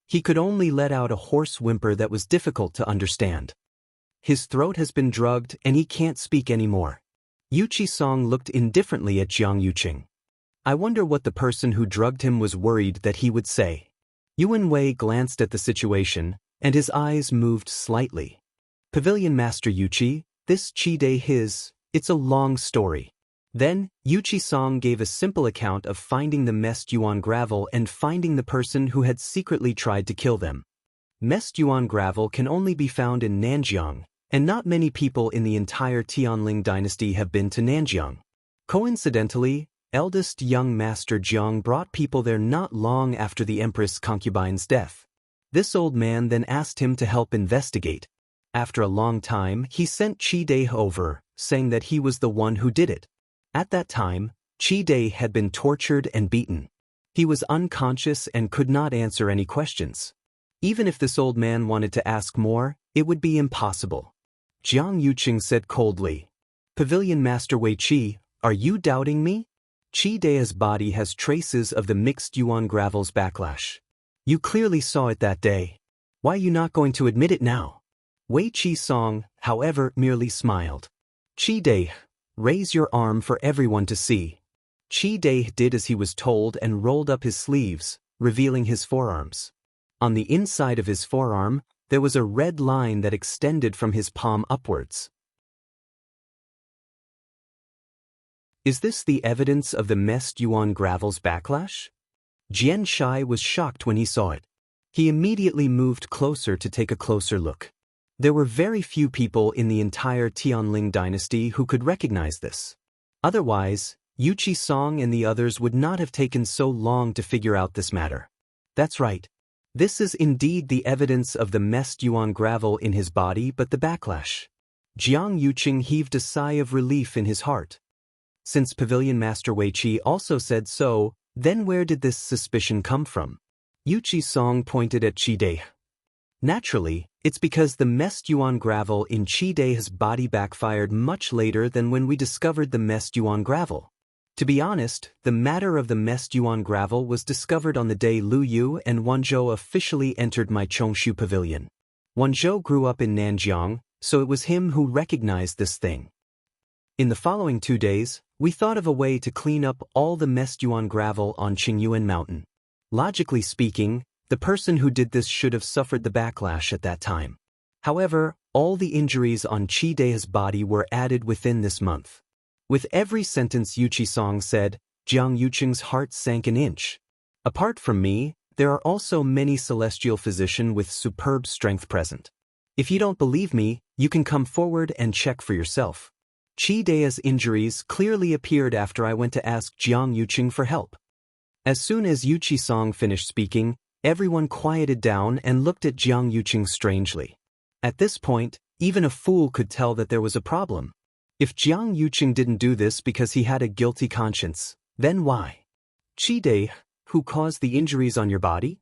S1: He could only let out a hoarse whimper that was difficult to understand. His throat has been drugged and he can't speak anymore. Yuqi Song looked indifferently at Jiang Yuqing. I wonder what the person who drugged him was worried that he would say. Yuan Wei glanced at the situation, and his eyes moved slightly. Pavilion Master Yuqi, this Qi Dai it's a long story. Then, Yuqi Song gave a simple account of finding the messed yuan gravel and finding the person who had secretly tried to kill them. Messed yuan gravel can only be found in Nanjiang, and not many people in the entire Tianling dynasty have been to Nanjiang. Coincidentally, eldest young Master Jiang brought people there not long after the Empress concubine's death. This old man then asked him to help investigate. After a long time, he sent Qi Dai over, saying that he was the one who did it. At that time, Qi Dai had been tortured and beaten. He was unconscious and could not answer any questions. Even if this old man wanted to ask more, it would be impossible. Jiang Yuqing said coldly, Pavilion Master Wei Qi, are you doubting me? Qi Dai's body has traces of the mixed yuan gravel's backlash. You clearly saw it that day. Why are you not going to admit it now? Wei Qi Song, however, merely smiled. Qi Dai, raise your arm for everyone to see. Qi Dai did as he was told and rolled up his sleeves, revealing his forearms. On the inside of his forearm, there was a red line that extended from his palm upwards. Is this the evidence of the messed yuan gravel's backlash? Jian Shai was shocked when he saw it. He immediately moved closer to take a closer look. There were very few people in the entire Tianling dynasty who could recognize this. Otherwise, Yuqi Song and the others would not have taken so long to figure out this matter. That's right. This is indeed the evidence of the messed yuan gravel in his body, but the backlash. Jiang Yuqing heaved a sigh of relief in his heart. Since Pavilion Master Wei Qi also said so, then where did this suspicion come from? Yuqi Song pointed at Qi Dai. Naturally, it's because the messed yuan gravel in Qi Dai's body backfired much later than when we discovered the messed yuan gravel. To be honest, the matter of the messed yuan gravel was discovered on the day Lu Yu and Wanzhou officially entered my Chongshu pavilion. Wanzhou grew up in Nanjiang, so it was him who recognized this thing. In the following 2 days, we thought of a way to clean up all the messed yuan gravel on Qingyuan Mountain. Logically speaking, the person who did this should have suffered the backlash at that time. However, all the injuries on Qi Dai's body were added within this month. With every sentence Yuqi Song said, Jiang Yuqing's heart sank an inch. Apart from me, there are also many celestial physicians with superb strength present. If you don't believe me, you can come forward and check for yourself. Qi Dai's injuries clearly appeared after I went to ask Jiang Yuqing for help. As soon as Yuqi Song finished speaking, everyone quieted down and looked at Jiang Yuqing strangely. At this point, even a fool could tell that there was a problem. If Jiang Yuqing didn't do this because he had a guilty conscience, then why? Qi Dai, who caused the injuries on your body?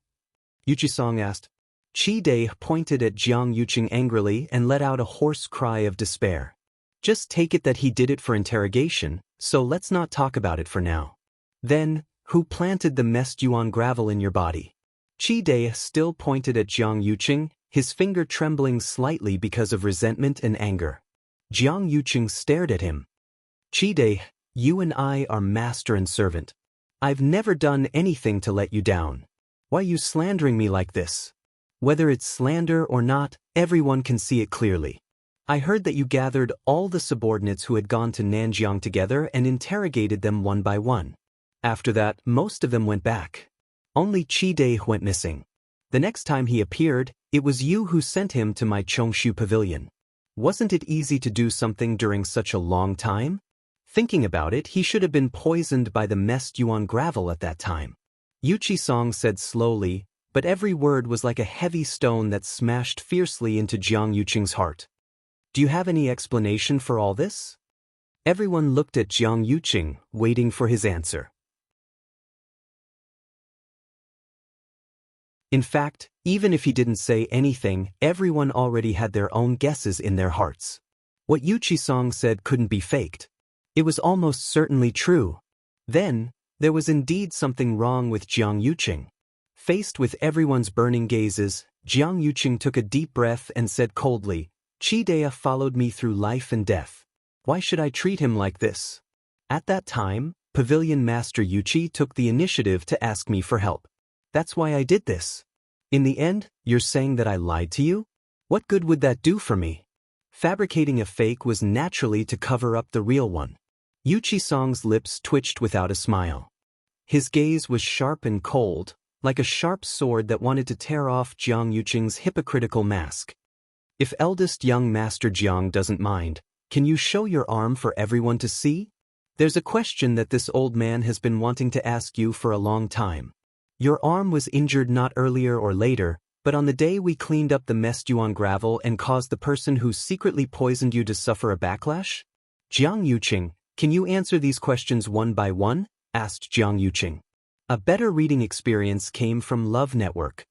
S1: Yuqi Song asked. Qi Dai pointed at Jiang Yuqing angrily and let out a hoarse cry of despair. Just take it that he did it for interrogation, so let's not talk about it for now. Then, who planted the messed yuan gravel in your body? Qi Dai still pointed at Jiang Yuqing, his finger trembling slightly because of resentment and anger. Jiang Yuqing stared at him. Qi Dai, you and I are master and servant. I've never done anything to let you down. Why are you slandering me like this? Whether it's slander or not, everyone can see it clearly. I heard that you gathered all the subordinates who had gone to Nanjiang together and interrogated them one by one. After that, most of them went back. Only Qi went missing. The next time he appeared, it was you who sent him to my Chongshu pavilion. Wasn't it easy to do something during such a long time? Thinking about it, he should have been poisoned by the messed yuan gravel at that time. Yuchi Song said slowly, but every word was like a heavy stone that smashed fiercely into Jiang Yuqing's heart. Do you have any explanation for all this? Everyone looked at Jiang Yuqing, waiting for his answer. In fact, even if he didn't say anything, everyone already had their own guesses in their hearts. What Yuchi Song said couldn't be faked. It was almost certainly true. Then, there was indeed something wrong with Jiang Yuqing. Faced with everyone's burning gazes, Jiang Yuqing took a deep breath and said coldly, "Qi followed me through life and death. Why should I treat him like this?" At that time, Pavilion Master Yuchi took the initiative to ask me for help. That's why I did this. In the end, you're saying that I lied to you? What good would that do for me? Fabricating a fake was naturally to cover up the real one. Yuchi Song's lips twitched without a smile. His gaze was sharp and cold, like a sharp sword that wanted to tear off Jiang Yuqing's hypocritical mask. If eldest young Master Jiang doesn't mind, can you show your arm for everyone to see? There's a question that this old man has been wanting to ask you for a long time. Your arm was injured not earlier or later, but on the day we cleaned up the messed yuan gravel and caused the person who secretly poisoned you to suffer a backlash? Jiang Yuqing, can you answer these questions one by one? Asked Jiang Yuqing. A better reading experience came from Love Network.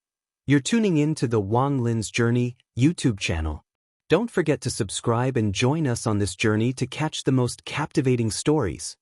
S1: You're tuning in to the Wang Lin's Journey YouTube channel. Don't forget to subscribe and join us on this journey to catch the most captivating stories.